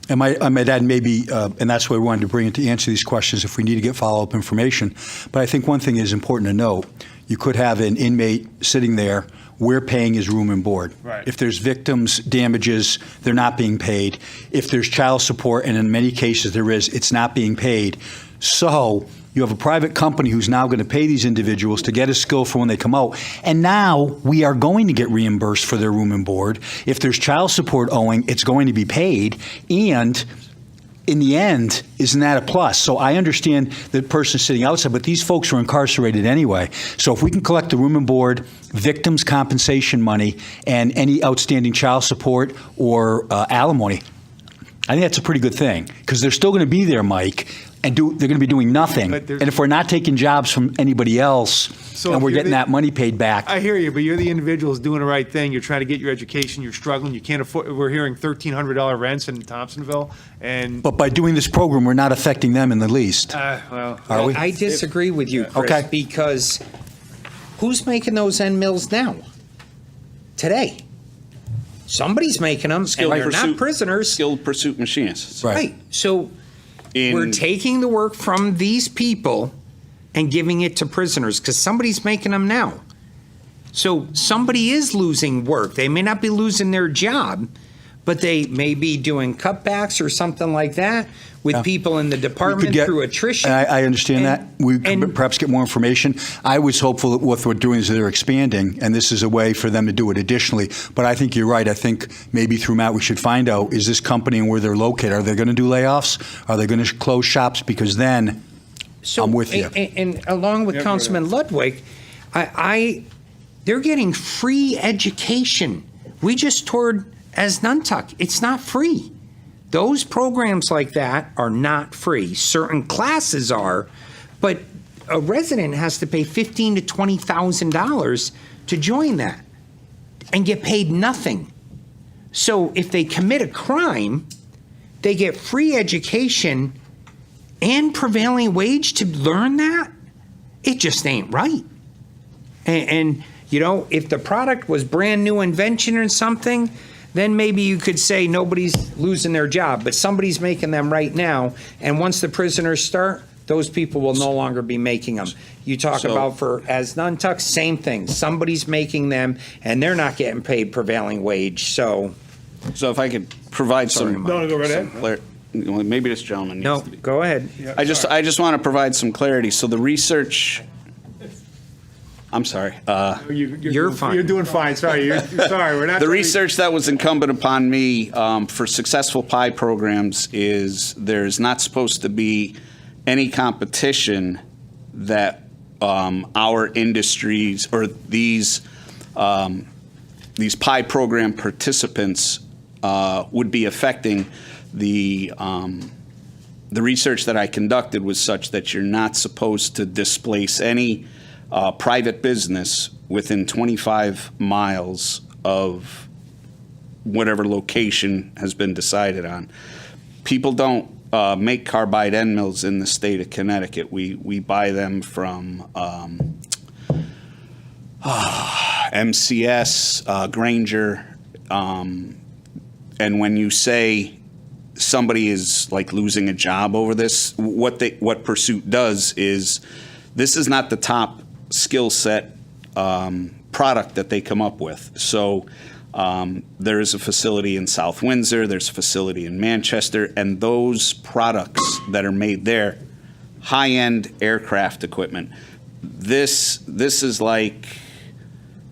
I might add maybe, and that's why we wanted to bring it to answer these questions if we need to get follow-up information. But I think one thing is important to note. You could have an inmate sitting there, we're paying his room and board. Right. If there's victims' damages, they're not being paid. If there's child support, and in many cases there is, it's not being paid. So you have a private company who's now going to pay these individuals to get a skill for when they come out. And now we are going to get reimbursed for their room and board. If there's child support owing, it's going to be paid. And in the end, isn't that a plus? So I understand the person sitting outside, but these folks are incarcerated anyway. So if we can collect the room and board, victims' compensation money, and any outstanding child support or alimony, I think that's a pretty good thing, because they're still going to be there, Mike, and they're going to be doing nothing. But And if we're not taking jobs from anybody else, So and if we're you're getting that money paid back, I hear you, but you're the individual who's doing the right thing. You're trying to get your education. You're struggling. You can't afford. We're hearing $1,300 rents in Thompsonville, and but by doing this program, we're not affecting them in the least. well, Are we? I disagree with you, Chris, Okay. because who's making those end mills now? Today. Somebody's making them, and they're not prisoners. Skilled pursuit machinists. Right. So we're taking the work from these people and giving it to prisoners because somebody's making them now. So somebody is losing work. They may not be losing their job, but they may be doing cutbacks or something like that with people in the department through attrition. I understand that. We could perhaps get more information. I was hopeful that what we're doing is they're expanding, and this is a way for them to do it additionally. But I think you're right. I think maybe through Matt we should find out, is this company and where they're located, are they going to do layoffs? Are they going to close shops? Because then I'm with you. And along with Councilman Ludwig, they're getting free education. We just toured Asnuntuck. It's not free. Those programs like that are not free. Certain classes are, but a resident has to pay $15,000 to $20,000 to join that and get paid nothing. So if they commit a crime, they get free education and prevailing wage to learn that. It just ain't right. And you know, if the product was brand new invention or something, then maybe you could say nobody's losing their job, but somebody's making them right now. And once the prisoners start, those people will no longer be making them. You talk about for Asnuntuck, same thing. Somebody's making them, and they're not getting paid prevailing wage. So if I could provide some. No, go right some ahead. Maybe this gentleman needs to be. Go ahead. I just want to provide some clarity. So the research. I'm sorry. You're fine. You're doing fine. Sorry. Sorry. We're not. The research that was incumbent upon me for successful PI programs is there's not supposed to be any competition that our industries or these PI program participants would be affecting. The research that I conducted was such that you're not supposed to displace any private business within 25 miles of whatever location has been decided on. People don't make carbide end mills in the state of Connecticut. We buy them from MCS, Granger, and when you say somebody is like losing a job over this, what Pursuit does is this is not the top skill set product that they come up with. So There is a facility in South Windsor, there's a facility in Manchester, and those products that are made there, high-end aircraft equipment. This is like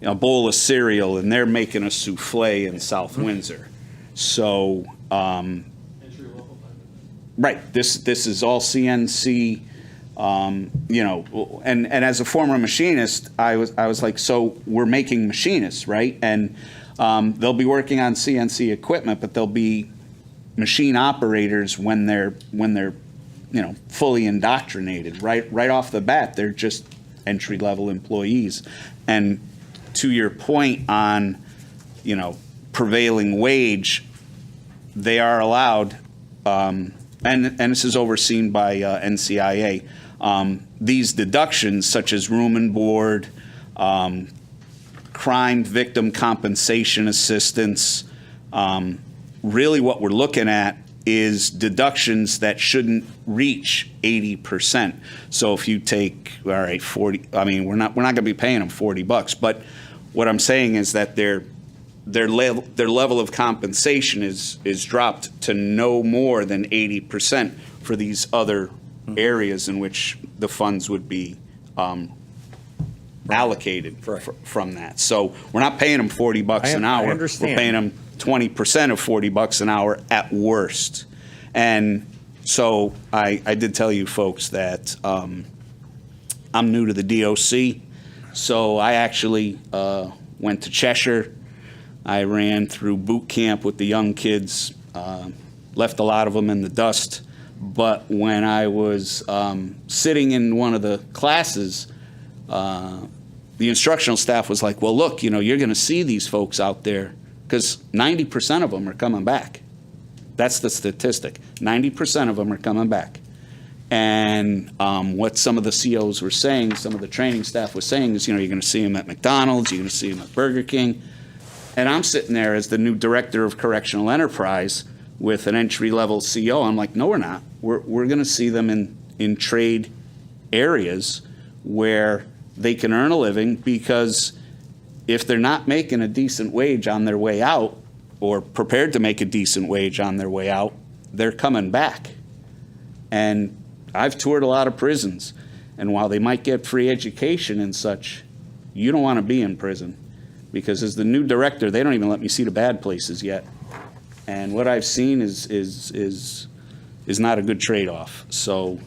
a bowl of cereal, and they're making a souffle in South Windsor. So, right, this is all CNC. And as a former machinist, I was like, so we're making machinists, right? And they'll be working on CNC equipment, but they'll be machine operators when they're fully indoctrinated. Right off the bat, they're just entry-level employees. And to your point on, prevailing wage, they are allowed, and this is overseen by NCIA, these deductions such as room and board, crime victim compensation assistance. Really what we're looking at is deductions that shouldn't reach 80%. So if you take, all right, 40, I mean, we're not going to be paying them $40, but what I'm saying is that their level of compensation is dropped to no more than 80% for these other areas in which the funds would be allocated from that. So we're not paying them $40 an hour. I understand. We're paying them 20% of $40 an hour at worst. And so I did tell you folks that I'm new to the DOC. So I actually went to Cheshire. I ran through boot camp with the young kids, left a lot of them in the dust. But when I was sitting in one of the classes, the instructional staff was like, well, look, you're going to see these folks out there because 90% of them are coming back. That's the statistic. 90% of them are coming back. And what some of the COs were saying, some of the training staff was saying is, you're going to see them at McDonald's, you're going to see them at Burger King. And I'm sitting there as the new director of correctional enterprise with an entry-level CO. I'm like, no, we're not. We're going to see them in trade areas where they can earn a living, because if they're not making a decent wage on their way out, or prepared to make a decent wage on their way out, they're coming back. And I've toured a lot of prisons, and while they might get free education and such, you don't want to be in prison, because as the new director, they don't even let me see the bad places yet. And what I've seen is not a good trade-off. So,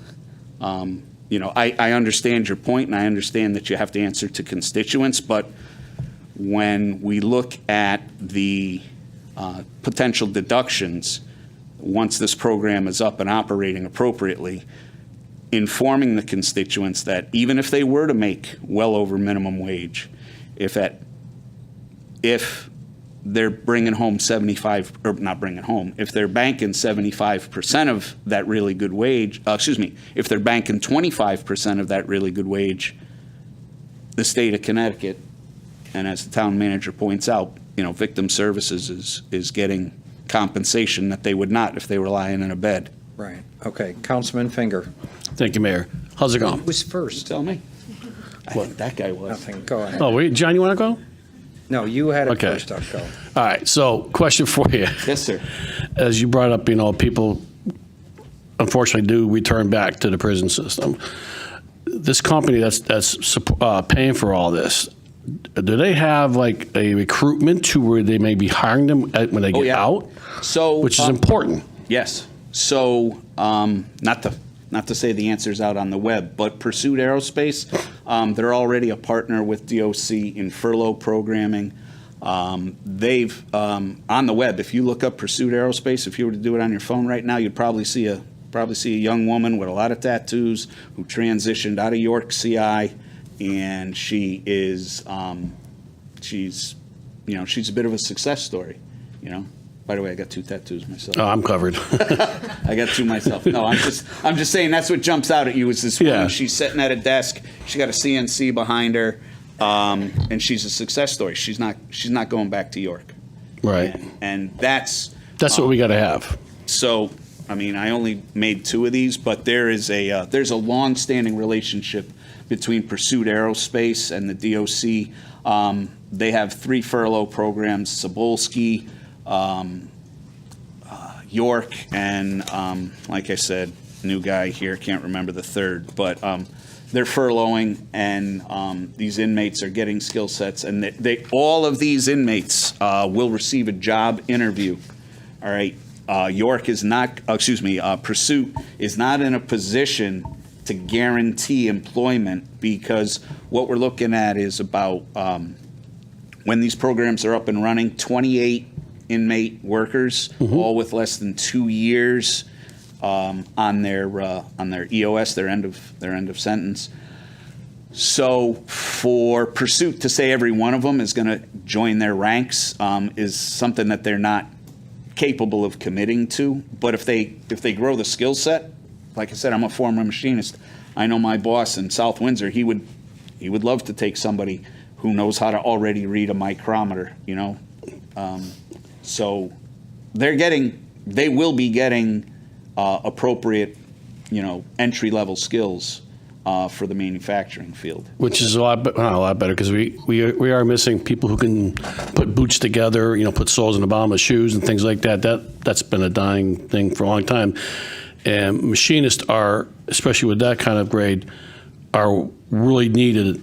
I understand your point, and I understand that you have to answer to constituents, but when we look at the potential deductions, once this program is up and operating appropriately, informing the constituents that even if they were to make well over minimum wage, if they're bringing home 75, or not bringing home, if they're banking 75% of that really good wage, if they're banking 25% of that really good wage, the state of Connecticut, and as the town manager points out, victim services is getting compensation that they would not if they were lying in a bed. Right. Okay. Councilman Finger. Thank you, Mayor. How's it going? Who was first? Tell me. I think that guy was. Nothing. Go ahead. Oh, wait, John, you want to go? No, you had it Okay. first. I'll go. All right, so question for you. Yes, sir. As you brought up, people unfortunately do return back to the prison system. This company that's paying for all this, do they have like a recruitment to where they may be hiring them when they get out? So, which is important. Yes. So, not to say the answer's out on the web, but Pursuit Aerospace, they're already a partner with DOC in furlough programming. They've on the web, if you look up Pursuit Aerospace, if you were to do it on your phone right now, you'd probably see a young woman with a lot of tattoos who transitioned out of York CI, and she is she's a bit of a success story, By the way, I got 2 tattoos myself. Oh, I'm covered. I got 2 myself. No, I'm just saying that's what jumps out at you is this woman. She's sitting at a desk. She got a CNC behind her, and she's a success story. She's not going back to York. Right. And that's what we got to have. So I mean, I only made 2 of these, but there's a long-standing relationship between Pursuit Aerospace and the DOC. They have 3 furlough programs: Sobolski, York, and like I said, new guy here, can't remember the third, but they're furloughing, and these inmates are getting skill sets, and all of these inmates will receive a job interview. All right, York is not, Pursuit is not in a position to guarantee employment, because what we're looking at is about, when these programs are up and running, 28 inmate workers, all with less than 2 years on their EOS, their end of sentence. So for Pursuit to say every one of them is going to join their ranks is something that they're not capable of committing to. But if they grow the skill set, like I said, I'm a former machinist. I know my boss in South Windsor. He would love to take somebody who knows how to already read a micrometer. So they will be getting appropriate, entry-level skills for the manufacturing field. Which is a lot better, because we are missing people who can put boots together, put soles in the bottom of shoes and things like that. That's been a dying thing for a long time. And machinists are, especially with that kind of grade, are really needed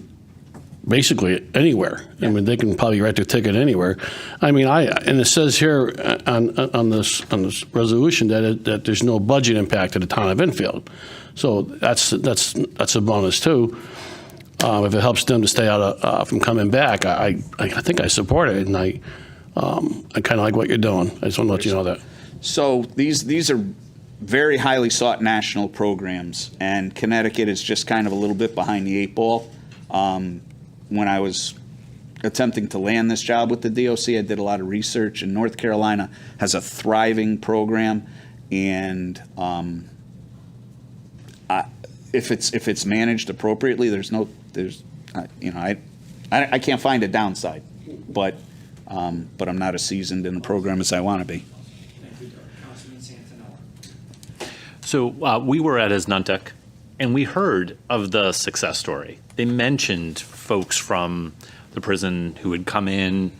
basically anywhere. I mean, they can probably write their ticket anywhere. I mean, and it says here on this resolution that there's no budget impact to the town of Enfield. So that's a bonus too. If it helps them to stay out from coming back, I think I support it, and I kind of like what you're doing. I just want to let you know that. So these are very highly sought national programs, and Connecticut is just kind of a little bit behind the 8 ball. When I was attempting to land this job with the DOC, I did a lot of research, and North Carolina has a thriving program, and if it's managed appropriately, I can't find a downside, but I'm not as seasoned in the program as I want to be. So we were at Asnuntuck, and we heard of the success story. They mentioned folks from the prison who had come in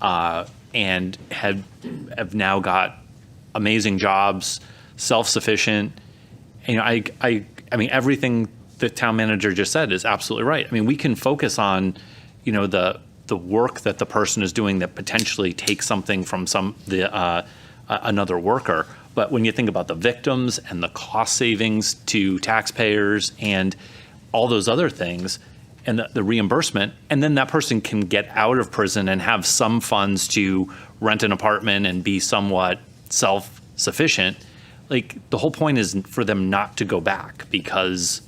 and have now got amazing jobs, self-sufficient. I mean, everything the town manager just said is absolutely right. I mean, we can focus on, the work that the person is doing that potentially takes something from another worker. But when you think about the victims and the cost savings to taxpayers and all those other things, and the reimbursement, and then that person can get out of prison and have some funds to rent an apartment and be somewhat self-sufficient, like the whole point is for them not to go back, because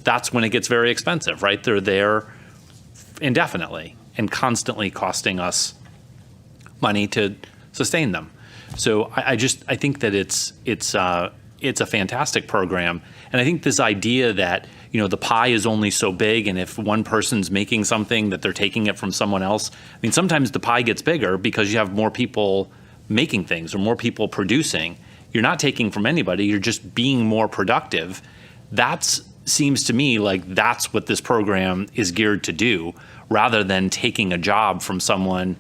that's when it gets very expensive, right? They're there indefinitely and constantly costing us money to sustain them. So I think that it's a fantastic program, and I think this idea that the pie is only so big, and if one person's making something that they're taking it from someone else. I mean, sometimes the pie gets bigger because you have more people making things or more people producing. You're not taking from anybody, you're just being more productive. That seems to me like that's what this program is geared to do, rather than taking a job from someone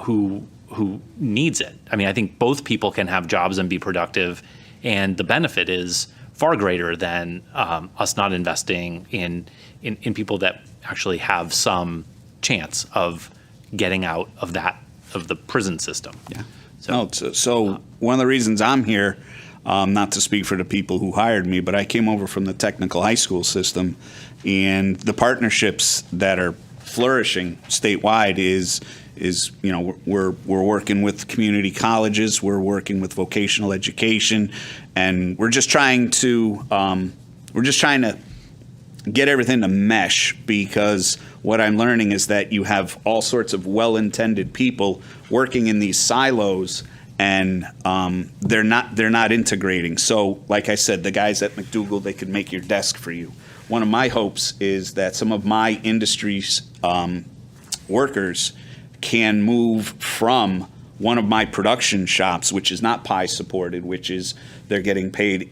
who needs it. I mean, I think both people can have jobs and be productive, and the benefit is far greater than us not investing in people that actually have some chance of getting out of the prison system. Yeah. So one of the reasons I'm here, not to speak for the people who hired me, but I came over from the technical high school system, and the partnerships that are flourishing statewide is we're working with community colleges, we're working with vocational education, and we're just trying to get everything to mesh, because what I'm learning is that you have all sorts of well-intended people working in these silos, and they're not integrating. So, like I said, the guys at McDougal, they could make your desk for you. One of my hopes is that some of my industry's workers can move from one of my production shops, which is not PI supported, which is they're getting paid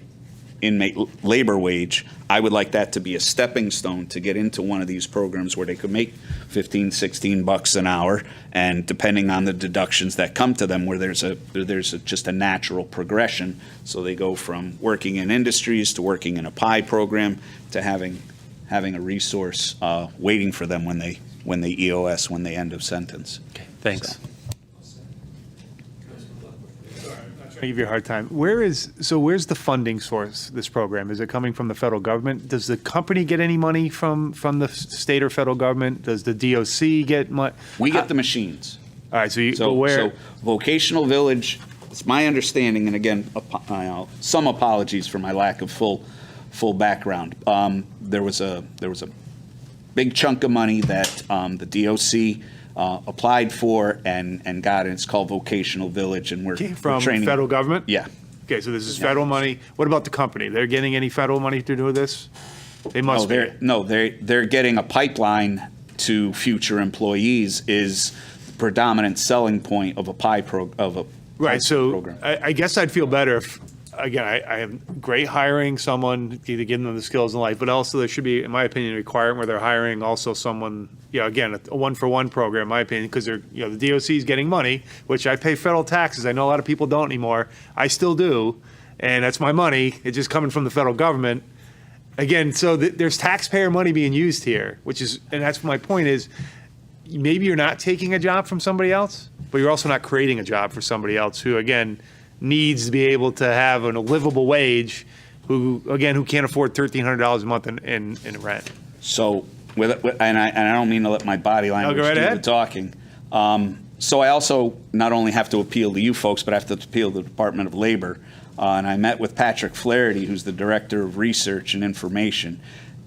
inmate labor wage, I would like that to be a stepping stone to get into one of these programs where they could make 15, 16 bucks an hour, and depending on the deductions that come to them, where there's just a natural progression. So they go from working in industries to working in a PI program to having a resource waiting for them when they EOS, when they end of sentence. Okay, thanks. I give you a hard time. Where's the funding source, this program? Is it coming from the federal government? Does the company get any money from the state or federal government? Does the DOC get money? We get the machines. All right, so So Vocational Village, it's my understanding, and again, some apologies for my lack of full background. There was a big chunk of money that the DOC applied for and got, and it's called Vocational Village, and we're from training. federal government? Yeah. Okay, so this is federal money. What about the company? They're getting any federal money to do this? They must be. They're getting a pipeline to future employees is the predominant selling point of a PI program. Right, so I guess I'd feel better if, again, I have great hiring someone, either giving them the skills in life, but also there should be, in my opinion, a requirement where they're hiring also someone, again, a one-for-one program, in my opinion, because they're, the DOC is getting money, which I pay federal taxes. I know a lot of people don't anymore. I still do, and that's my money. It's just coming from the federal government. Again, so there's taxpayer money being used here, and that's my point is, maybe you're not taking a job from somebody else, but you're also not creating a job for somebody else who, again, needs to be able to have a livable wage, who can't afford $1,300 a month in rent. So, and I don't mean to let my body language do the talking. So I also not only have to appeal to you folks, but I have to appeal to the Department of Labor. And I met with Patrick Flaherty, who's the Director of Research and Information.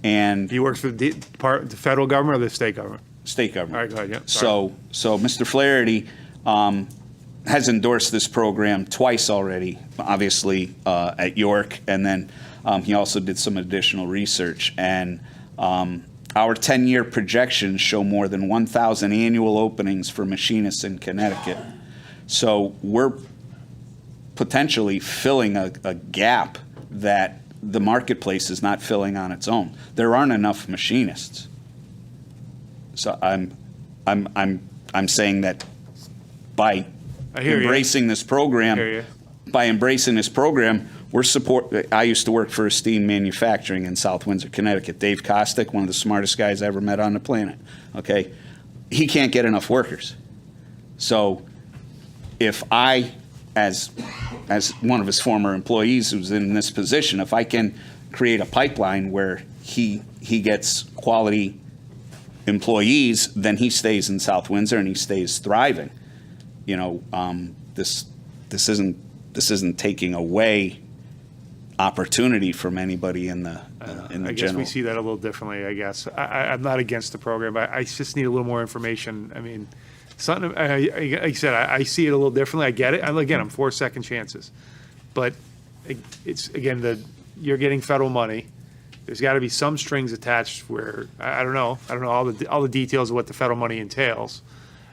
And he works for the federal government or the state government? State government. All right, go ahead, yeah. So Mr. Flaherty has endorsed this program twice already, obviously at York, and then he also did some additional research. And our 10-year projections show more than 1,000 annual openings for machinists in Connecticut. So we're potentially filling a gap that the marketplace is not filling on its own. There aren't enough machinists. So I'm saying that by embracing this program, I used to work for Esteem Manufacturing in South Windsor, Connecticut. Dave Kostick, one of the smartest guys I ever met on the planet. Okay, he can't get enough workers. So if I, as one of his former employees who's in this position, if I can create a pipeline where he gets quality employees, then he stays in South Windsor and he stays thriving. This isn't taking away opportunity from anybody in the I guess we see that a little differently. I guess I'm not against the program, but I just need a little more information. I mean, something. Like I said, I see it a little differently. I get it. I'm for second chances, but it's you're getting federal money. There's got to be some strings attached where I don't know all the details of what the federal money entails,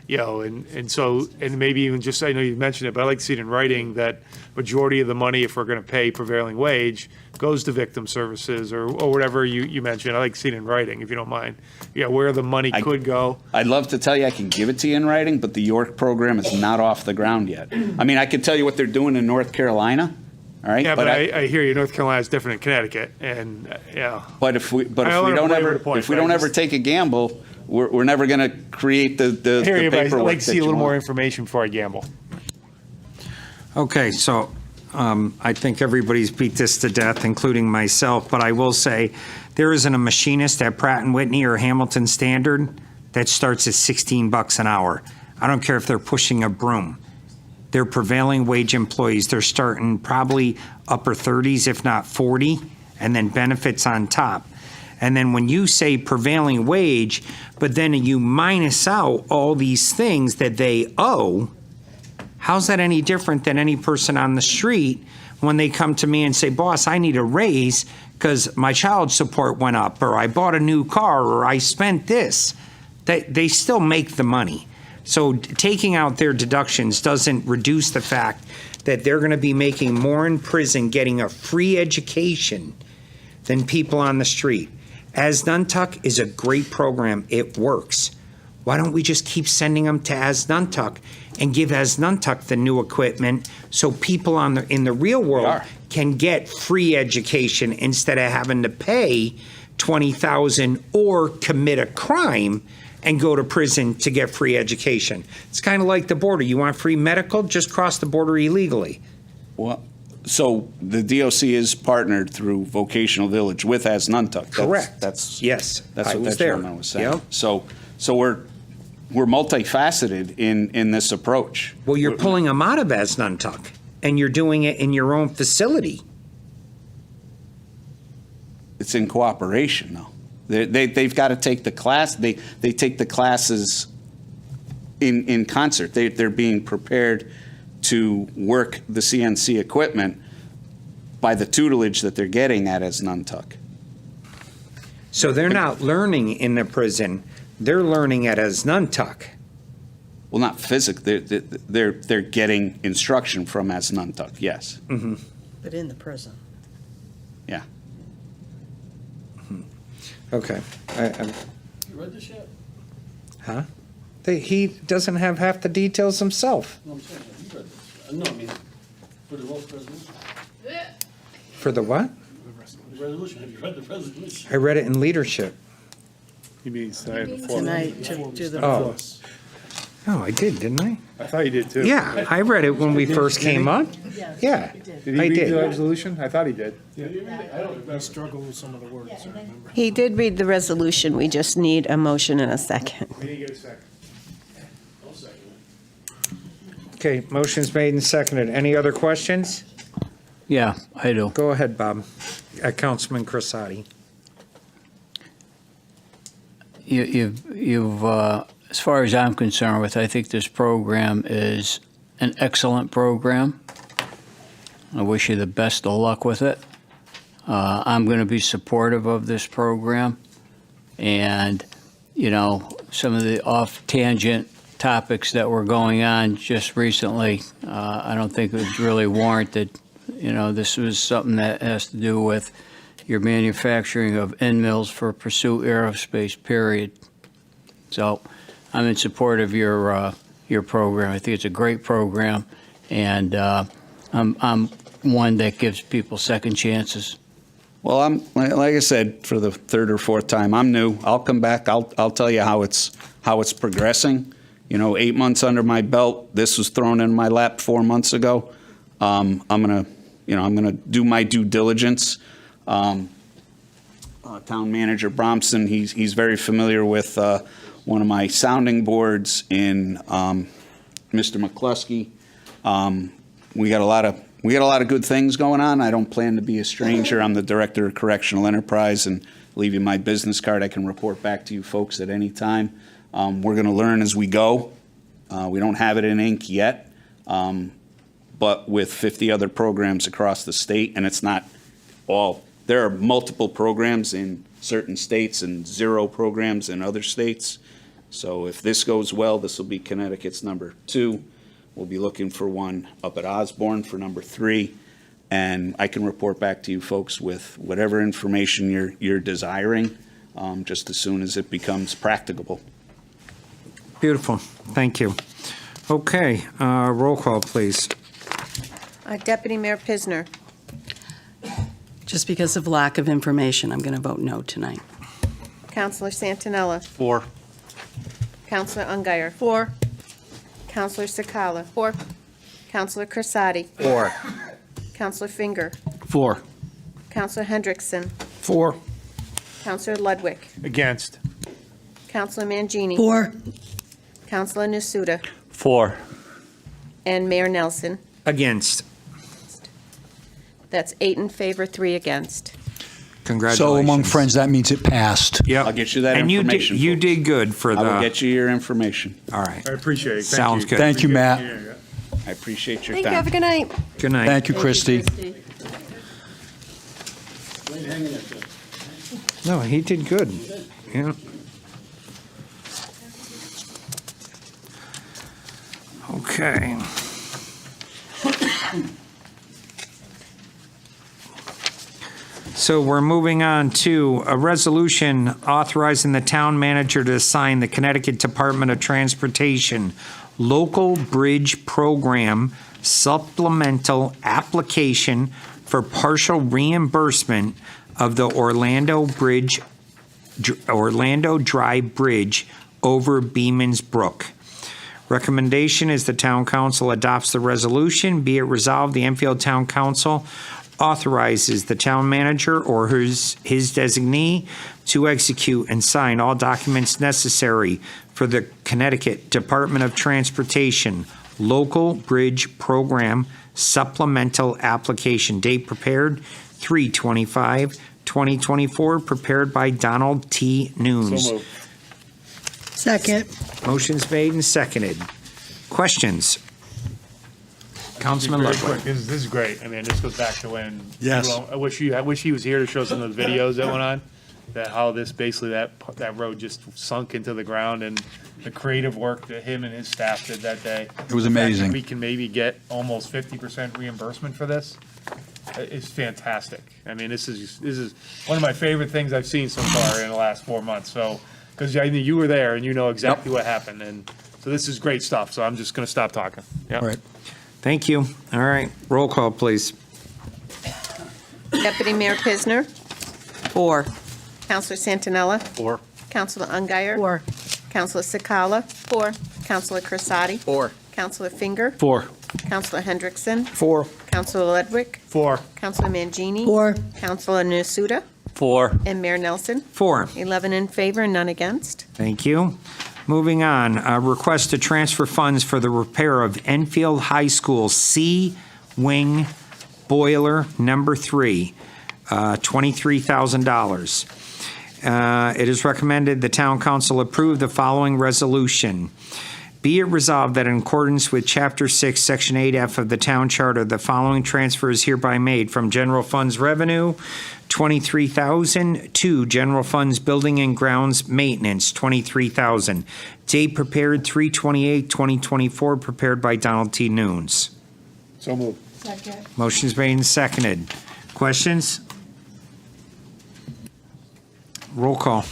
and maybe even just, I know you mentioned it, but I like to see it in writing that majority of the money, if we're going to pay prevailing wage, goes to victim services or whatever you mentioned. I like to see it in writing, if you don't mind. Where the money could go. I'd love to tell you I can give it to you in writing, but the York program is not off the ground yet. I mean, I could tell you what they're doing in North Carolina. All right, yeah, but I hear you. North Carolina is different than Connecticut, and yeah. But if we don't ever take a gamble, we're never going to create the paperwork. I'd like to see a little more want. information before I gamble. Okay, so I think everybody's beat this to death, including myself, but I will say there isn't a machinist at Pratt & Whitney or Hamilton Standard that starts at $16 an hour. I don't care if they're pushing a broom. They're prevailing wage employees. They're starting probably upper 30s, if not 40, and then benefits on top. And then when you say prevailing wage, but then you minus out all these things that they owe, how's that any different than any person on the street when they come to me and say, boss, I need a raise because my child support went up, or I bought a new car, or I spent this? They still make the money. So taking out their deductions doesn't reduce the fact that they're going to be making more in prison getting a free education than people on the street. Asnuntuck is a great program. It works. Why don't we just keep sending them to Asnuntuck and give Asnuntuck the new equipment so people in the real world can get free education instead of having to pay $20,000 or commit a crime and go to prison to get free education. It's kind of like the border. You want free medical? Just cross the border illegally. Well, so the DOC is partnered through Vocational Village with Asnuntuck. Correct. That's I what was that there. gentleman was saying. Yep. So we're multifaceted in this approach. Well, you're pulling them out of Asnuntuck, and you're doing it in your own facility. It's in cooperation, though. They've got to take the class. They take the classes in concert. They're being prepared to work the CNC equipment by the tutelage that they're getting at Asnuntuck. So they're not learning in the prison. They're learning at Asnuntuck. Well, not physically. They're getting instruction from Asnuntuck. Yes. Mm-hmm. But in the prison. Yeah. Okay. You read this yet? Huh? He doesn't have half the details himself. No, I'm saying, you read this. No, I mean, for the resolution. For the what? The resolution, have you read the resolution? I read it in leadership. He means tonight before. Tonight, to do the Oh. Oh, I did, didn't I? I thought you did too. Yeah, I read it when we first came up. Yeah, Did he I read did. the resolution? I thought he did. I struggle with some of the words, I remember. He did read the resolution, we just need a motion and a second. We didn't get a second. Okay, motion's made and seconded. Any other questions? Yeah, I do. Go ahead, Bob. Councilman Crissati. You've as far as I'm concerned with, I think this program is an excellent program. I wish you the best of luck with it. I'm going to be supportive of this program. And, you know, some of the off-tangent topics that were going on just recently, I don't think it was really warranted. You know, this was something that has to do with your manufacturing of end mills for Pursuit Aerospace, period. So I'm in support of your program. I think it's a great program, and I'm one that gives people second chances. Well, I'm like I said, for the third or fourth time, I'm new. I'll come back. I'll tell you how it's progressing. You know, 8 months under my belt. This was thrown in my lap 4 months ago. I'm gonna do my due diligence. Town Manager Bromson, he's very familiar with one of my sounding boards in Mr. McCluskey. We got a lot of good things going on. I don't plan to be a stranger. I'm the Director of Correctional Enterprise, and leave you my business card. I can report back to you folks at any time. We're going to learn as we go. We don't have it in ink yet, but with 50 other programs across the state, and it's not all. There are multiple programs in certain states and 0 programs in other states. So if this goes well, this will be Connecticut's number 2. We'll be looking for one up at Osborne for number 3. And I can report back to you folks with whatever information you're desiring, just as soon as it becomes practicable. Beautiful. Thank you. Okay, roll call, please. Deputy Mayor Pisner. Just because of lack of information, I'm going to vote no tonight. Counselor Santinella. 4. Counselor Ungary. 4. Counselor Sakala. 4. Counselor Crissati. 4. Counselor Finger. 4. Counselor Hendrickson. 4. Counselor Ludwig. Against. Counselor Mangini. 4. Counselor Nasuda. 4. And Mayor Nelson. Against. That's 8 in favor, 3 against. Congratulations. So among friends, that means it passed. Yep. I'll get you that and information. You did good for the. I will get you your information. All right. I appreciate it. Thank Sounds you. good. Thank you, Matt. I appreciate your Thank you. time. Have a good night. Good night. Thank you, Christie. No, he did good. Yeah. Okay. So we're moving on to a resolution authorizing the town manager to sign the Connecticut Department of Transportation Local Bridge Program supplemental application for partial reimbursement of the Orlando Drive Bridge over Beeman's Brook. Recommendation is the town council adopts the resolution. Be it resolved, the Enfield Town Council authorizes the town manager or his designee to execute and sign all documents necessary for the Connecticut Department of Transportation Local Bridge Program Supplemental Application. Date prepared 3/25/2024, prepared by Donald T. Nunes. So moved. Second. Motion's made and seconded. Questions? Councilman Very Ludwig. quick. This is great. I mean, this goes back to when. Yes. Well, I wish he was here to show some of those videos that went on. That how this basically that road just sunk into the ground and the creative work that him and his staff did that day. It was The fact that amazing. We can maybe get almost 50% reimbursement for this. It's fantastic. I mean, this is one of my favorite things I've seen so far in the last 4 months. So, because I mean, you were there and you know exactly what happened, and so this is great stuff. So I'm just going to stop talking. Yeah. All right. Thank you. All right. Roll call, please. Deputy Mayor Pisner. 4. Counselor Santinella. 4. Counselor Ungary. 4. Counselor Sikala. 4. Counselor Crisati. 4. Counselor Finger. 4. Counselor Hendrickson. 4. Counselor Ledwick. 4. Counselor Mangini. 4. Counselor Nasuda. 4. And Mayor Nelson. 4. 11 in favor, none against. Thank you. Moving on, a request to transfer funds for the repair of Enfield High School C-Wing Boiler Number 3, $23,000. It is recommended the town council approve the following resolution. Be it resolved that in accordance with Chapter 6, Section 8F of the Town Charter, the following transfer is hereby made from General Funds Revenue, $23,000, to General Funds Building and Grounds Maintenance, $23,000. Date prepared 3/28/2024, prepared by Donald T. Nunes. So moved. Second. Motion's made and seconded. Questions? Roll call.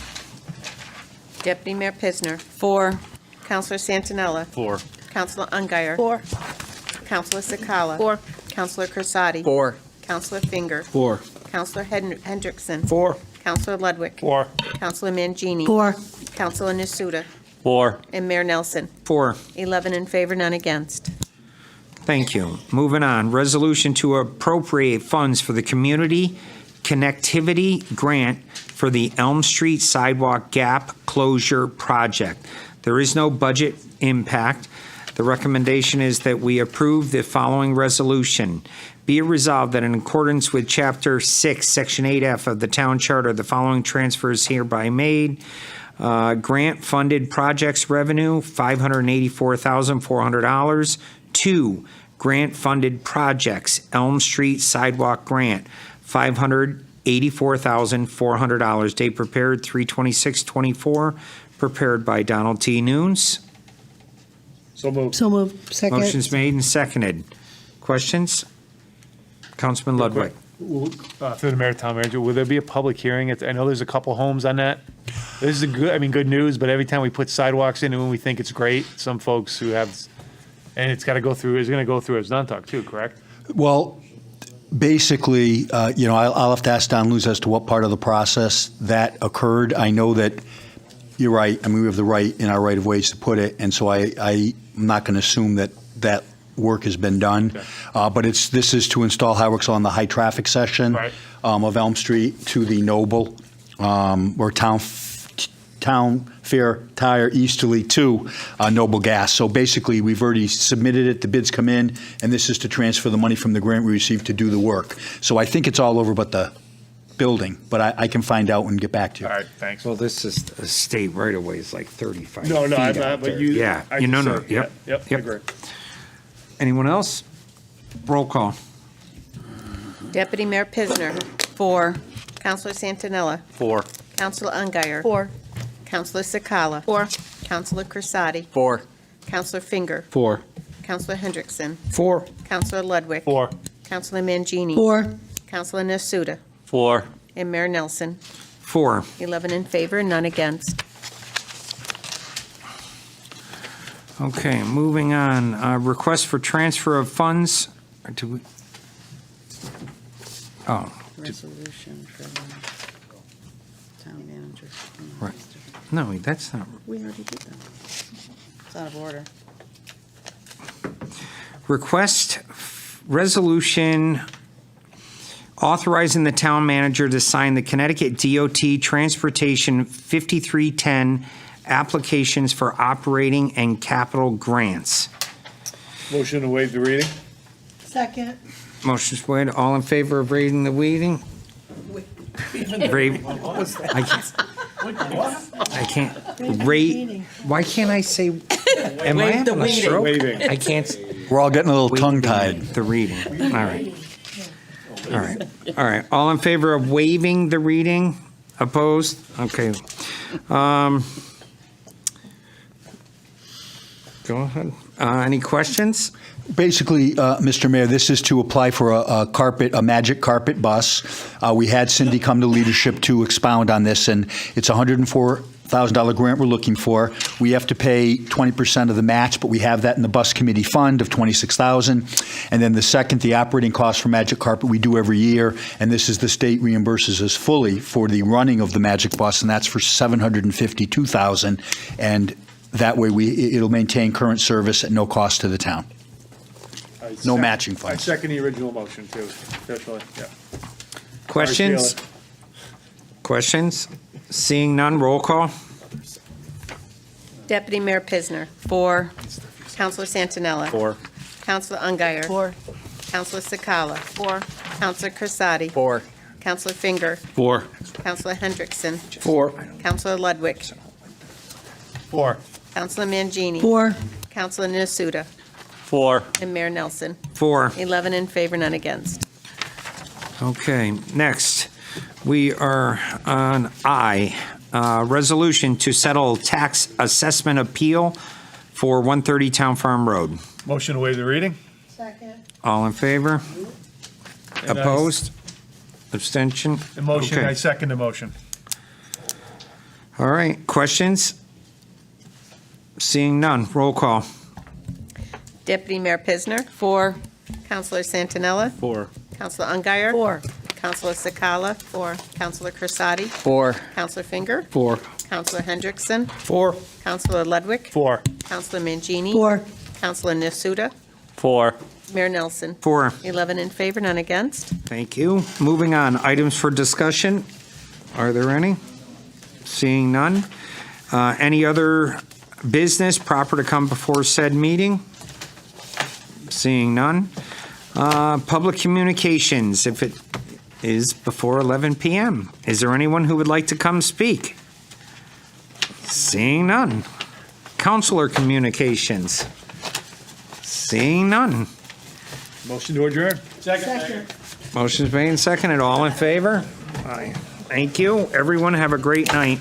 Deputy Mayor Pisner. 4. Counselor Santinella. 4. Counselor Ungary. 4. Counselor Sikala. 4. Counselor Crisati. 4. Counselor Finger. 4. Counselor Hendrickson. 4. Counselor Ludwig. 4. Counselor Mangini. 4. Counselor Nasuda. 4. And Mayor Nelson. 4. 11 in favor, none against. Thank you. Moving on, resolution to appropriate funds for the Community Connectivity Grant for the Elm Street Sidewalk Gap Closure Project. There is no budget impact. The recommendation is that we approve the following resolution. Be it resolved that in accordance with Chapter 6, Section 8F of the Town Charter, the following transfer is hereby made. Grant-funded projects revenue, $584,400, to grant-funded projects, Elm Street Sidewalk Grant, $584,400. Date prepared 3/26/24, prepared by Donald T. Nunes. So moved. So moved. Second. Motion's made and seconded. Questions? Councilman Ludwig. Through the mayor, town manager, will there be a public hearing? I know there's a couple homes on that. This is good news, but every time we put sidewalks in and when we think it's great, some folks who have, and it's got to go through, it's going to go through as Nantucket too, correct? Well, basically, I'll have to ask Don Luz as to what part of the process that occurred. I know that you're right. I mean, we have the right in our right of ways to put it, and so I'm not going to assume that work has been done. Okay. But this is to install Highworks on the high traffic section Right. of Elm Street to the Noble, or Town Fair Tire easterly to Noble Gas. So basically, we've already submitted it, the bids come in, and this is to transfer the money from the grant we received to do the work. So I think it's all over but the building, but I can find out and get back to you. All right, thanks. Well, this is a state right away, is like 35 No, feet I'm out not, but there. you. Yeah, I you know, just no, said- yep. Yep, I agree. Anyone else? Roll call. Deputy Mayor Pisner. 4. Counselor Santinella. 4. Counselor Ungary. 4. Counselor Sikala. 4. Counselor Crisati. 4. Counselor Finger. 4. Counselor Hendrickson. 4. Counselor Ludwig. 4. Counselor Mangini. 4. Counselor Nasuda. 4. And Mayor Nelson. 4. 11 in favor, none against. Okay, moving on. Request for transfer of funds. Do we? Oh, Resolution for the town manager. right. No, that's not. We already did that. It's out of order. Request resolution authorizing the town manager to sign the Connecticut DOT Transportation 5310 applications for operating and capital grants. Motion to waive the reading? Second. Motion's made. All in favor of reading the reading? I can't. Why can't I say? Am I having a stroke? I can't. We're all getting a little tongue-tied. The reading. All right. All right. All right. All in favor of waiving the reading? Opposed? Okay. Go ahead. Any questions? Basically, Mr. Mayor, this is to apply for a magic carpet bus. We had Cindy come to leadership to expound on this, and it's a $104,000 grant we're looking for. We have to pay 20% of the match, but we have that in the bus committee fund of $26,000. And then the second, the operating cost for Magic Carpet we do every year, and this is the state reimburses us fully for the running of the Magic Bus, and that's for $752,000. And that way it'll maintain current service at no cost to the town. No matching I funds. second the original motion too, officially, yeah. Questions? Sorry, Questions? Seeing none, roll call. Deputy Mayor Pisner. 4. Counselor Santinella. 4. Counselor Ungary. 4. Counselor Sakala. 4. Counselor Crisati. 4. Counselor Finger. 4. Counselor Hendrickson. 4. Counselor Ludwig. 4. Counselor Mangini. 4. Counselor Nasuda. 4. And Mayor Nelson. 4. 11 in favor, none against. Okay, next, we are on I, resolution to settle tax assessment appeal for 130 Town Farm Road. Motion to waive the reading? Second. All in favor? And I- Opposed? Abstention? The motion, Okay. I second the motion. All right, questions? Seeing none, roll call. Deputy Mayor Pisner. 4. Counselor Santinella. 4. Counselor Ungary. 4. Counselor Sakala. 4. Counselor Crisati. 4. Counselor Finger. 4. Counselor Hendrickson. 4. Counselor Ludwig. 4. Counselor Mangini. 4. Counselor Nasuda. 4. Mayor Nelson. 4. 11 in favor, none against. Thank you. Moving on, items for discussion. Are there any? Seeing none. Any other business proper to come before said meeting? Seeing none. Public communications, if it is before 11 p.m. Is there anyone who would like to come speak? Seeing none. Counselor communications. Seeing none. Motion to adjourn? Second. Motion's made and seconded. All in favor? Aye. Thank you. Everyone have a great night.